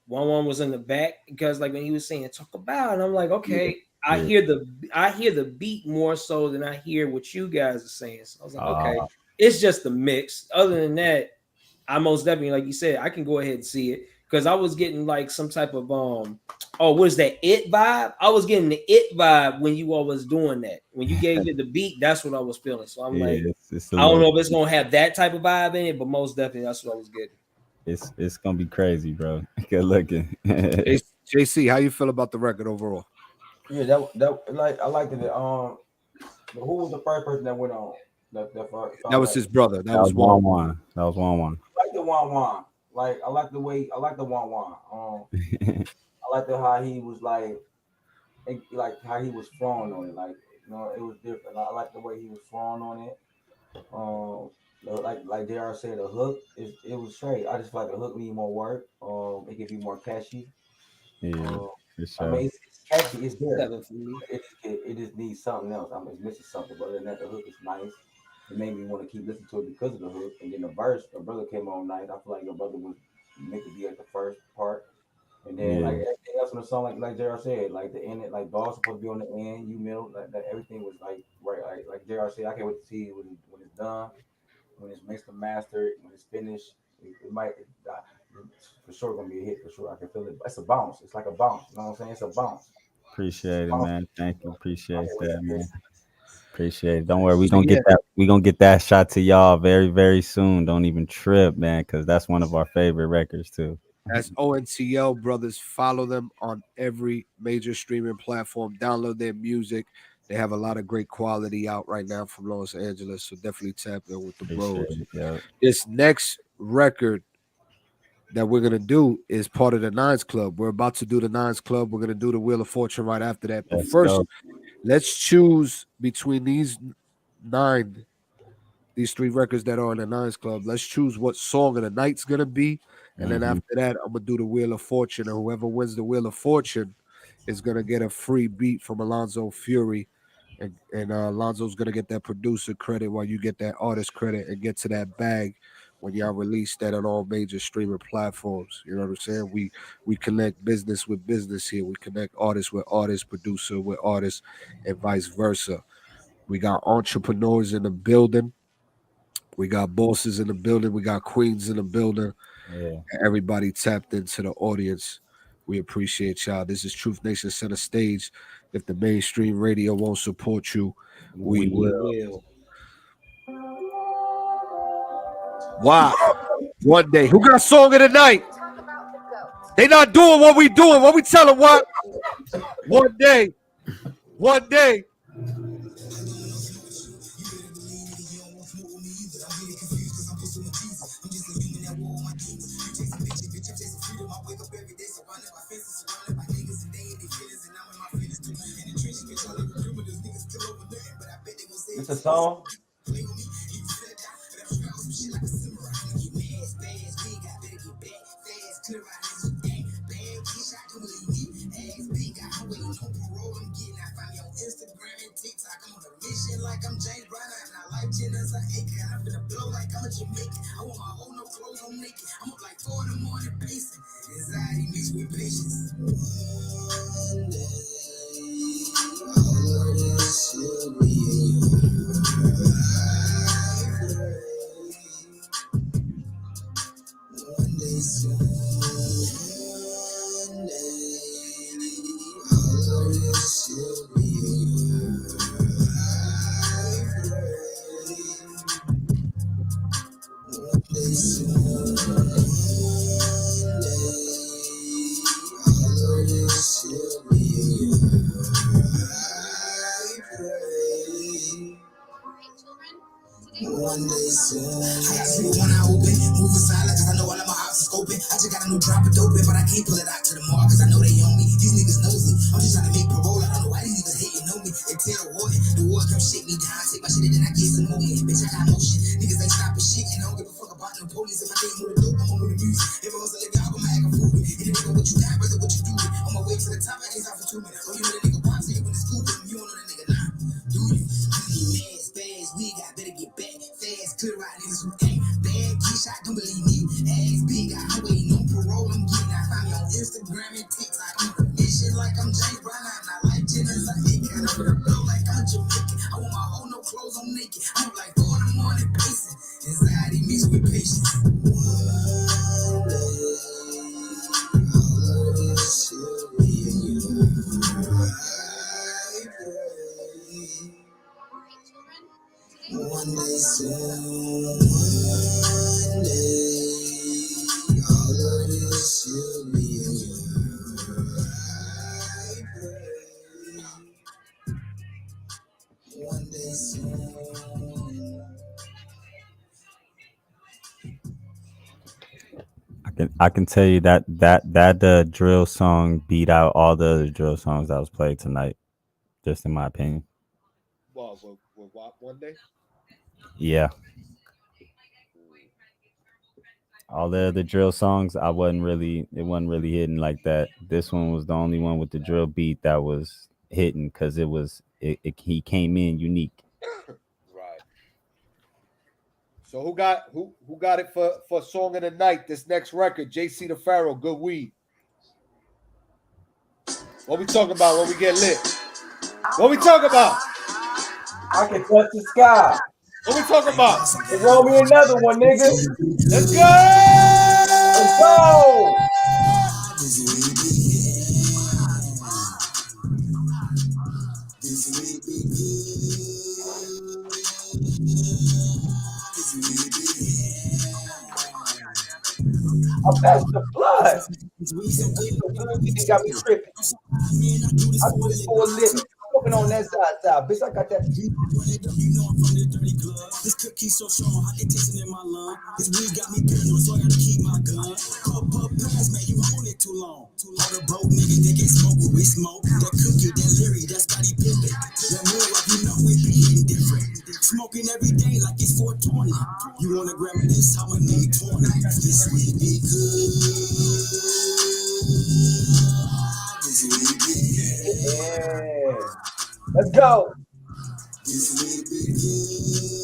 one was in the back because like when he was saying talk about, and I'm like okay, I hear the beat more so than I hear what you guys are saying. So I was like okay, it's just the mix. Other than that, I most definitely like you said I can go ahead and see it because I was getting like some type of oh, what is that it vibe? I was getting the it vibe when you all was doing that. When you gave it the beat, that's what I was feeling. So I'm like, it's I don't know if it's gonna have that type of vibe in it, but most definitely that's what I was getting. It's gonna be crazy, bro. Good looking. JC, how you feel about the record overall? Yeah, that like I liked it. Who was the first person that went on? That was his brother. That was Juan Juan. Juan. That was Juan Juan. I like the Juan. Like I like the way I like the Juan. I like how he was like how he was flowing on it. Like it was different. I like the way he was flowing on it. Like JR said, the hook it was straight. I just feel like the hook need more work. It could be more catchy. Yeah, for I sure. mean, it's catchy. It's there. Seven for me. It just needs something else. It's missing something. But other than that, the hook is nice. It made me want to keep listening to it because of the hook. And then the verse, your brother came on nice. I feel like your brother was meant to be at the first part. And then like Yeah, everything else in the song, like JR said, like the end, like Dog's supposed to be on the end, you middle, like that everything was like right, like JR said, I can't wait to see it when it's done. when it's mixed and mastered, when it's finished, it might for sure gonna be a hit for sure. I can feel it. It's a bounce. It's like a bounce. You know what I'm saying? It's a bounce. Appreciate it, man. Thank you. Appreciate that, man. It. Appreciate it. Don't worry, we So, gonna get that. We gonna get that shot to y'all very, very soon. Don't even trip, man, because that's one of our favorite records too. That's ONTL brothers. Follow them on every major streaming platform. Download their music. They have a lot of great quality out right now from Los Angeles. So definitely tap in with the Appreciate bros. it, yo. This next record that we're gonna do is part of the Nines Club. We're about to do the Nines Club. We're gonna do the Wheel of Fortune right after that. But Let's first, go. let's choose between these 3 records that are in the Nines Club. Let's choose what song of the night's gonna be, and then Mhm. after that, I'm gonna do the Wheel of Fortune, and whoever wins the Wheel of Fortune is gonna get a free beat from Alonzo Fury, and Alonzo's gonna get that producer credit while you get that artist credit, and get to that bag when y'all release that on all major streaming platforms. You know what I'm saying? We connect business with business here. We connect artists with artists, producer with artists, and vice versa. We got entrepreneurs in the building. We got bosses in the building. We got queens in the building. Yeah. Everybody tapped into the audience. We appreciate y'all. This is Truth Nation Center Stage. If the mainstream radio won't support you, we We will. will. Wow. One day. Who got song of the night? They not doing what we doing. What we tell them what? One day. One day. It's a song. Like I'm James Brown, and I like Jenna's an acre. I'm finna blow like I'm a Jamaican. I want my whole no clothes on naked. I'm up like 4 in the morning pacing. Anxiety mixed with patience. One day, all of this will be one day soon. One day, all of this will be one day soon. I got sleep when I open, moving silent cause I know all of my options scoping. I just got a new drop of dope, but I can't pull it out to the mall cause I know they own me. These niggas nosy. I'm just trying to make parole. I don't know why these niggas hating on me. They tell the war come shake me down. Take my shit and then I get some more in. Bitch, I got motion. Niggas ain't stopping shit and I don't give a fuck about no police. If I didn't move the dope, I'm on the music. If I was a nigga, I'm act a fool. And if you know what you got, brother, what you do. On my way to the top, I ain't out for 2 minutes. Oh, you know the nigga pops, so you went to school with him. You don't know the nigga now. Do you? Mad, spaz, we got better get back. Fast, clear out niggas who ain't bad. Get shot, don't believe me. Ass big, I'm waiting on parole. I'm getting out. Find me on Instagram and TikTok. I'm on a mission like I'm James Brown. I'm not like Jenna's like acre. I'm gonna blow like I'm Jamaican. I want my whole no clothes on naked. I'm up like 4 in the morning pacing. Anxiety mixed with patience. One day, all of this will be one day soon. One day, all of this will be one day soon. I can tell you that drill song beat out all the other drill songs that was played tonight. Just in my opinion. Well, one day. Yeah. All the other drill songs, it wasn't really hitting like that. This one was the only one with the drill beat that was hitting because he came in unique. Right. So who got it for song of the night? This next record, JC the Pharaoh, Good Weed. What we talking about when we get lit? What we talking about? I can touch the sky. What we talking about? Roll me another one, nigga. Let's go. Let's go. I passed the blood. This weed so good, it got me tripping. I do this for a living. Smoking on that side, bitch. I got that. This cookie so strong, I can taste it in my lung. This weed got me paranoid, so I gotta keep my gun. Puff pass, man, you hold it too long. All the broke niggas, they can't smoke what we smoke. That cookie, that Leary, that's Scotty Pippen. That moon, like you know it be hitting different. Smoking every day like it's 420. You wanna grab me this, I'ma need 20. This weed be good. This weed be good. Yeah. Let's go. This weed be good.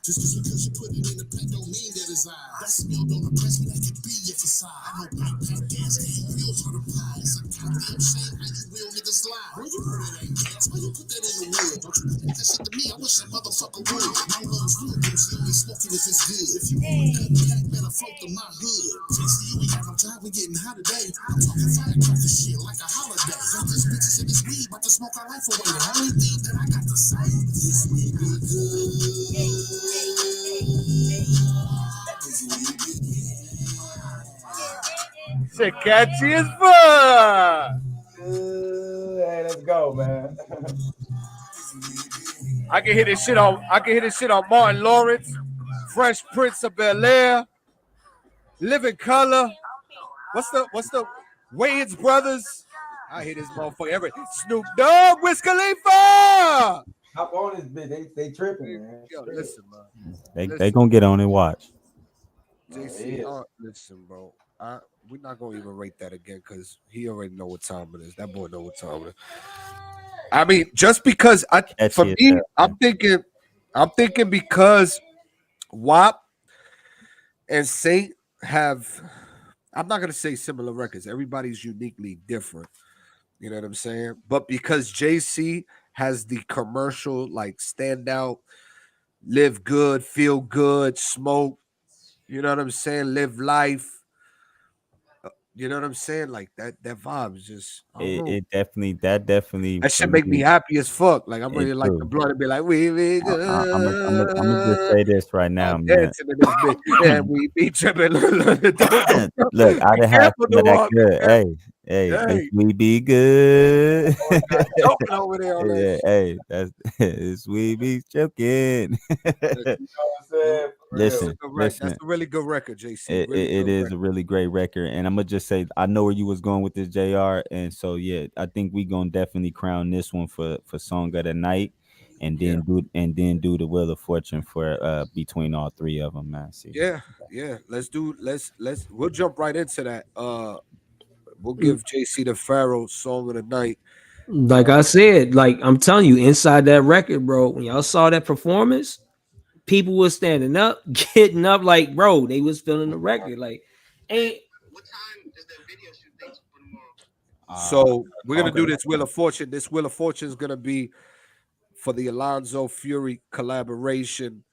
Just because you put it in the pack don't mean that it's ours. That smell don't impress me like it be your facade. I know black pack gas, wheels on the pies. I got them shame how you real niggas slide. When you heard it ain't gas, why you put that in the wood? Don't you put that shit to me, I wish that motherfucker would. My lungs real good, you only smoking if it's good. If you want a good pack, better float to my hood. JC, you ain't got no time, we getting hot today. I'm talking firecracker shit like a holiday. Got this bitches in this weed, about to smoke our life away. The only thing that I got to say, this weed be good. Shit catchy as fuck. Hey, let's go, man. I can hit this shit on Martin Lawrence, Fresh Prince of Bel-Air, Living Color. What's the Wayans Brothers? I hit this motherfucker every Snoop Dogg, Wiz Khalifa. Hop on this bitch. They tripping, man. Yo, listen, man. They gonna get on and watch. JC, listen, bro. We're not gonna even rate that again because he already know what time it is. That boy know what time it is. I mean, just because for me, I'm thinking because WAP and Saint have, I'm not gonna say similar records. Everybody's uniquely different. You know what I'm saying? But because JC has the commercial, like stand out, live good, feel good, smoke. You know what I'm saying? Live life. You know what I'm saying? Like that vibe is just It definitely that should make me happy as fuck. Like I'm ready to like the blood and be like, we be good. I'm gonna just say this right now, man. Dancing to this bitch. And we be tripping. Look, I'd have had some of that good. Hey, we be good. Over there yeah, hey, that's we be joking. Listen, that's a really good record, JC. It is a really great record, and I'm gonna just say I know where you was going with this, JR, and so yeah, I think we gonna definitely crown this one for song of the night, and then do the Wheel of Fortune for between all three of them, man. See, yeah. Let's we'll jump right into that. We'll give JC the Pharaoh song of the night. Like I said, like I'm telling you, inside that record, bro, when y'all saw that performance, people was standing up, getting up, like, bro, they was feeling the record. Like, ain't what time is that video shoot thing for tomorrow? So we're gonna do this Wheel of Fortune. This Wheel of Fortune is gonna be for the Alonzo Fury collaboration.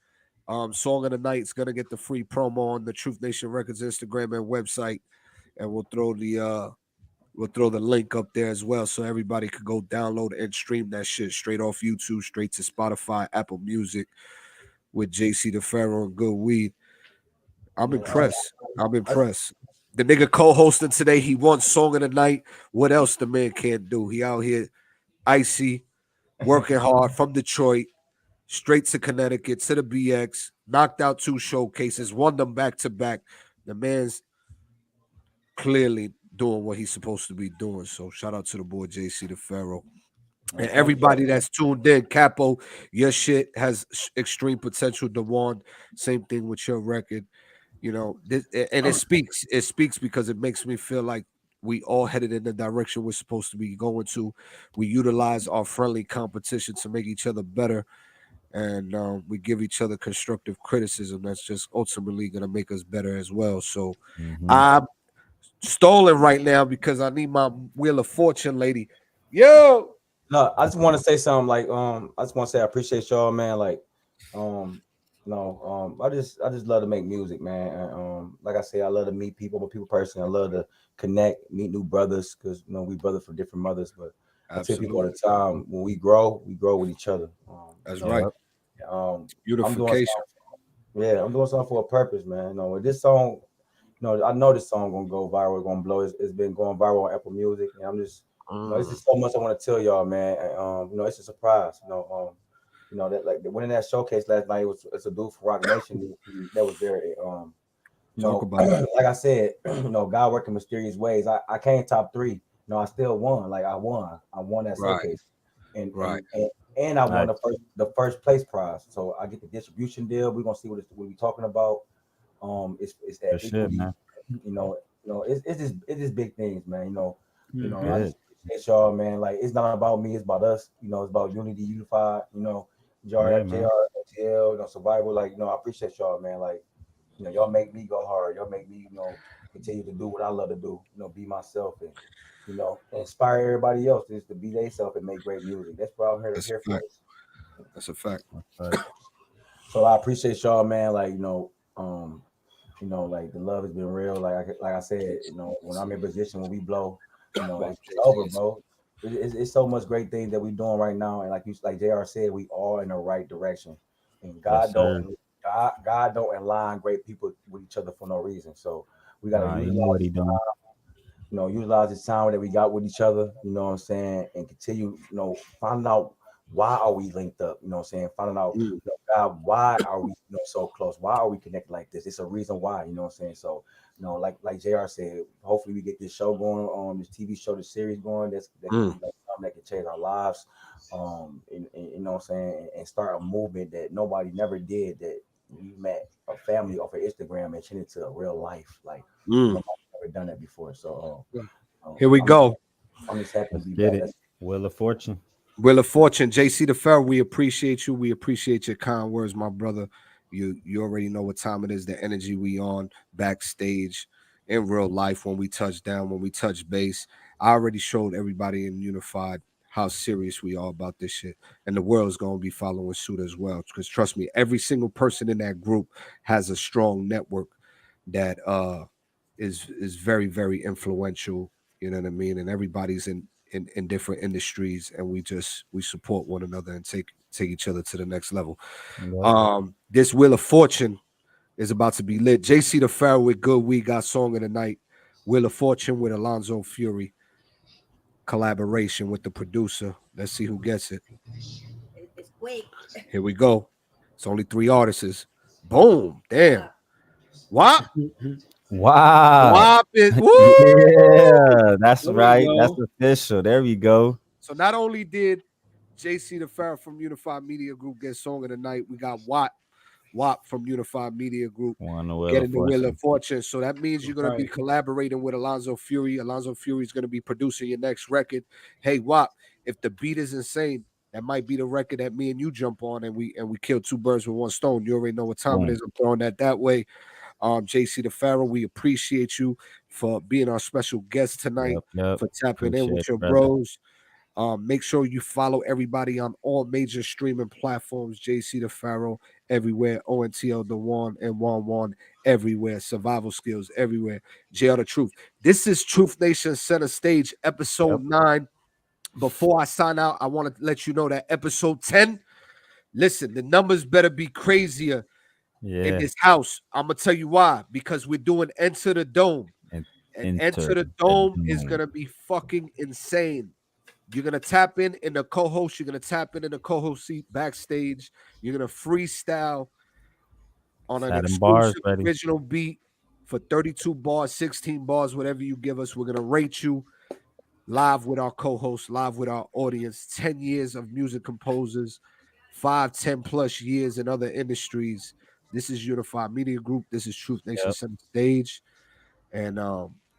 Song of the night is gonna get the free promo on the Truth Nation Records Instagram and website, and we'll throw the link up there as well, so everybody could go download and stream that shit straight off YouTube, straight to Spotify, Apple Music, with JC the Pharaoh and Good Weed. I'm impressed. The nigga co-hosting today, he won song of the night. What else the man can't do? He out here icy, working hard from Detroit, straight to Connecticut, to the BX, knocked out 2 showcases, won them back to back. The man's clearly doing what he's supposed to be doing. So shout out to the boy JC the Pharaoh. And everybody that's tuned in, Capo, your shit has extreme potential. DeWan, same thing with your record. You know, and it speaks because it makes me feel like we all headed in the direction we're supposed to be going to. We utilize our friendly competition to make each other better, and we give each other constructive criticism. That's just ultimately going to make us better as well. So stolen right now because I need my Wheel of Fortune lady. Yo, No, I just want to say something like I just want to say I appreciate y'all, man. Like I just love to make music, man. And, like I say, I love to meet people. I'm a people person. I love to connect, meet new brothers because we brothers from different mothers. But I tell people all absolutely. the time when we grow with each other. That's right. I'm doing Beautification. something. Yeah, I'm doing something for a purpose, man. With this song, I know this song gonna go viral, gonna blow. It's been going viral on Apple Music, and I'm just, it's just so much I want to tell y'all, man. And, it's a surprise. That like winning that showcase last night was it's a dude for Rock Nation that was there. Talk about it. Like I said, God working mysterious ways. I came top three. I still won. Like I won. I won that Right. showcase, and Right. and I won Nice. the first place prize. So I get the distribution deal. We're gonna see what we talking about. It's that Good shit, equally, man. it's just big things, man. I Good. just appreciate y'all, man. Like it's not about me, it's about us. It's about unity, unified. Yeah, JR, man. FTL, survival. Like I appreciate y'all, man. Like y'all make me go hard. Y'all make me continue to do what I love to do. Be myself and inspire everybody else just to be themselves and make great music. That's what I'm That's here a for. fact. That's a fact. But So I appreciate y'all, man. Like like the love has been real. Like I said, when I'm in position, when we blow, Well, it's over, bro. It's so much great things that we doing right now, and like Jr. said, we all in the right direction, and yes, sir. God don't align great people with each other for no reason. So we gotta Nah, you know what utilize he doing. utilize the time that we got with each other, what I'm saying, and continue, finding out why are we linked up, what I'm saying, finding out, mm, God, why are we, so close? Why are we connected like this? It's a reason why, what I'm saying. So, like JR said, hopefully we get this show going on, this TV show, this series going. That could be mm, like something that could change our lives, and you know what I'm saying, and start a movement that nobody never did. That we met a family off of Instagram and turned into a real life. Like mm. nobody ever done that before. So Here we I'm go. I'm just happy to Let's be get back. it. Wheel of Fortune. Wheel of Fortune, JC the Pharaoh, we appreciate you. We appreciate your kind words, my brother. You already know what time it is, the energy we on backstage in real life when we touch down, when we touch base. I already showed everybody in Unified how serious we are about this shit. And the world's gonna be following suit as well. Because trust me, every single person in that group has a strong network that is very, very influential. You know what I mean? And everybody's in different industries, and we support one another and take each other to the next level. Yep. This Wheel of Fortune is about to be lit. JC the Pharaoh with Good We got song of the night. Wheel of Fortune with Alonzo Fury collaboration with the producer. Let's see who gets it. It's quick. Here we go. It's only three artists. Boom. Damn. What? Wow. Wop it. Woo! Yeah, that's There we right. That's go. official. There we go. So not only did JC the Pharaoh from Unified Media Group get song of the night, we got Watt from Unified Media Group Won the Wheel of getting the Wheel of Fortune. Fortune. So that means you're going to be Right. collaborating with Alonzo Fury. Alonzo Fury is going to be producing your next record. Hey, Watt, if the beat is insane, that might be the record that me and you jump on, and we kill two birds with one stone. You already know what time it Boom. is. I'm throwing that way. JC the Pharaoh, we appreciate you for being our special guest tonight, Yep. Yep. for tapping in with Appreciate your it, brother. bros. Make sure you follow everybody on all major streaming platforms. JC the Pharaoh everywhere. ONTL the one and one everywhere. Survival skills everywhere. JR the Truth. This is Truth Nation Center Stage, episode Yep. 9. Before I sign out, I want to let you know that episode 10. Listen, the numbers better be crazier in Yeah. this house. I'm gonna tell you why. Because we're doing Enter the Dome. And And enter Enter the the Dome is dome. gonna be fucking insane. You're gonna tap in the co-host. You're gonna tap in the co-host seat backstage. You're gonna freestyle on an Had them bars exclusive ready. original beat for 32 bars, 16 bars, whatever you give us. We're gonna rate you live with our co-host, live with our audience. 10 years of music composers, 5, 10 plus years in other industries. This is Unified Media Group. This is Truth Nation Yep. Center Stage, and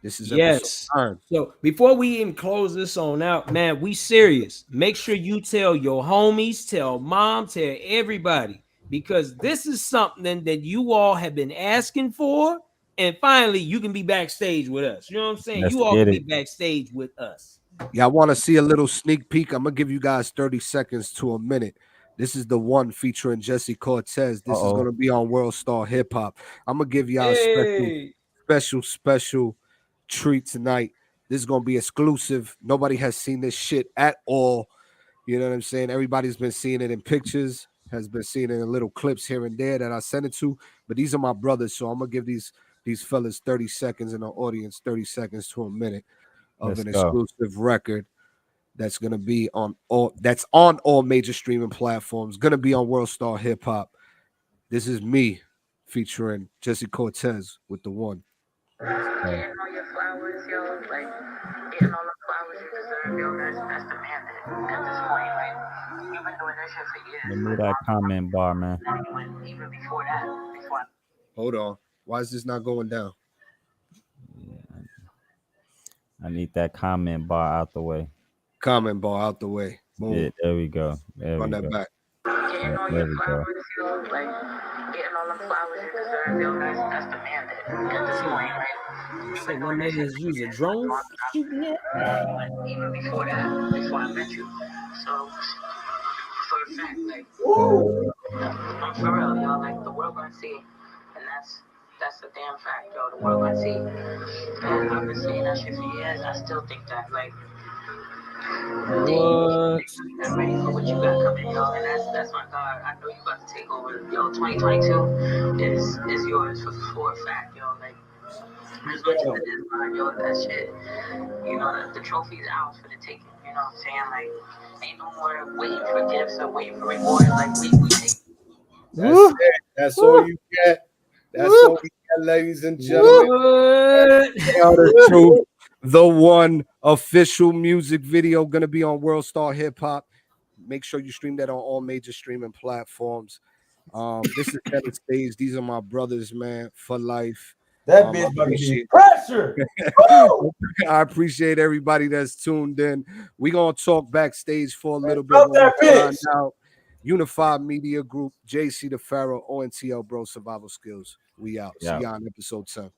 this is episode Yes. 9. So before we even close this on out, man, we serious. Make sure you tell your homies, tell mom, tell everybody, because this is something that you all have been asking for, and finally you can be backstage with us. You know what I'm saying? Let's You all get can it. be backstage with us. Yeah, I want to see a little sneak peek. I'm gonna give you guys 30 seconds to a minute. This is the one featuring Jesse Cortez. This is gonna be on World Star Hip Hop. I'm gonna give y'all a Hey, special treat tonight. This is gonna be exclusive. Nobody has seen this shit at all. You know what I'm saying? Everybody's been seeing it in pictures, has been seeing it in little clips here and there that I sent it to. But these are my brothers, so I'm gonna give these fellas 30 seconds in the audience, 30 seconds to a minute of Let's an go. exclusive record that's gonna be on all major streaming platforms. Gonna be on World Star Hip Hop. This is me featuring Jesse Cortez with the one. Getting all your flowers, yo, like getting all the flowers you deserve, yo. That's demanded at this point. Like you've been doing this shit for years. Give me Like that comment bar, man. even before that, before. Hold on. Why is this not going down? I need that comment bar out the way. Comment bar out the way. Boom. Yeah, there we go. There Run we that go. back. Getting all There your we go. flowers, yo, like getting all the flowers you deserve, yo. That's demanded at this point. Like you've say been my doing this shit man's for use a years. drone shooting that. Even before that, before I met you. So for a fact, like I'm for real, yo. Like the world gonna see, and that's a damn fact, yo. The world gonna see, and I've been saying that shit for years. I still think that, like, What? I'm ready for what you got coming, yo. And that's my God. I know you about to take over, yo. 2022 is yours for a fact, yo. Like, there's no two in this line, yo. That shit, you know, the trophy is ours for the taking. You know what I'm saying? Like, ain't no more waiting for gifts or waiting for rewards. Like, we take. That's it. That's all you get. That's all you get, ladies and gentlemen. What? Tell the truth. The one official music video gonna be on World Star Hip Hop. Make sure you stream that on all major streaming platforms. This is Center Stage. These are my brothers, man, for life. That I bitch about to be appreciate pressure. I appreciate everybody that's tuned in. We're gonna talk backstage for a little bit Drop when that we find bitch. out. Unified Media Group, JC the Pharaoh, ONTL Bro Survival Skills. We out. See Yeah. y'all in episode 10.